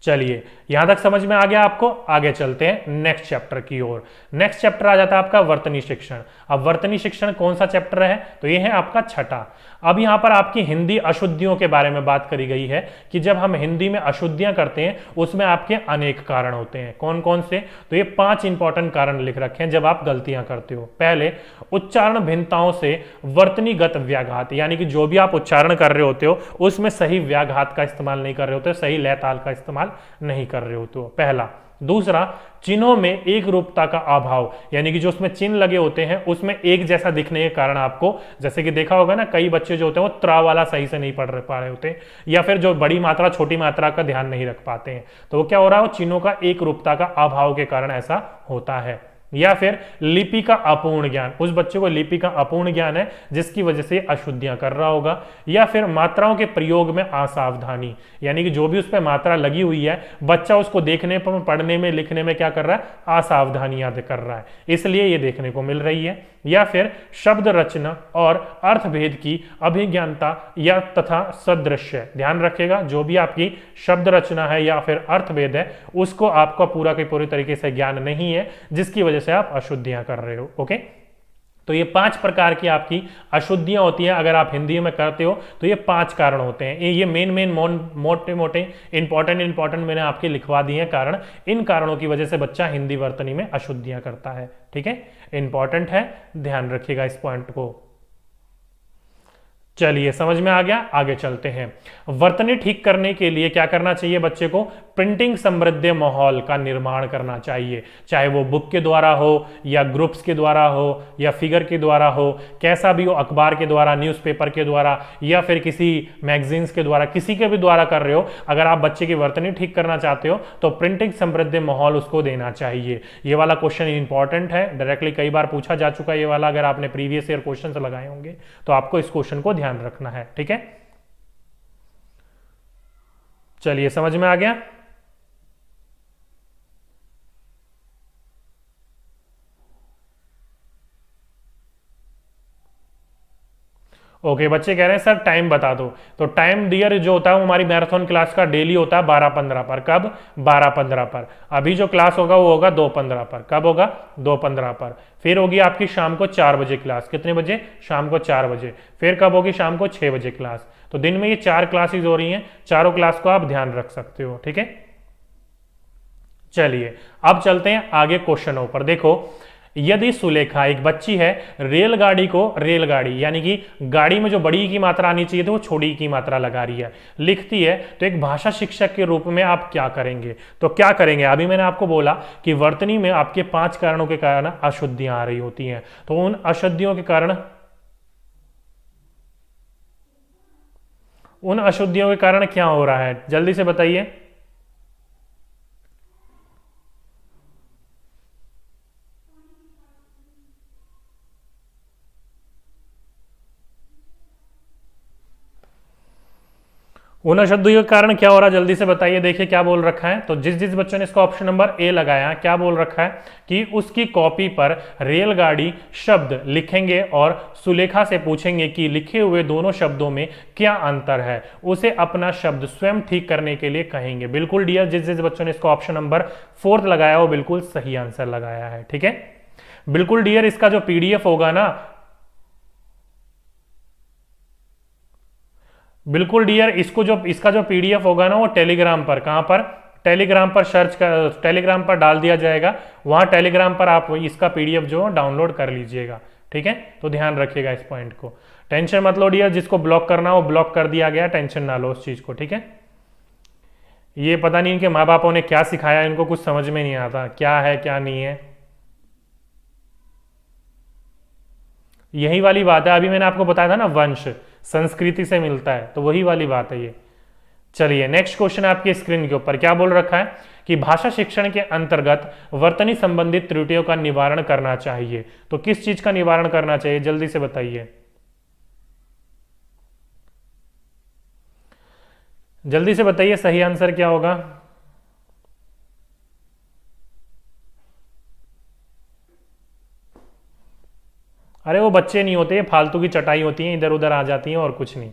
चलिए, यहां तक समझ में आ गया आपको। आगे चलते हैं नेक्स्ट चैप्टर की ओर। नेक्स्ट चैप्टर आ जाता है आपका वर्तनी शिक्षण। अब वर्तनी शिक्षण कौन सा चैप्टर है? तो ये है आपका छठा। अब यहां पर आपकी हिंदी अशुद्धियों के बारे में बात करी गई है कि जब हम हिंदी में अशुद्धियां करते हैं उसमें आपके अनेक कारण होते हैं। कौन कौन से? तो ये 5 इंपॉर्टेंट कारण लिख रखे हैं जब आप गलतियां करते हो। पहले, उच्चारण भिन्नताओं से वर्तनीगत व्याघात, यानी कि जो भी आप उच्चारण कर रहे होते हो उसमें सही व्याघात का इस्तेमाल नहीं कर रहे होते, सही लय ताल का इस्तेमाल नहीं कर रहे होते हो, पहला। दूसरा, चिन्हों में एक रूपता का अभाव, यानी कि जो उसमें चिन्ह लगे होते हैं उसमें एक जैसा दिखने के कारण आपको, जैसे कि देखा होगा ना, कई बच्चे जो होते हैं वो त्रा वाला सही से नहीं पा रहे होते, या फिर जो बड़ी मात्रा छोटी मात्रा का ध्यान नहीं रख पाते हैं, तो वो क्या हो रहा है, वो चिन्हों का एक रूपता का अभाव के कारण ऐसा होता है। या फिर लिपि का अपूर्ण ज्ञान, उस बच्चे को लिपि का अपूर्ण ज्ञान है जिसकी वजह से अशुद्धियां कर रहा होगा। या फिर मात्राओं के प्रयोग में असावधानी, यानी कि जो भी उस पर मात्रा लगी हुई है बच्चा उसको देखने पर, पढ़ने में, लिखने में क्या कर रहा है, असावधानियां कर रहा है, इसलिए ये देखने को मिल रही है। या फिर शब्द रचना और अर्थभेद की अभिज्ञानता या तथा सदृश्य, ध्यान रखिएगा, जो भी आपकी शब्द रचना है या फिर अर्थभेद है उसको आपका पूरा के पूरी तरीके से ज्ञान नहीं है, जिसकी वजह से आप अशुद्धियां कर रहे हो। ओके, तो ये 5 प्रकार की आपकी अशुद्धियां होती हैं। अगर आप हिंदी में करते हो तो ये 5 कारण होते हैं। ये मेन मोटे मोटे इंपॉर्टेंट मैंने आपके लिखवा दिए हैं कारण। इन कारणों की वजह से बच्चा हिंदी वर्तनी में अशुद्धियां करता है। ठीक है, इंपॉर्टेंट है, ध्यान रखिएगा इस पॉइंट को। चलिए, समझ में आ गया। आगे चलते हैं। वर्तनी ठीक करने के लिए क्या करना चाहिए बच्चे को? प्रिंटिंग समृद्ध माहौल का निर्माण करना चाहिए, चाहे वो बुक के द्वारा हो या ग्रुप्स के द्वारा हो या फिगर के द्वारा हो, कैसा भी हो, अखबार के द्वारा, न्यूज़पेपर के द्वारा या फिर किसी मैगजीन्स के द्वारा, किसी के भी द्वारा कर रहे हो। अगर आप बच्चे की वर्तनी ठीक करना चाहते हो तो प्रिंटिंग समृद्ध माहौल उसको देना चाहिए। ये वाला क्वेश्चन इंपॉर्टेंट है, डायरेक्टली कई बार पूछा जा चुका है ये वाला। अगर आपने प्रीवियस ईयर क्वेश्चन लगाए होंगे तो आपको इस क्वेश्चन को ध्यान रखना है। ठीक है, चलिए, समझ में आ गया। ओके, बच्चे कह रहे हैं सर टाइम बता दो। तो टाइम डियर जो होता है वो हमारी मैराथन क्लास का डेली होता है 12:15 पर। कब? 12:15 पर। अभी जो क्लास होगा वो होगा 2:15 पर। कब होगा? 2:15 पर। फिर होगी आपकी शाम को 4 बजे क्लास। कितने बजे? शाम को 4 बजे। फिर कब होगी? शाम को 6 बजे क्लास। तो दिन में ये 4 क्लासेज हो रही हैं, चारों क्लास को आप ध्यान रख सकते हो। ठीक है, चलिए अब चलते हैं आगे क्वेश्चनों पर। देखो, यदि सुलेखा एक बच्ची है, रेलगाड़ी यानी कि गाड़ी में जो बड़ी की मात्रा आनी चाहिए तो वो छोटी की मात्रा लगा रही है, लिखती है, तो एक भाषा शिक्षक के रूप में आप क्या करेंगे? तो क्या करेंगे? अभी मैंने आपको बोला कि वर्तनी में आपके 5 कारणों के कारण अशुद्धियां आ रही होती हैं। तो उन अशुद्धियों के कारण क्या हो रहा है, जल्दी से बताइए। उन अशुद्धियों के कारण क्या हो रहा है, जल्दी से बताइए। देखिए क्या बोल रखा है। तो जिस बच्चों ने इसका ऑप्शन नंबर ए लगाया, क्या बोल रखा है कि उसकी कॉपी पर रेलगाड़ी शब्द लिखेंगे और सुलेखा से पूछेंगे कि लिखे हुए दोनों शब्दों में क्या अंतर है, उसे अपना शब्द स्वयं ठीक करने के लिए कहेंगे। बिल्कुल डियर, जिस बच्चों ने इसका ऑप्शन नंबर 4 लगाया वो बिल्कुल सही आंसर लगाया है। ठीक है, बिल्कुल डियर, इसका जो पीडीएफ होगा ना, बिल्कुल डियर, इसका जो पीडीएफ होगा ना वो टेलीग्राम पर, कहां पर? टेलीग्राम पर सर्च कर, टेलीग्राम पर डाल दिया जाएगा। वहां टेलीग्राम पर आप इसका पीडीएफ जो डाउनलोड कर लीजिएगा। ठीक है, तो ध्यान रखिएगा इस पॉइंट को। टेंशन मत लो डियर, जिसको ब्लॉक करना हो ब्लॉक कर दिया गया, टेंशन ना लो उस चीज को। ठीक है, ये पता नहीं इनके माँ बापों ने क्या सिखाया, इनको कुछ समझ में नहीं आता क्या है क्या नहीं है। यही वाली बात है, अभी मैंने आपको बताया था ना, वंश संस्कृति से मिलता है, तो वही वाली बात है ये। चलिए नेक्स्ट क्वेश्चन आपकी स्क्रीन के ऊपर क्या बोल रखा है कि भाषा शिक्षण के अंतर्गत वर्तनी संबंधित त्रुटियों का निवारण करना चाहिए। तो किस चीज का निवारण करना चाहिए, जल्दी से बताइए, जल्दी से बताइए, सही आंसर क्या होगा? अरे वो बच्चे नहीं होते, फालतू की चटाई होती है, इधर उधर आ जाती हैं और कुछ नहीं।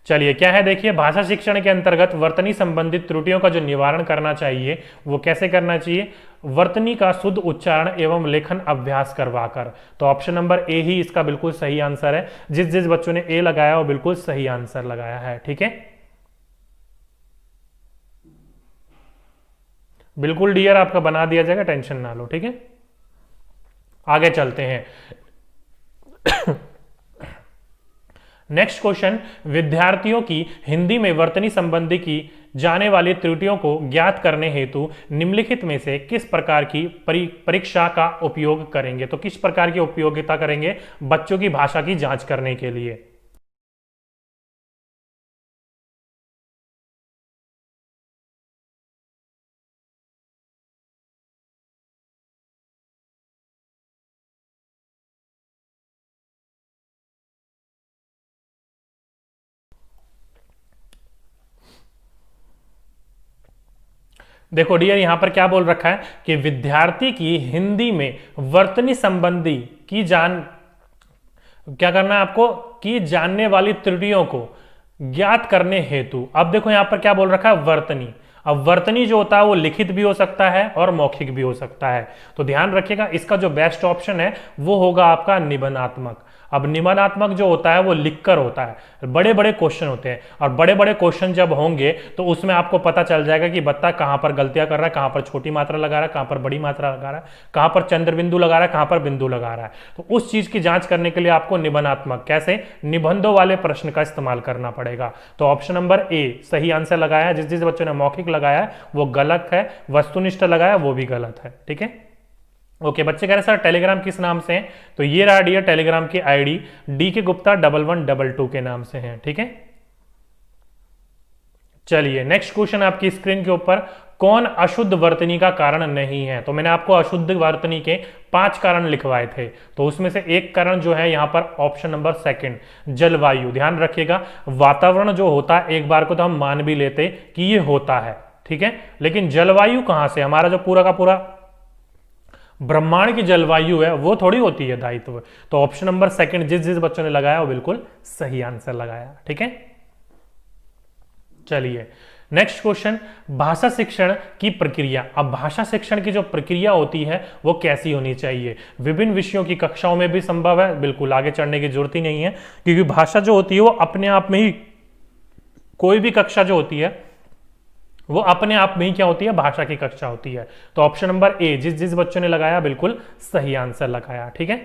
चलिए क्या है देखिए, भाषा शिक्षण के अंतर्गत वर्तनी संबंधित त्रुटियों का जो निवारण करना चाहिए वो कैसे करना चाहिए, वर्तनी का शुद्ध उच्चारण एवं लेखन अभ्यास करवाकर। तो ऑप्शन नंबर ए ही इसका बिल्कुल सही आंसर है। जिस जिस बच्चों ने ए लगाया वो बिल्कुल सही आंसर लगाया है। ठीक है, बिल्कुल डियर आपका बना दिया जाएगा, टेंशन ना लो। ठीक है, आगे चलते हैं। नेक्स्ट क्वेश्चन, विद्यार्थियों की हिंदी में वर्तनी संबंधी की जाने वाली त्रुटियों को ज्ञात करने हेतु निम्नलिखित में से किस प्रकार की परीक्षा का उपयोग करेंगे। तो किस प्रकार की उपयोगिता करेंगे बच्चों की भाषा की जांच करने के लिए। देखो डियर, यहां पर क्या बोल रखा है कि विद्यार्थी की हिंदी में वर्तनी संबंधी की क्या करना है आपको, कि जानने वाली त्रुटियों को ज्ञात करने हेतु। अब देखो यहां पर क्या बोल रखा है, वर्तनी। अब वर्तनी जो होता है वो लिखित भी हो सकता है और मौखिक भी हो सकता है। तो ध्यान रखिएगा, इसका जो बेस्ट ऑप्शन है वो होगा आपका निबंधात्मक। अब निबंधात्मक जो होता है वो लिखकर होता है, बड़े बड़े क्वेश्चन होते हैं, और बड़े बड़े क्वेश्चन जब होंगे तो उसमें आपको पता चल जाएगा कि बच्चा कहां पर गलतियां कर रहा है, कहां पर छोटी मात्रा लगा रहा है, कहां पर बड़ी मात्रा लगा रहा है, कहां पर चंद्र बिंदु लगा रहा है, कहां पर बिंदु लगा रहा है। तो उस चीज की जांच करने के लिए आपको निबंधात्मक, कैसे, निबंधों वाले प्रश्न का इस्तेमाल करना पड़ेगा। तो ऑप्शन नंबर ए सही आंसर लगाया। जिस जिस बच्चों ने मौखिक लगाया है वो गलत है, वस्तुनिष्ठ लगाया वो भी गलत है। ठीक है, ओके। बच्चे कह रहे सर टेलीग्राम किस नाम से है, तो ये रहा डियर टेलीग्राम की आईडी, डी के गुप्ता 1122 के नाम से है। ठीक है, चलिए नेक्स्ट क्वेश्चन आपकी स्क्रीन के ऊपर, कौन अशुद्ध वर्तनी का कारण नहीं है। तो मैंने आपको अशुद्ध वर्तनी के 5 कारण लिखवाए थे, तो उसमें से एक कारण जो है यहां पर ऑप्शन नंबर सेकंड, जलवायु। ध्यान रखिएगा, वातावरण जो होता है एक बार को तो हम मान भी लेते कि ये होता है, ठीक है, लेकिन जलवायु कहां से, हमारा जो पूरा का पूरा ब्रह्मांड की जलवायु है वो थोड़ी होती है दायित्व। तो ऑप्शन नंबर सेकंड जिस जिस बच्चों ने लगाया वो बिल्कुल सही आंसर लगाया। ठीक है, चलिए नेक्स्ट क्वेश्चन, भाषा शिक्षण की प्रक्रिया। अब भाषा शिक्षण की जो प्रक्रिया होती है वो कैसी होनी चाहिए। विभिन्न विषयों की कक्षाओं में भी संभव है, बिल्कुल आगे चढ़ने की जरूरत ही नहीं है, क्योंकि भाषा जो होती है वो अपने आप में ही, कोई भी कक्षा जो होती है वो अपने आप में ही क्या होती है, भाषा की कक्षा होती है। तो ऑप्शन नंबर ए जिस जिस बच्चों ने लगाया बिल्कुल सही आंसर लगाया। ठीक है,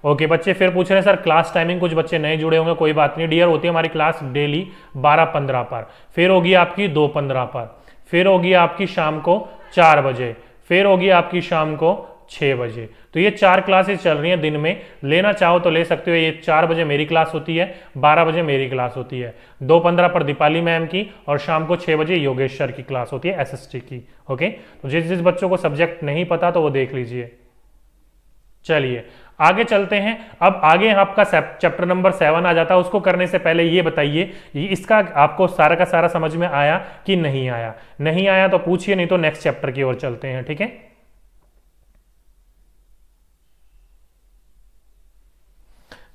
ओके। बच्चे फिर पूछ रहे हैं सर क्लास टाइमिंग, कुछ बच्चे नए जुड़े होंगे, कोई बात नहीं डियर, होती है हमारी क्लास डेली 12:15 पर, फिर होगी आपकी 2:15 पर, फिर होगी आपकी शाम को 4 बजे, फिर होगी आपकी शाम को 6 बजे। तो ये 4 क्लासेस चल रही हैं दिन में, लेना चाहो तो ले सकते हो। ये 4 बजे मेरी क्लास होती है, 12 बजे मेरी क्लास होती है, 2:15 पर दीपाली मैम की, और शाम को 6 बजे योगेश सर की क्लास होती है एसएसटी की। ओके, तो जिस जिस बच्चों को सब्जेक्ट नहीं पता तो वो देख लीजिए। चलिए आगे चलते हैं। अब आगे आपका चैप्टर नंबर 7 आ जाता है। उसको करने से पहले ये बताइए इसका आपको सारा का सारा समझ में आया कि नहीं आया। नहीं आया तो पूछिए, नहीं तो नेक्स्ट चैप्टर की ओर चलते हैं। ठीक है,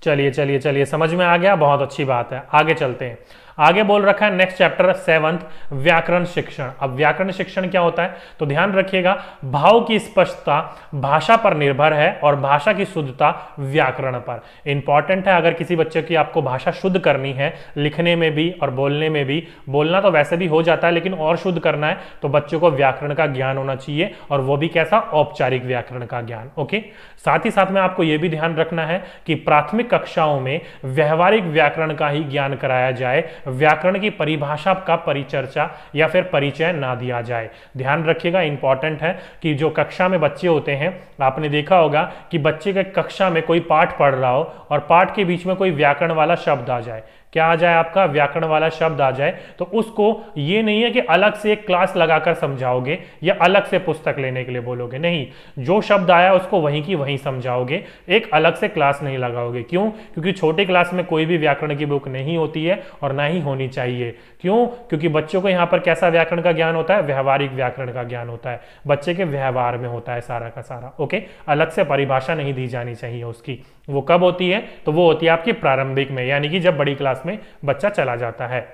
चलिए चलिए चलिए, समझ में आ गया, बहुत अच्छी बात है। आगे चलते हैं। आगे बोल रखा है नेक्स्ट चैप्टर 7 व्याकरण शिक्षण। अब व्याकरण शिक्षण क्या होता है, तो ध्यान रखिएगा, भाव की स्पष्टता भाषा पर निर्भर है और भाषा की शुद्धता व्याकरण पर। इंपॉर्टेंट है, अगर किसी बच्चे की आपको भाषा शुद्ध करनी है, लिखने में भी और बोलने में भी, बोलना तो वैसे भी हो जाता है लेकिन और शुद्ध करना है तो बच्चों को व्याकरण का ज्ञान होना चाहिए, और वो भी कैसा, औपचारिक व्याकरण का ज्ञान। ओके, साथ ही साथ में आपको यह भी ध्यान रखना है कि प्राथमिक कक्षाओं में व्यवहारिक व्याकरण का ही ज्ञान कराया जाए, व्याकरण की परिभाषा का परिचर्चा या फिर परिचय ना दिया जाए। ध्यान रखिएगा, इंपॉर्टेंट है कि जो कक्षा में बच्चे होते हैं, आपने देखा होगा कि बच्चे के कक्षा में कोई पाठ पढ़ रहा हो और पाठ के बीच में कोई व्याकरण वाला शब्द आ जाए, क्या आ जाए आपका, व्याकरण वाला शब्द आ जाए, तो उसको ये नहीं है कि अलग से एक क्लास लगाकर समझाओगे या अलग से पुस्तक लेने के लिए बोलोगे, नहीं, जो शब्द आया उसको वहीं की वहीं समझाओगे, एक अलग से क्लास नहीं लगाओगे। क्यों, क्योंकि छोटी क्लास में कोई भी व्याकरण की बुक नहीं होती है और ना ही होनी चाहिए। क्यों, क्योंकि बच्चों को यहाँ पर कैसा व्याकरण का ज्ञान होता है, व्यवहारिक व्याकरण का ज्ञान होता है, बच्चे के व्यवहार में होता है सारा का सारा। ओके, अलग से परिभाषा नहीं दी जानी चाहिए उसकी। वो कब होती है, तो वो होती है आपकी प्रारंभिक में, यानी कि जब बड़ी क्लास में बच्चा चला जाता है।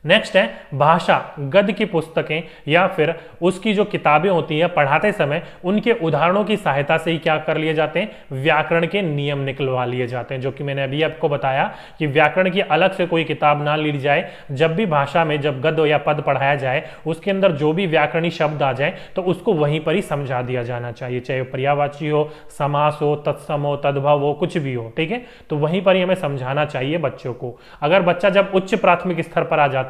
नेक्स्ट है भाषा, गद्य की पुस्तकें या फिर उसकी जो किताबें होती हैं पढ़ाते समय उनके उदाहरणों की सहायता से ही क्या कर लिए जाते हैं, व्याकरण के नियम निकलवा लिए जाते हैं। जो कि मैंने अभी आपको बताया कि व्याकरण की अलग से कोई किताब ना ली जाए, जब भी भाषा में जब गद्य या पद पढ़ाया जाए उसके अंदर जो भी व्याकरणिक शब्द आ जाए तो उसको वहीं पर ही समझा दिया जाना चाहिए, चाहे पर्यायवाची हो, समास हो, तत्सम हो, तद्भव हो, कुछ भी हो, ठीक है। तो वहीं पर ही हमें समझाना चाहिए बच्चों को। अगर बच्चा जब उच्च प्राथमिक स्तर पर आ जाता है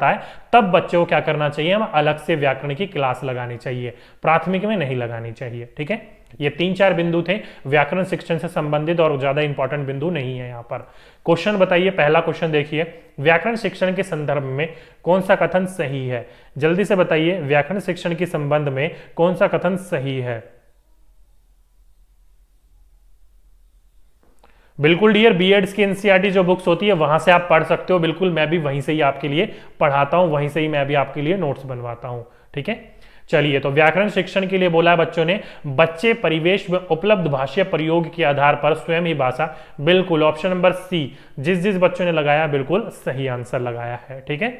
तब बच्चों को क्या करना चाहिए, हम अलग से व्याकरण की क्लास लगानी चाहिए, प्राथमिक में नहीं लगानी चाहिए, ठीक है। ये 3-4 बिंदु थे व्याकरण शिक्षण से संबंधित और ज्यादा इंपॉर्टेंट बिंदु नहीं है यहाँ पर। क्वेश्चन बताइए, पहला क्वेश्चन देखिए, व्याकरण शिक्षण के संदर्भ में कौन सा कथन सही है? जल्दी से बताइए, व्याकरण शिक्षण के संबंध में कौन सा कथन सही है? बिल्कुल डियर, बीएड्स की एनसीईआरटी जो बुक्स होती है वहां से आप पढ़ सकते हो, बिल्कुल मैं भी वहीं से ही आपके लिए पढ़ाता हूं, वहीं से ही मैं भी आपके लिए नोट्स बनवाता हूं, ठीक है। चलिए, तो व्याकरण शिक्षण के लिए बोला है बच्चों ने, बच्चे परिवेश में उपलब्ध भाषा प्रयोग के आधार पर स्वयं ही भाषा, बिल्कुल ऑप्शन नंबर सी, जिस बच्चों ने लगाया बिल्कुल सही आंसर लगाया है, ठीक है।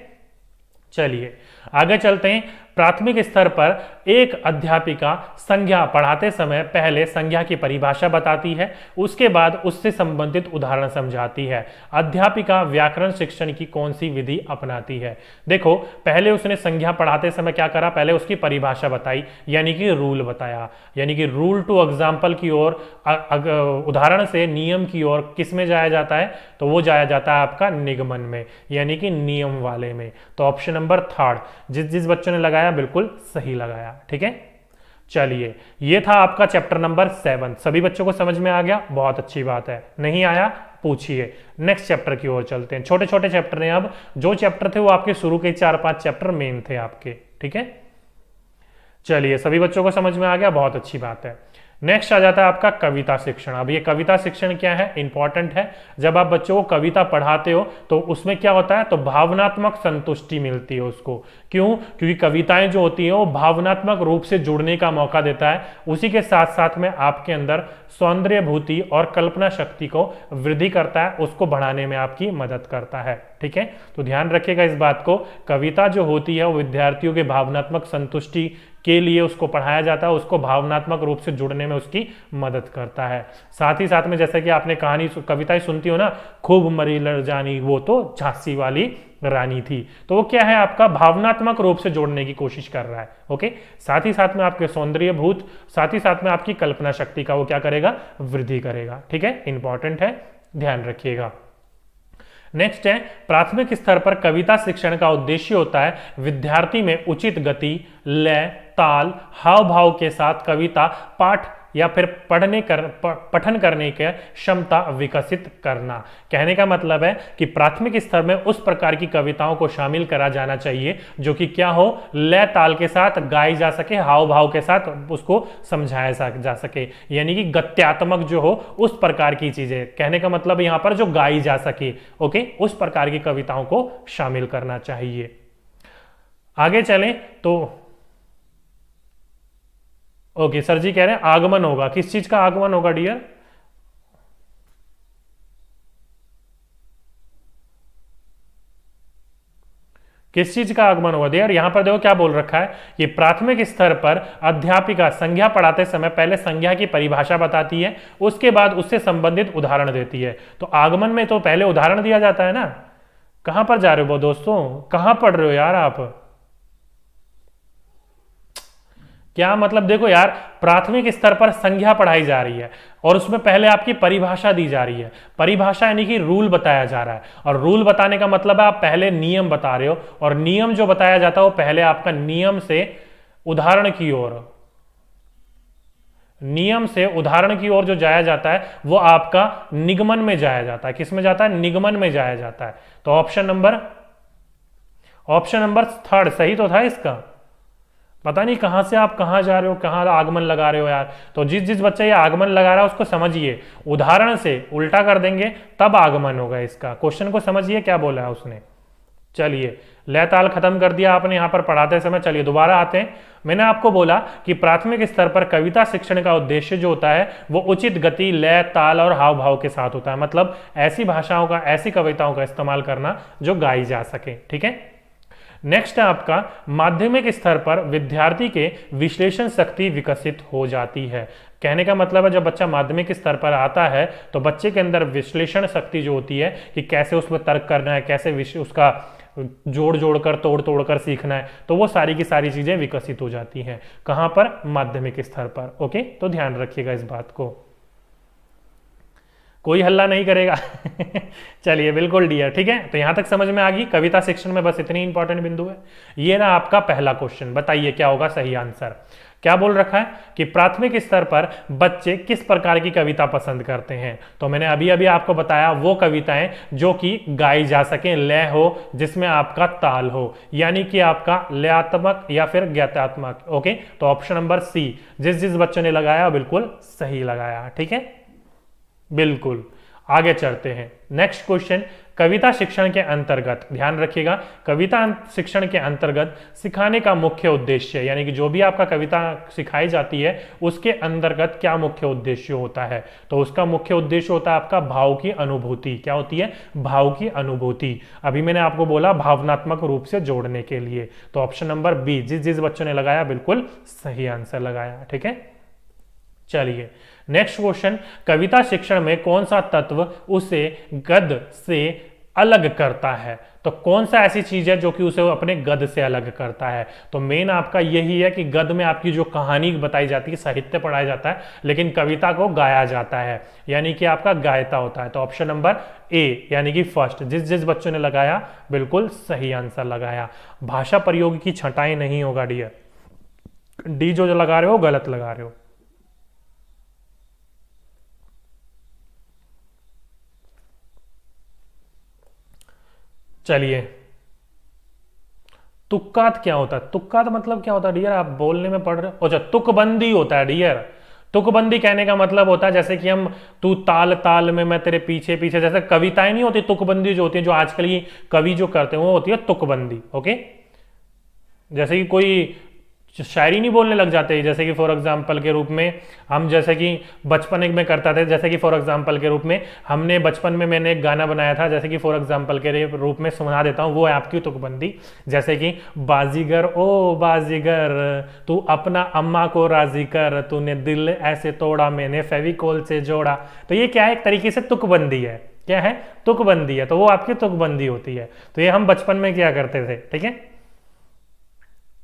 चलिए आगे चलते हैं। प्राथमिक स्तर पर एक अध्यापिका संज्ञा पढ़ाते समय पहले संज्ञा की परिभाषा बताती है, उसके बाद उससे संबंधित उदाहरण समझाती है। अध्यापिका व्याकरण शिक्षण की कौन सी विधि अपनाती है? देखो, पहले उसने संज्ञा पढ़ाते समय क्या करा, पहले उसकी परिभाषा बताई, यानी कि रूल बताया, यानी कि रूल टू एग्जाम्पल की ओर, उदाहरण से नियम की ओर किस में जाया जाता है, तो वो जाया जाता है आपका निगमन में, यानी कि नियम वाले में। तो ऑप्शन नंबर थर्ड, जिस बच्चों ने लगाया बिल्कुल सही लगाया, ठीक है। चलिए, ये था आपका चैप्टर नंबर 7। सभी बच्चों को समझ में आ गया? बहुत अच्छी बात है। नहीं आया पूछिए। नेक्स्ट चैप्टर की ओर चलते हैं। छोटे छोटे चैप्टर हैं, अब जो चैप्टर थे वो आपके शुरू के 4-5 चैप्टर मेन थे आपके, ठीक है। चलिए, सभी बच्चों को समझ में आ गया, बहुत अच्छी बात है। नेक्स्ट आ जाता है आपका कविता शिक्षण। अब ये कविता शिक्षण क्या है, इंपॉर्टेंट है। जब आप बच्चों को कविता पढ़ाते हो तो उसमें क्या होता है, तो भावनात्मक संतुष्टि मिलती है उसको। क्यों? क्योंकि कविताएं जो होती हैं वो भावनात्मक रूप से जुड़ने का मौका देता है, उसी के साथ साथ में आपके अंदर सौंदर्य भूति और कल्पना शक्ति को वृद्धि करता है, उसको बढ़ाने में आपकी मदद करता है, ठीक है। तो ध्यान रखिएगा इस बात को, कविता जो होती है वो विद्यार्थियों के भावनात्मक संतुष्टि के लिए उसको पढ़ाया जाता है, उसको भावनात्मक रूप से जुड़ने में उसकी मदद करता है। साथ ही साथ में जैसे कि आपने कहानी कविताएं सुनती हो ना, खूब मरी लड़ जानी वो तो झांसी वाली रानी थी, तो वो क्या है, आपका भावनात्मक रूप से जोड़ने की कोशिश कर रहा है, ओके। साथ ही साथ में आपके सौंदर्य भूत, साथ ही साथ में आपकी कल्पना शक्ति का वो क्या करेगा, वृद्धि करेगा, ठीक है। इंपॉर्टेंट है, ध्यान रखिएगा। नेक्स्ट है, प्राथमिक स्तर पर कविता शिक्षण का उद्देश्य होता है विद्यार्थी में उचित गति, लय, ताल, हाव भाव के साथ कविता पाठ या फिर पठन करने की क्षमता विकसित करना। कहने का मतलब है कि प्राथमिक स्तर में उस प्रकार की कविताओं को शामिल करा जाना चाहिए जो कि क्या हो, लय ताल के साथ गाई जा सके, हाव भाव के साथ उसको समझाया जा सके, यानी कि गत्यात्मक जो हो उस प्रकार की चीजें। कहने का मतलब यहां पर जो गाई जा सके, ओके, उस प्रकार की कविताओं को शामिल करना चाहिए। आगे चलें तो ओके, सर जी कह रहे हैं आगमन होगा, किस चीज का आगमन होगा डियर? किस चीज का आगमन होगा डियर? यहां पर देखो क्या बोल रखा है, ये प्राथमिक स्तर पर अध्यापिका संज्ञा पढ़ाते समय पहले संज्ञा की परिभाषा बताती है, उसके बाद उससे संबंधित उदाहरण देती है। तो आगमन में तो पहले उदाहरण दिया जाता है ना। कहां पर जा रहे हो दोस्तों, कहां पढ़ रहे हो यार आप? क्या मतलब, देखो यार, प्राथमिक स्तर पर संज्ञा पढ़ाई जा रही है और उसमें पहले आपकी परिभाषा दी जा रही है। परिभाषा यानी कि रूल बताया जा रहा है, और रूल बताने का मतलब है आप पहले नियम बता रहे हो, और नियम जो बताया जाता है वो पहले आपका नियम से उदाहरण की ओर, नियम से उदाहरण की ओर जो जाया जाता है वो आपका निगमन में जाया जाता है। किस में जाता है? निगमन में जाया जाता है। तो ऑप्शन नंबर थर्ड सही तो था इसका। पता नहीं कहां से आप कहां जा रहे हो, कहां आगमन लगा रहे हो यार। तो जिस बच्चा ये आगमन लगा रहा है उसको समझिए, उदाहरण से उल्टा कर देंगे तब आगमन होगा इसका। क्वेश्चन को समझिए क्या बोला है उसने। चलिए, लय ताल खत्म कर दिया आपने यहां पर पढ़ाते समय। चलिए दोबारा आते हैं। मैंने आपको बोला कि प्राथमिक स्तर पर कविता शिक्षण का उद्देश्य जो होता है वो उचित गति, लय, ताल और हाव भाव के साथ होता है। मतलब ऐसी भाषाओं का, ऐसी कविताओं का इस्तेमाल करना जो गाई जा सके। ठीक है, नेक्स्ट है आपका माध्यमिक स्तर पर विद्यार्थी के विश्लेषण शक्ति विकसित हो जाती है। कहने का मतलब है जब बच्चा माध्यमिक स्तर पर आता है तो बच्चे के अंदर विश्लेषण शक्ति जो होती है कि कैसे उसमें तर्क करना है, कैसे उसका जोड़ जोड़कर, तोड़ तोड़कर सीखना है, तो वो सारी की सारी चीजें विकसित हो जाती हैं। कहां पर? माध्यमिक स्तर पर। ओके, तो ध्यान रखिएगा इस बात को। कोई हल्ला नहीं करेगा। चलिए बिल्कुल डियर, ठीक है। तो यहां तक समझ में आ गई कविता शिक्षण में, बस इतनी इंपॉर्टेंट बिंदु है। ये ना आपका पहला क्वेश्चन, बताइए क्या होगा सही आंसर। क्या बोल रखा है कि प्राथमिक स्तर पर बच्चे किस प्रकार की कविता पसंद करते हैं। तो मैंने अभी अभी आपको बताया वो कविताएं जो कि गाई जा सके, लय हो, जिसमें आपका ताल हो, यानी कि आपका लयात्मक या फिर ज्ञातात्मक। ओके, तो ऑप्शन नंबर सी, जिस जिस बच्चों ने लगाया बिल्कुल सही लगाया। ठीक है, बिल्कुल। आगे चलते हैं। नेक्स्ट क्वेश्चन, कविता शिक्षण के अंतर्गत, ध्यान रखिएगा, कविता शिक्षण के अंतर्गत सिखाने का मुख्य उद्देश्य, यानी कि जो भी आपका कविता सिखाई जाती है उसके अंतर्गत क्या मुख्य उद्देश्य होता है। तो उसका मुख्य उद्देश्य होता है आपका भाव की अनुभूति। क्या होती है? भाव की अनुभूति। अभी मैंने आपको बोला भावनात्मक रूप से जोड़ने के लिए। तो ऑप्शन नंबर बी, जिस जिस बच्चों ने लगाया बिल्कुल सही आंसर लगाया। ठीक है, चलिए नेक्स्ट क्वेश्चन, कविता शिक्षण में कौन सा तत्व उसे गद्य से अलग करता है। तो कौन सा ऐसी चीज है जो कि उसे अपने गद्य से अलग करता है। तो मेन आपका यही है कि गद्य में आपकी जो कहानी बताई जाती है, साहित्य पढ़ाया जाता है, लेकिन कविता को गाया जाता है, यानी कि आपका गायता होता है। तो ऑप्शन नंबर ए, यानी कि फर्स्ट, जिस जिस बच्चों ने लगाया बिल्कुल सही आंसर लगाया। भाषा प्रयोग की छटाई नहीं होगा डियर, डी जो लगा रहे हो गलत लगा रहे हो। चलिए, तुक्कात क्या होता है? तुक्कात मतलब क्या होता है डियर? आप बोलने में पढ़ रहे हो। अच्छा, तुकबंदी होता है डियर। तुकबंदी कहने का मतलब होता है जैसे कि हम तू ताल ताल में मैं तेरे पीछे पीछे, जैसे कविताएं नहीं होती, तुकबंदी जो होती है, जो आजकल की कवि जो करते हैं वो होती है तुकबंदी। ओके, जैसे कि कोई शायरी नहीं बोलने लग जाते, जैसे कि फॉर एग्जाम्पल के रूप में हम, जैसे कि बचपन में करता थे, जैसे कि फॉर एग्जाम्पल के रूप में हमने बचपन में मैंने एक गाना बनाया था, जैसे कि फॉर एग्जाम्पल के रूप में सुना देता हूँ, वो है आपकी तुकबंदी। जैसे कि बाजीगर ओ बाजीगर तू अपना अम्मा को राजी कर, तूने दिल ऐसे तोड़ा मैंने फेविकोल से जोड़ा। तो ये क्या है? एक तरीके से तुकबंदी है। क्या है? तुकबंदी है। तो वो आपकी तुकबंदी होती है। तो ये हम बचपन में क्या करते थे। ठीक है,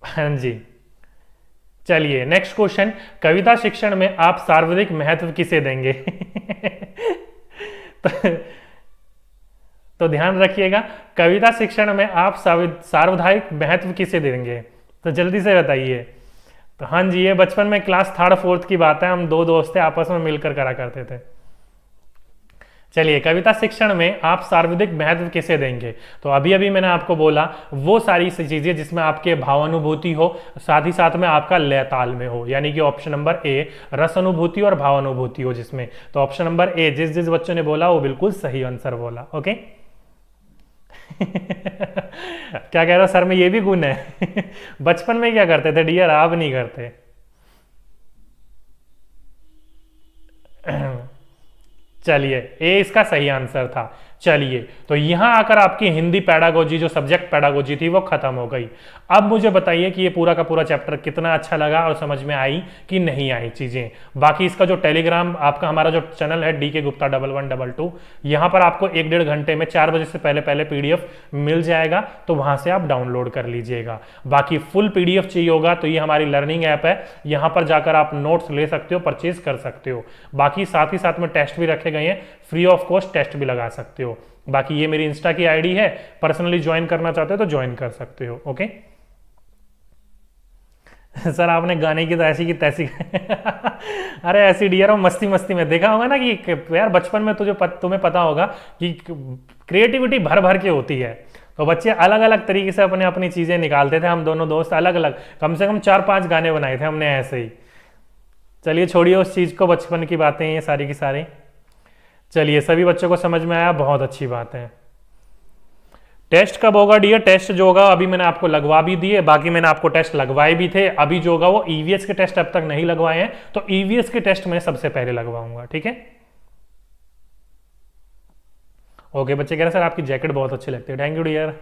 हाँ जी। चलिए नेक्स्ट क्वेश्चन, कविता शिक्षण में आप सार्वधिक महत्व किसे देंगे? तो, तो ध्यान रखिएगा, कविता शिक्षण में आप सार्वधायिक महत्व किसे देंगे? तो जल्दी से बताइए। तो हाँ जी, ये बचपन में क्लास 3rd 4th की बात है, हम दो दोस्त थे, आपस में मिलकर करा करते थे। चलिए, कविता शिक्षण में आप सार्वधिक महत्व किसे देंगे? तो अभी अभी मैंने आपको बोला वो सारी चीजें जिसमें आपके भावानुभूति हो, साथ ही साथ में आपका लय ताल में हो, यानी कि ऑप्शन नंबर ए, रस अनुभूति और भावानुभूति हो जिसमें। तो ऑप्शन नंबर ए, जिस जिस बच्चों ने बोला वो बिल्कुल सही आंसर बोला। ओके। क्या कह रहा सर में ये भी गुण है? बचपन में क्या करते थे डियर, आप नहीं करते। चलिए, ए इसका सही आंसर था। चलिए, तो यहां आकर आपकी हिंदी पैडागोजी, जो सब्जेक्ट पैडागोजी थी, वो खत्म हो गई। अब मुझे बताइए कि ये पूरा का पूरा चैप्टर कितना अच्छा लगा और समझ में आई कि नहीं आई चीजें। बाकी इसका जो टेलीग्राम आपका हमारा जो चैनल है DK Gupta 1122, यहां पर आपको 1-1.5 घंटे में 4 बजे से पहले पहले PDF मिल जाएगा, तो वहां से आप डाउनलोड कर लीजिएगा। बाकी फुल PDF चाहिए होगा तो ये हमारी लर्निंग ऐप है, यहां पर जाकर आप नोट्स ले सकते हो, परचेज कर सकते हो। बाकी साथ ही साथ में टेस्ट भी रखे गए हैं, फ्री ऑफ कॉस्ट टेस्ट भी लगा सकते हो। बाकी ये मेरी इंस्टा की आईडी है, पर्सनली ज्वाइन करना चाहते हो तो ज्वाइन कर सकते हो। ओके। सर आपने गाने की तो ऐसी की तैसी। अरे ऐसी डियर, मस्ती मस्ती में देखा होगा ना कि यार बचपन में तुम्हें पता होगा कि क्रिएटिविटी भर भर के होती है, तो बच्चे अलग अलग तरीके से अपने अपनी चीजें निकालते थे। हम दोनों दोस्त अलग अलग कम से कम 4-5 गाने बनाए थे हमने ऐसे ही। चलिए छोड़िए उस चीज को, बचपन की बातें ये सारी की सारी। चलिए, सभी बच्चों को समझ में आया, बहुत अच्छी बात है। टेस्ट कब होगा डियर? टेस्ट जो होगा अभी मैंने आपको लगवा भी दिए, बाकी मैंने आपको टेस्ट लगवाए भी थे। अभी जो होगा वो ईवीएस के टेस्ट अब तक नहीं लगवाए हैं, तो ईवीएस के टेस्ट मैं सबसे पहले लगवाऊंगा, ठीक है। ओके बच्चे कह रहे सर आपकी जैकेट बहुत अच्छी लगती है, थैंक यू डियर।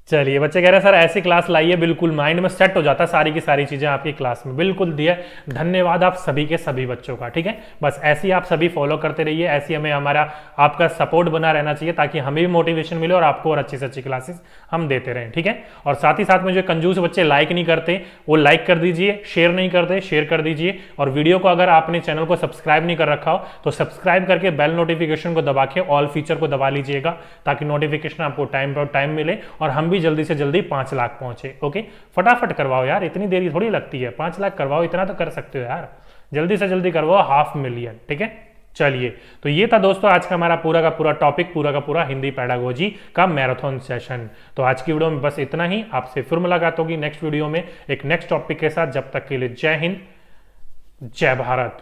चलिए बच्चे कह रहे हैं सर ऐसी क्लास लाइए, बिल्कुल माइंड में सेट हो जाता है सारी की सारी चीजें आपकी क्लास में, बिल्कुल दिया। धन्यवाद आप सभी के सभी बच्चों का, ठीक है। बस ऐसे ही आप सभी फॉलो करते रहिए, ऐसी हमें हमारा आपका सपोर्ट बना रहना चाहिए, ताकि हमें भी मोटिवेशन मिले और आपको और अच्छी से अच्छी क्लासेस हम देते रहें, ठीक है। और साथ ही साथ में जो कंजूस बच्चे लाइक नहीं करते वो लाइक कर दीजिए, शेयर नहीं करते शेयर कर दीजिए, और वीडियो को अगर आपने चैनल को सब्सक्राइब नहीं कर रखा हो तो सब्सक्राइब करके बेल नोटिफिकेशन को दबा के ऑल फीचर को दबा लीजिएगा, ताकि नोटिफिकेशन आपको टाइम पर टाइम मिले और हम भी जल्दी से जल्दी 5 लाख पहुंचे। ओके फटाफट करवाओ यार, इतनी देरी थोड़ी लगती है, 5 लाख करवाओ, इतना तो कर सकते हो यार, जल्दी से जल्दी करवाओ, 500,000, ठीक है। चलिए तो ये था दोस्तों आज का हमारा पूरा का पूरा टॉपिक, पूरा का पूरा हिंदी पेडागोजी का मैराथन सेशन। तो आज की वीडियो में बस इतना ही, आपसे फिर मुलाकात होगी नेक्स्ट वीडियो में एक नेक्स्ट टॉपिक के साथ। जब तक के लिए जय हिंद, जय भारत।